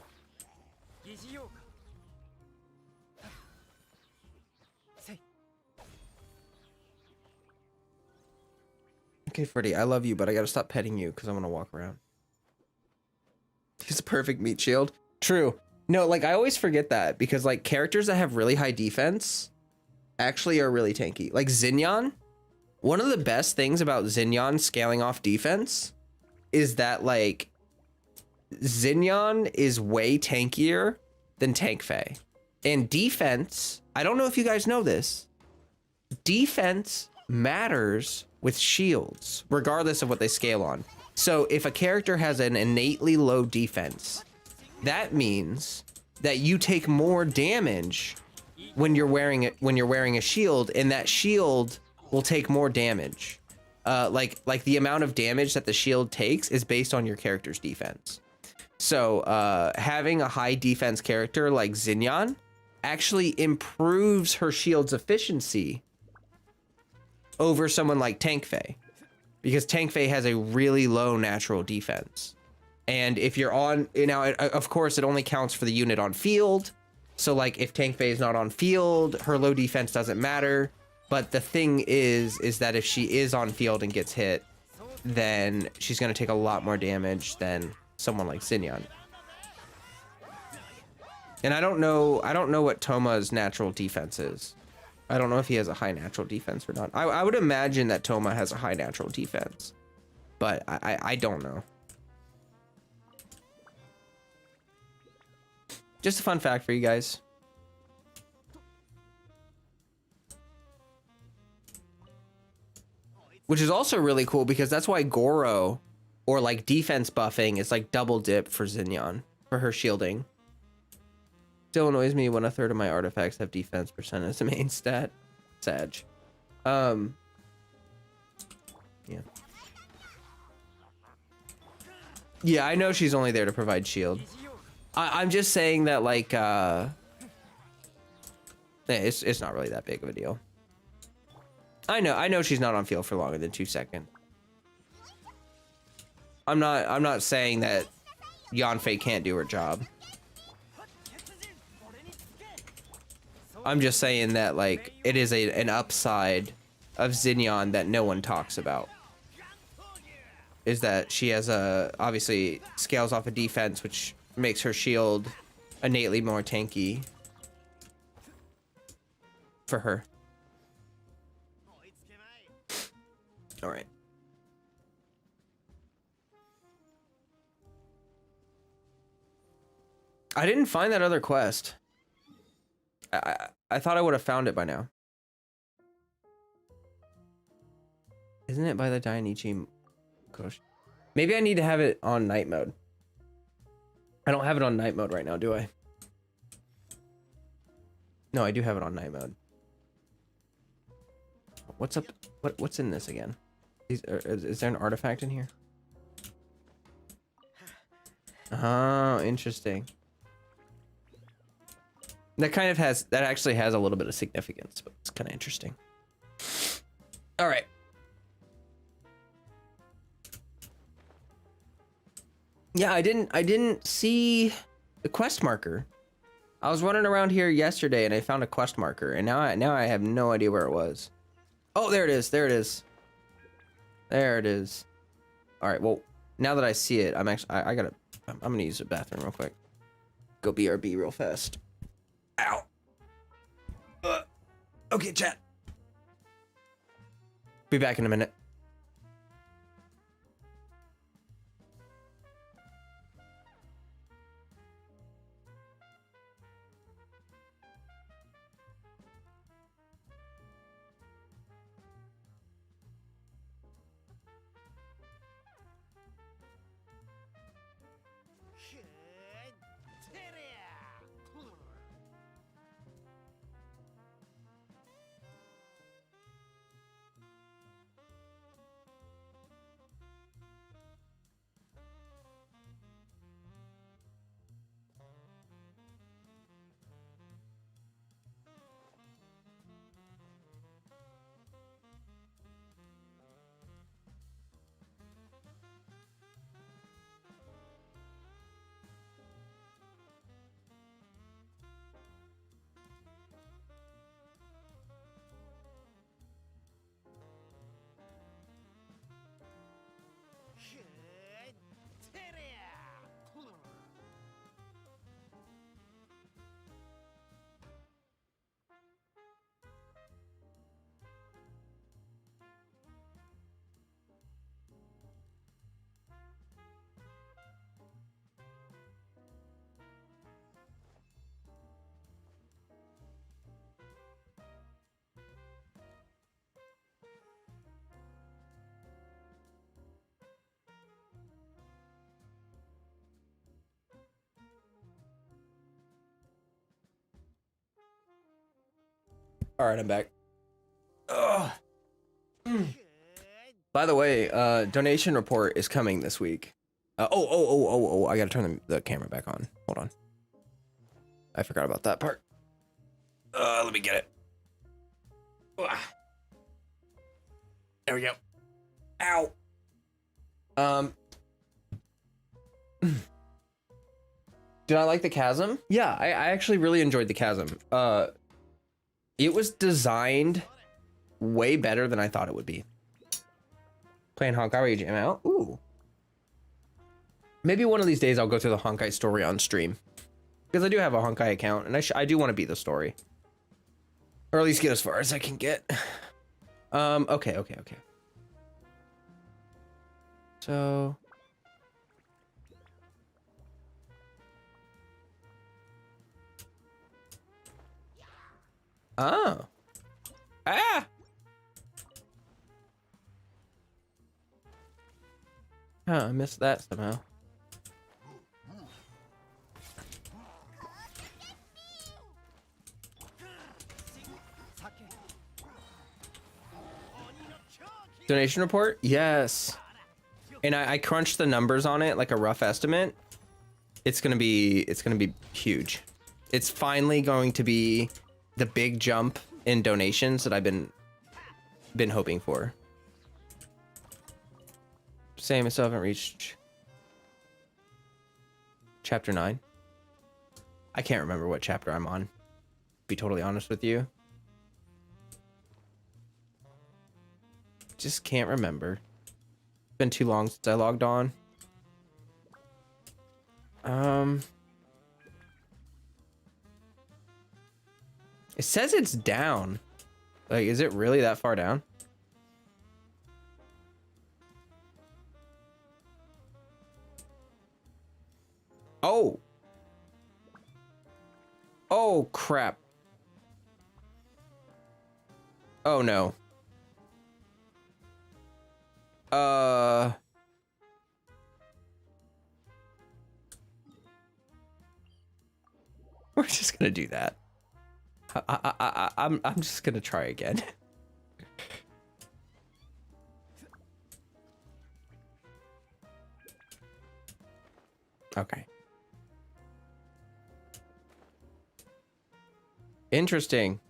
Okay, Freddy, I love you, but I gotta stop petting you because I'm gonna walk around. He's a perfect meat shield. True. No, like I always forget that because like characters that have really high defense actually are really tanky. Like Xinyan, one of the best things about Xinyan scaling off defense is that like Xinyan is way tankier than Tank Faye. And defense, I don't know if you guys know this, defense matters with shields, regardless of what they scale on. So if a character has an innately low defense, that means that you take more damage when you're wearing a shield, and that shield will take more damage. Like the amount of damage that the shield takes is based on your character's defense. So having a high defense character like Xinyan actually improves her shield's efficiency over someone like Tank Faye, because Tank Faye has a really low natural defense. And if you're on, now, of course, it only counts for the unit on field. So like if Tank Faye is not on field, her low defense doesn't matter. But the thing is that if she is on field and gets hit, then she's going to take a lot more damage than someone like Xinyan. And I don't know what Toma's natural defense is. I don't know if he has a high natural defense or not. I would imagine that Toma has a high natural defense, but I don't know. Just a fun fact for you guys. Which is also really cool because that's why Goro or like defense buffing is like double dip for Xinyan for her shielding. Still annoys me when a third of my artifacts have defense percent as a main stat. Sag. Yeah. Yeah, I know she's only there to provide shield. I'm just saying that like it's not really that big of a deal. I know she's not on field for longer than 2 seconds. I'm not saying that Yanfei can't do her job. I'm just saying that like it is an upside of Xinyan that no one talks about. Is that she has obviously scales off a defense, which makes her shield innately more tanky for her. All right. I didn't find that other quest. I thought I would have found it by now. Isn't it by the Dainichi Koshi? Maybe I need to have it on night mode. I don't have it on night mode right now, do I? No, I do have it on night mode. What's up? What's in this again? Is there an artifact in here? Oh, interesting. That actually has a little bit of significance, but it's kind of interesting. All right. Yeah, I didn't see the quest marker. I was running around here yesterday and I found a quest marker, and now I have no idea where it was. Oh, there it is. There it is. There it is. All right. Well, now that I see it, I'm gonna use the bathroom real quick. Go BRB real fast. Ow. Okay, chat. Be back in a minute. All right, I'm back. Ugh. By the way, donation report is coming this week. I gotta turn the camera back on. Hold on. I forgot about that part. Let me get it. There we go. Ow. Did I like the chasm? Yeah, I actually really enjoyed the chasm. It was designed way better than I thought it would be. Playing Honkai Rage Jam out. Ooh. Maybe one of these days I'll go through the Honkai story on stream. Because I do have a Honkai account, and I do want to beat the story. Or at least get as far as I can get. Okay. So... Oh. Ah! Huh, I missed that somehow. Donation report? Yes. And I crunched the numbers on it, like a rough estimate. It's gonna be huge. It's finally going to be the big jump in donations that I've been hoping for. Same, I still haven't reached chapter 9. I can't remember what chapter I'm on, to be totally honest with you. Just can't remember. It's been too long since I logged on. It says it's down. Like, is it really that far down? Oh. Oh, crap. Oh, no. We're just gonna do that. I'm just gonna try again. Okay. Interesting.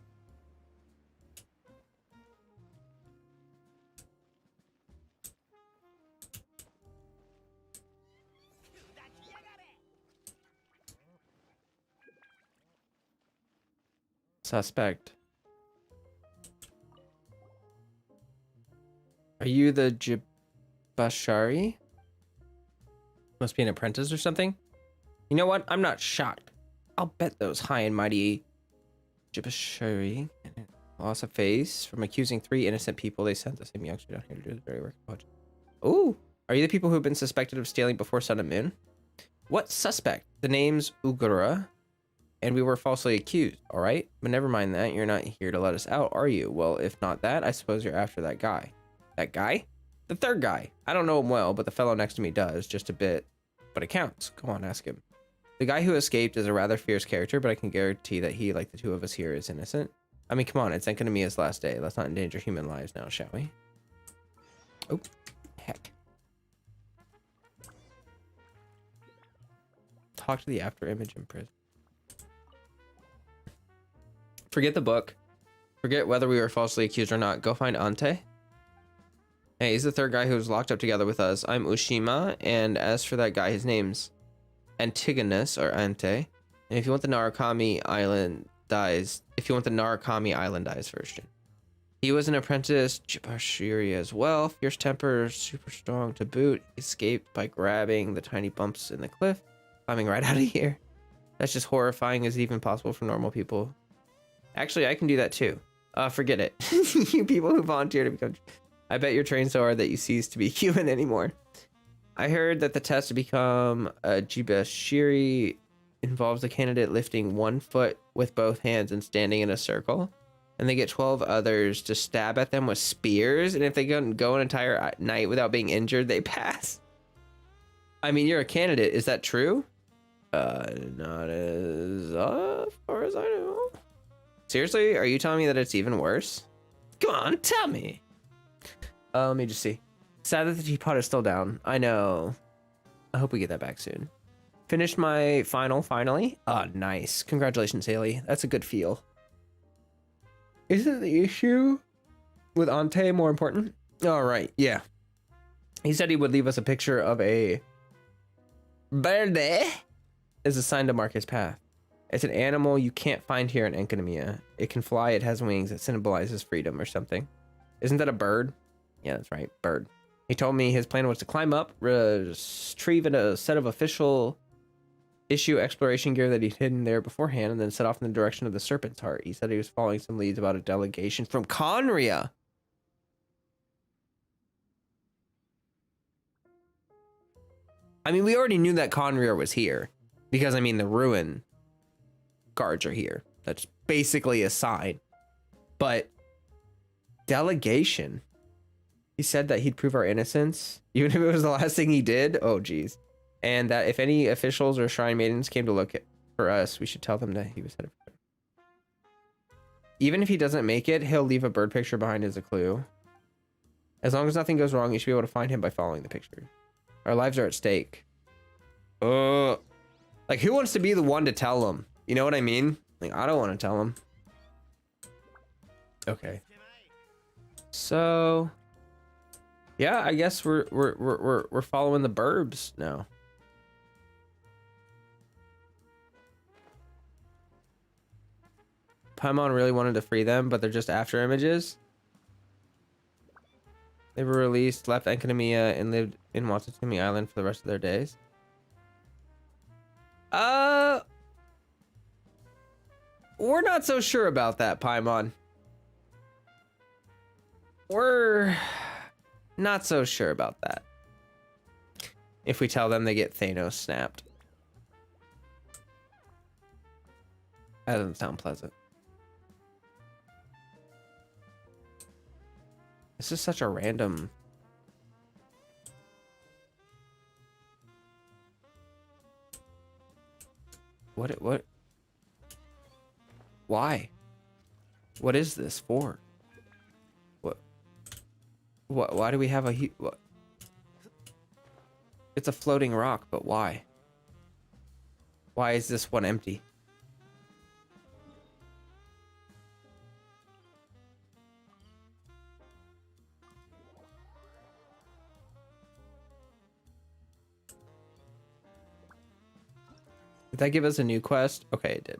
Suspect. Are you the Jibashari? Must be an apprentice or something. You know what? I'm not shocked. I'll bet those high and mighty Jibashari Loss of face from accusing 3 innocent people. They sent the same youngster down here to do the dirty work. Ooh, are you the people who have been suspected of stealing before Sun and Moon? What suspect? The name's Ugura, and we were falsely accused, all right? But never mind that. You're not here to let us out, are you? Well, if not that, I suppose you're after that guy. That guy? The third guy. I don't know him well, but the fellow next to me does, just a bit. But it counts. Go on, ask him. The guy who escaped is a rather fierce character, but I can guarantee that he, like the 2 of us here, is innocent. I mean, come on, it's Enkanamiya's last day. Let's not endanger human lives now, shall we? Oh, heck. Talk to the after image in prison. Forget the book. Forget whether we were falsely accused or not. Go find Ante. Hey, he's the third guy who was locked up together with us. I'm Ushima, and as for that guy, his name's Antigonus, or Ante. And if you want the Narukami Island dies, version. He was an apprentice Jibashiri as well. Fierce temper, super strong to boot. Escaped by grabbing the tiny bumps in the cliff. Climbing right out of here. That's just horrifying. Is it even possible for normal people? Actually, I can do that too. Forget it. You people who volunteer to become... I bet you're trained so hard that you cease to be human anymore. I heard that the test to become a Jibashiri involves the candidate lifting 1 foot with both hands and standing in a circle. And they get 12 others to stab at them with spears. And if they go an entire night without being injured, they pass. I mean, you're a candidate. Is that true? Not as far as I know. Seriously? Are you telling me that it's even worse? Come on, tell me. Let me just see. Sad that the teapot is still down. I know. I hope we get that back soon. Finished my finally. Oh, nice. Congratulations, Haley. That's a good feel. Isn't the issue with Ante more important? All right, yeah. He said he would leave us a picture of a bird as a sign to mark his path. It's an animal you can't find here in Enkanamiya. It can fly, it has wings, it symbolizes freedom or something. Isn't that a bird? Yeah, that's right, bird. He told me his plan was to climb up, retrieve a set of official issue exploration gear that he'd hidden there beforehand, and then set off in the direction of the Serpent's Heart. He said he was following some leads about a delegation from Conria. I mean, we already knew that Conria was here, because, I mean, the ruin guards are here. That's basically a sign. But delegation. He said that he'd prove our innocence, even if it was the last thing he did. Oh, geez. And that if any officials or shrine maidens came to look for us, we should tell them that he was headed for them. Even if he doesn't make it, he'll leave a bird picture behind as a clue. As long as nothing goes wrong, you should be able to find him by following the picture. Our lives are at stake. Like, who wants to be the one to tell him? You know what I mean? Like, I don't want to tell him. Okay. So, yeah, I guess we're following the burbs now. Paimon really wanted to free them, but they're just after images. They were released, left Enkanamiya, and lived in Watsutumi Island for the rest of their days. We're not so sure about that, Paimon. We're not so sure about that. If we tell them they get Thanos snapped. That doesn't sound pleasant. This is such a random... What? Why? What is this for? What? Why do we have a... What? It's a floating rock, but why? Why is this one empty? Did that give us a new quest? Okay, it did.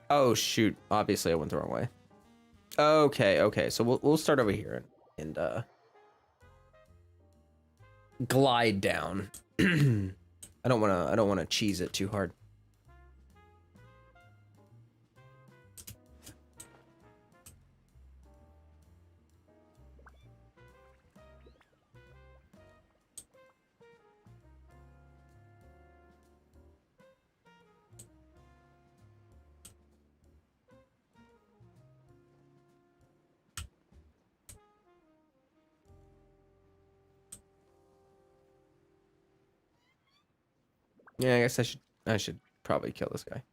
Oh shoot! Obviously, I went the wrong way. Okay. So we'll start over here and glide down. I don't wanna cheese it too hard. Yeah, I guess I should probably kill this guy.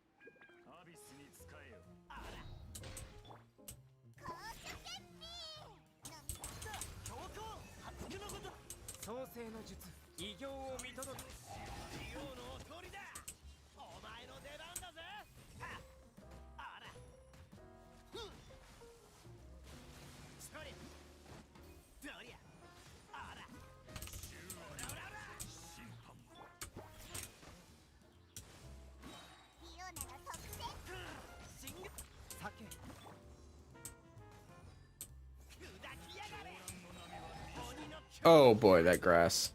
Oh boy, that grass.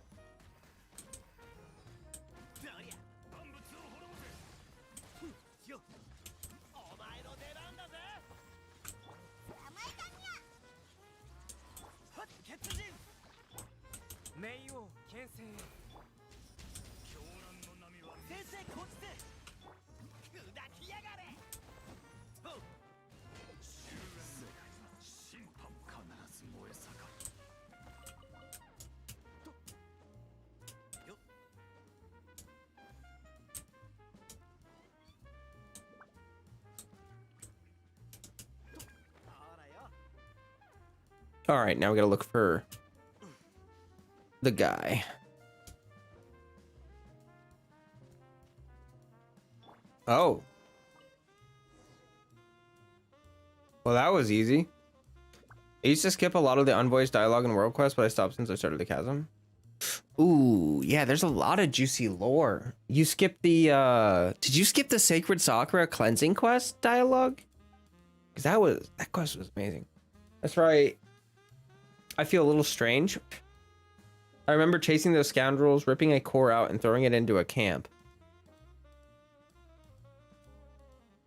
All right, now we gotta look for the guy. Oh. Well, that was easy. I used to skip a lot of the unvoiced dialogue in World Quest, but I stopped since I started the chasm. Ooh, yeah, there's a lot of juicy lore. You skipped the, did you skip the Sacred Sakura cleansing quest dialogue? Because that quest was amazing. That's right. I feel a little strange. I remember chasing those scoundrels, ripping a core out and throwing it into a camp.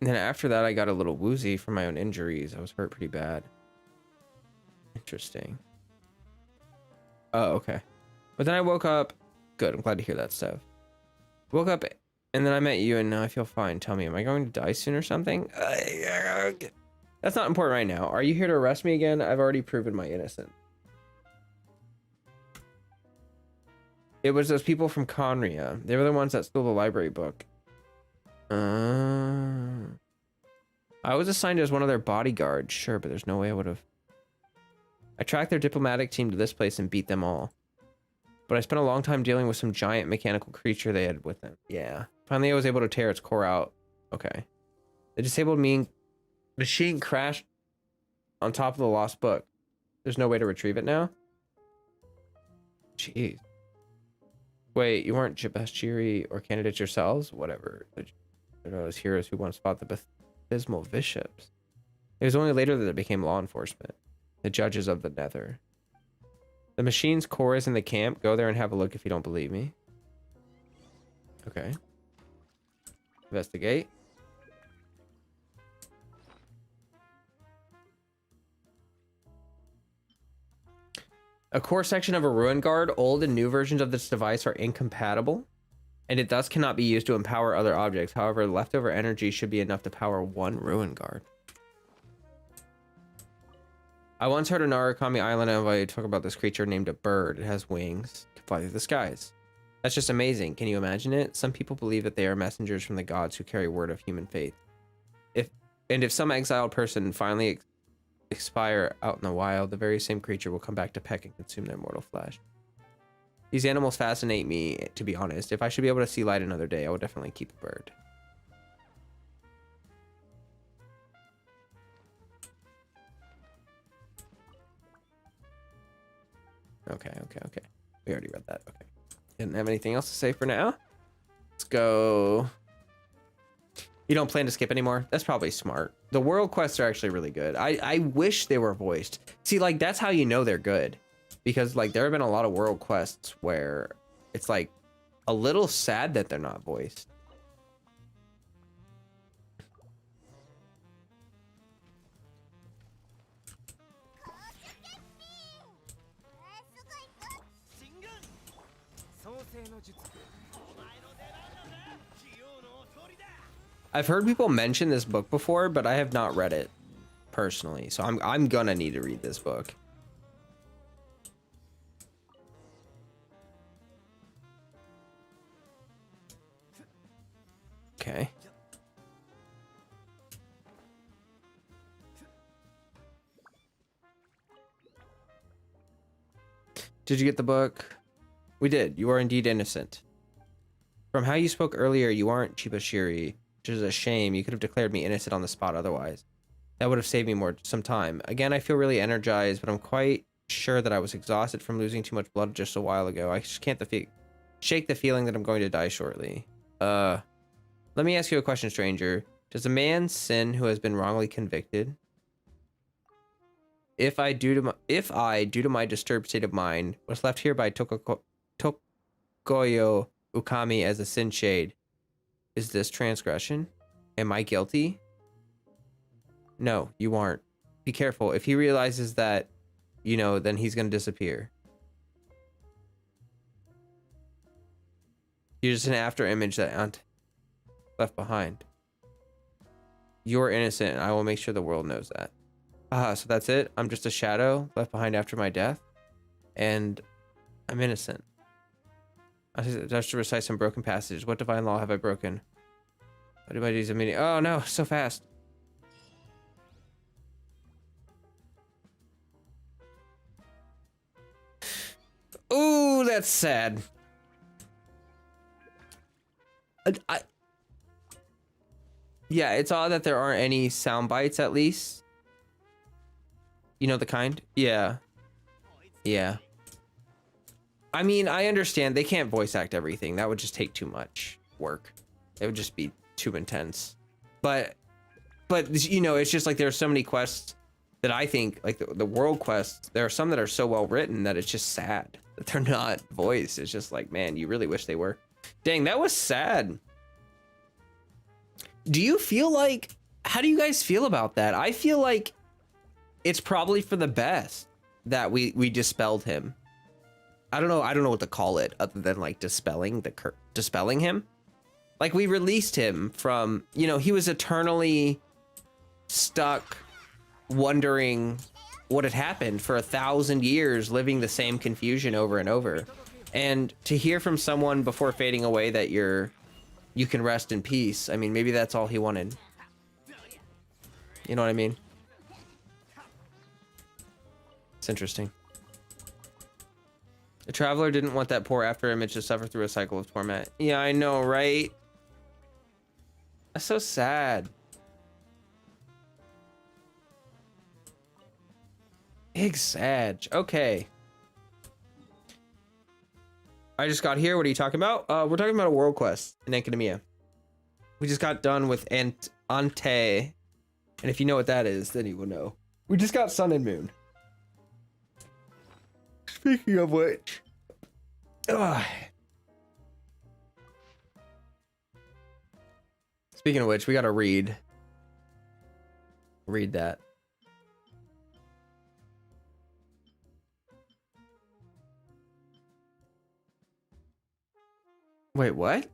And then after that, I got a little woozy from my own injuries. I was hurt pretty bad. Interesting. Oh, okay. But then I woke up. Good, I'm glad to hear that stuff. Woke up and then I met you and now I feel fine. Tell me, am I going to die soon or something? That's not important right now. Are you here to arrest me again? I've already proven my innocence. It was those people from Conria. They were the ones that stole the library book. I was assigned as one of their bodyguards, sure, but there's no way I would have. I tracked their diplomatic team to this place and beat them all. But I spent a long time dealing with some giant mechanical creature they had with them. Yeah. Finally, I was able to tear its core out. Okay. The disabled machine crashed on top of the lost book. There's no way to retrieve it now? Jeez. Wait, you weren't Jabashiri or candidates yourselves? Whatever. They're those heroes who once fought the abysmal bishops. It was only later that they became law enforcement. The judges of the Nether. The machine's core is in the camp. Go there and have a look if you don't believe me. Okay. Investigate. A core section of a ruin guard. Old and new versions of this device are incompatible, and it thus cannot be used to empower other objects. However, leftover energy should be enough to power one ruin guard. I once heard on Narukami Island I talk about this creature named a bird. It has wings, can fly through the skies. That's just amazing. Can you imagine it? Some people believe that they are messengers from the gods who carry word of human faith. If some exiled person finally expire out in the wild, the very same creature will come back to peck and consume their mortal flesh. These animals fascinate me, to be honest. If I should be able to see light another day, I would definitely keep a bird. Okay. We already read that. Okay. Didn't have anything else to say for now. Let's go. You don't plan to skip anymore? That's probably smart. The world quests are actually really good. I wish they were voiced. See, like, that's how you know they're good. Because, like, there have been a lot of world quests where it's, like, a little sad that they're not voiced. I've heard people mention this book before, but I have not read it personally. So I'm gonna need to read this book. Did you get the book? We did. You are indeed innocent. From how you spoke earlier, you aren't Chibashiri, which is a shame. You could have declared me innocent on the spot otherwise. That would have saved me some time. Again, I feel really energized, but I'm quite sure that I was exhausted from losing too much blood just a while ago. I just can't shake the feeling that I'm going to die shortly. Let me ask you a question, stranger. Does a man sin who has been wrongly convicted? If I, due to my disturbed state of mind, was left here by Tokoyo Ukami as a sin shade, is this transgression? Am I guilty? No, you aren't. Be careful. If he realizes that, you know, then he's gonna disappear. You're just an after image that Aunt left behind. You're innocent, and I will make sure the world knows that. So that's it? I'm just a shadow left behind after my death? And I'm innocent. I have to recite some broken passages. What divine law have I broken? What do I do? Meaning? Oh no, so fast. Ooh, that's sad. Yeah, it's odd that there aren't any sound bites, at least. You know the kind? Yeah. Yeah. I mean, I understand they can't voice act everything. That would just take too much work. It would just be too intense. But you know, it's just like there are so many quests that I think, like the world quests, there are some that are so well written that it's just sad that they're not voiced. It's just like, man, you really wish they were. Dang, that was sad. Do you feel like, how do you guys feel about that? I feel like it's probably for the best that we dispelled him. I don't know what to call it other than like dispelling him. Like we released him from, you know, he was eternally stuck wondering what had happened for 1,000 years, living the same confusion over and over. And to hear from someone before fading away that you can rest in peace. I mean, maybe that's all he wanted. You know what I mean? It's interesting. The traveler didn't want that poor after image to suffer through a cycle of torment. Yeah, I know, right? That's so sad. Big sad. Okay. I just got here. What are you talking about? We're talking about a world quest in Academia. We just got done with Ante. And if you know what that is, then you will know. We just got Sun and Moon. Speaking of which. Speaking of which, we gotta read that. Wait, what?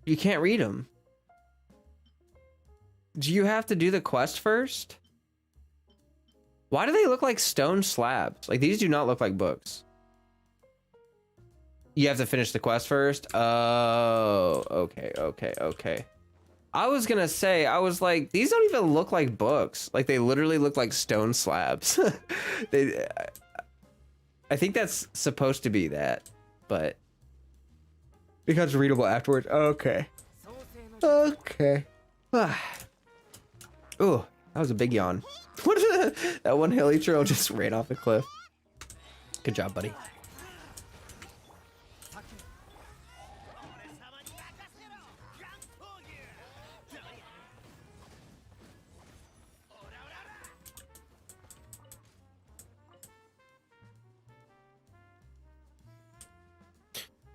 You can't read them. Do you have to do the quest first? Why do they look like stone slabs? Like, these do not look like books. You have to finish the quest first? Oh, okay. I was gonna say, I was like, these don't even look like books. Like, they literally look like stone slabs. I think that's supposed to be that, but becomes readable afterwards. Okay. Ooh, that was a big yawn. That one hilly trail just ran off the cliff. Good job, buddy.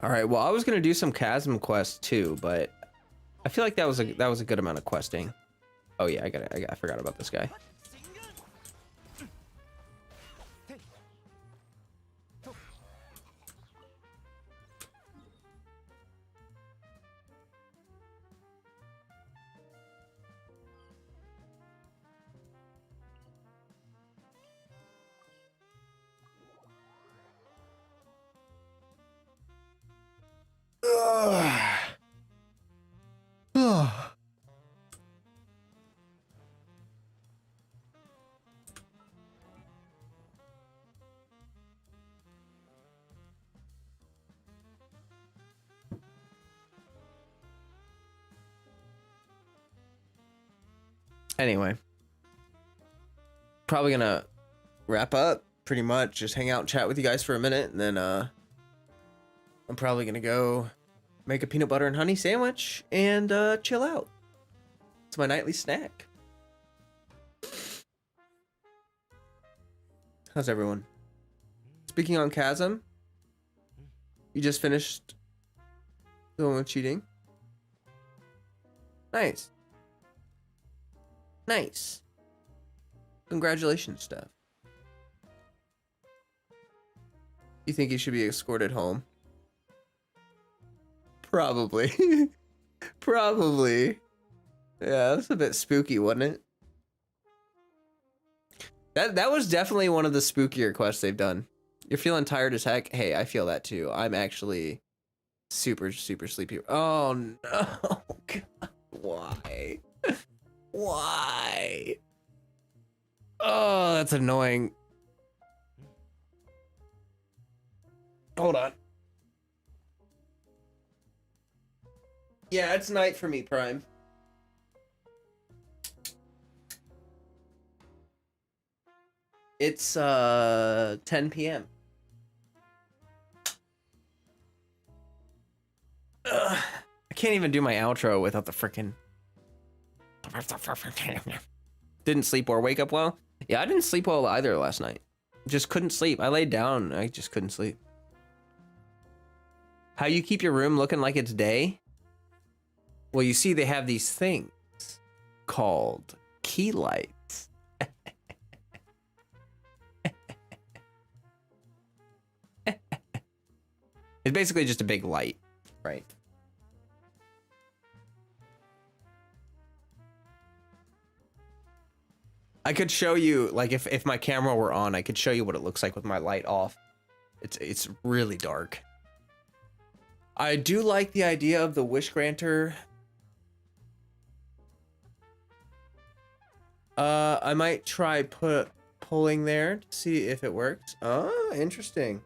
All right, well, I was gonna do some chasm quests too, but I feel like that was a good amount of questing. Oh yeah, I forgot about this guy. Anyway, probably gonna wrap up pretty much. Just hang out and chat with you guys for a minute, and then I'm probably gonna go make a peanut butter and honey sandwich and chill out. It's my nightly snack. How's everyone? Speaking on Chasm, you just finished the one with cheating. Nice. Nice. Congratulations, Steph. You think you should be escorted home? Probably. Probably. Yeah, that's a bit spooky, wasn't it? That was definitely one of the spookier quests they've done. You're feeling tired as heck? Hey, I feel that too. I'm actually super sleepy. Oh no. God. Why? Why? Oh, that's annoying. Hold on. Yeah, it's night for me, Prime. It's 10 p.m. I can't even do my outro without the frickin' didn't sleep or wake up well. Yeah, I didn't sleep well either last night. Just couldn't sleep. I laid down. I just couldn't sleep. How you keep your room looking like it's day? Well, you see, they have these things called key lights. It's basically just a big light, right? I could show you, like, if my camera were on, I could show you what it looks like with my light off. It's really dark. I do like the idea of the wish granter. I might try pulling there to see if it works. Oh, interesting.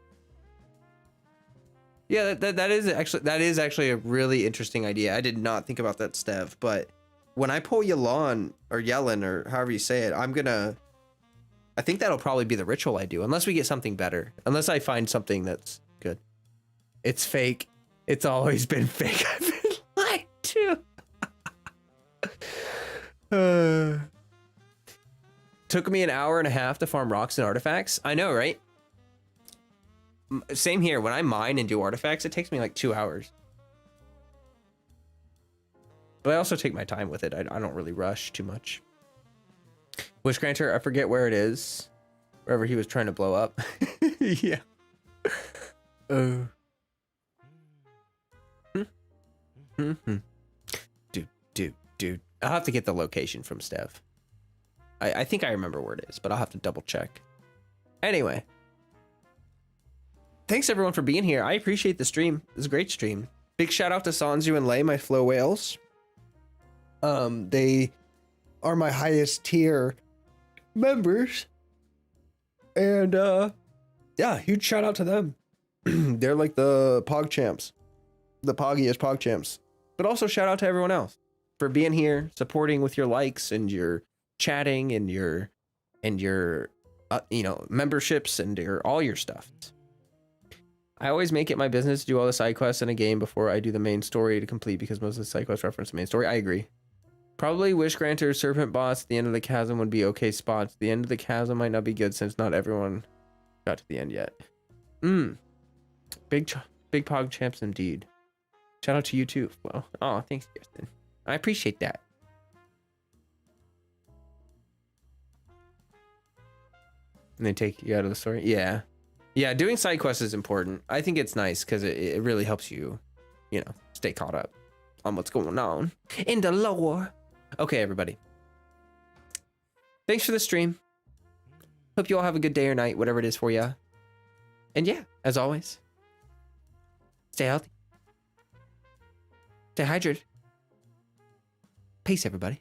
Yeah, that is actually a really interesting idea. I did not think about that, Stev, but when I pull Yellen or however you say it, I think that'll probably be the ritual I do, unless we get something better. Unless I find something that's good. It's fake. It's always been fake. I've been lied to. Took me an hour and a half to farm rocks and artifacts. I know, right? Same here. When I mine and do artifacts, it takes me like 2 hours. But I also take my time with it. I don't really rush too much. Wish Granter, I forget where it is. Wherever he was trying to blow up. Yeah. Dude. I'll have to get the location from Steph. I think I remember where it is, but I'll have to double check. Anyway. Thanks everyone for being here. I appreciate the stream. It was a great stream. Big shout out to Sanzu and Lay, my flow whales. They are my highest tier members. And yeah, huge shout out to them. They're like the Pog champs. The poggiest Pog champs. But also shout out to everyone else for being here, supporting with your likes and your chatting and your you know, memberships and all your stuff. I always make it my business to do all the side quests in a game before I do the main story to complete because most of the side quests reference the main story. I agree. Probably Wish Granter, Serpent Boss, the end of the chasm would be okay spots. The end of the chasm might not be good since not everyone got to the end yet. Big Pog champs indeed. Shout out to you too. Well, oh, thanks, Kirsten. I appreciate that. And they take you out of the story? Yeah. Yeah, doing side quests is important. I think it's nice because it really helps you, you know, stay caught up on what's going on in the lore. Okay, everybody. Thanks for the stream. Hope you all have a good day or night, whatever it is for you. And yeah, as always, stay healthy. Stay hydrated. Peace, everybody.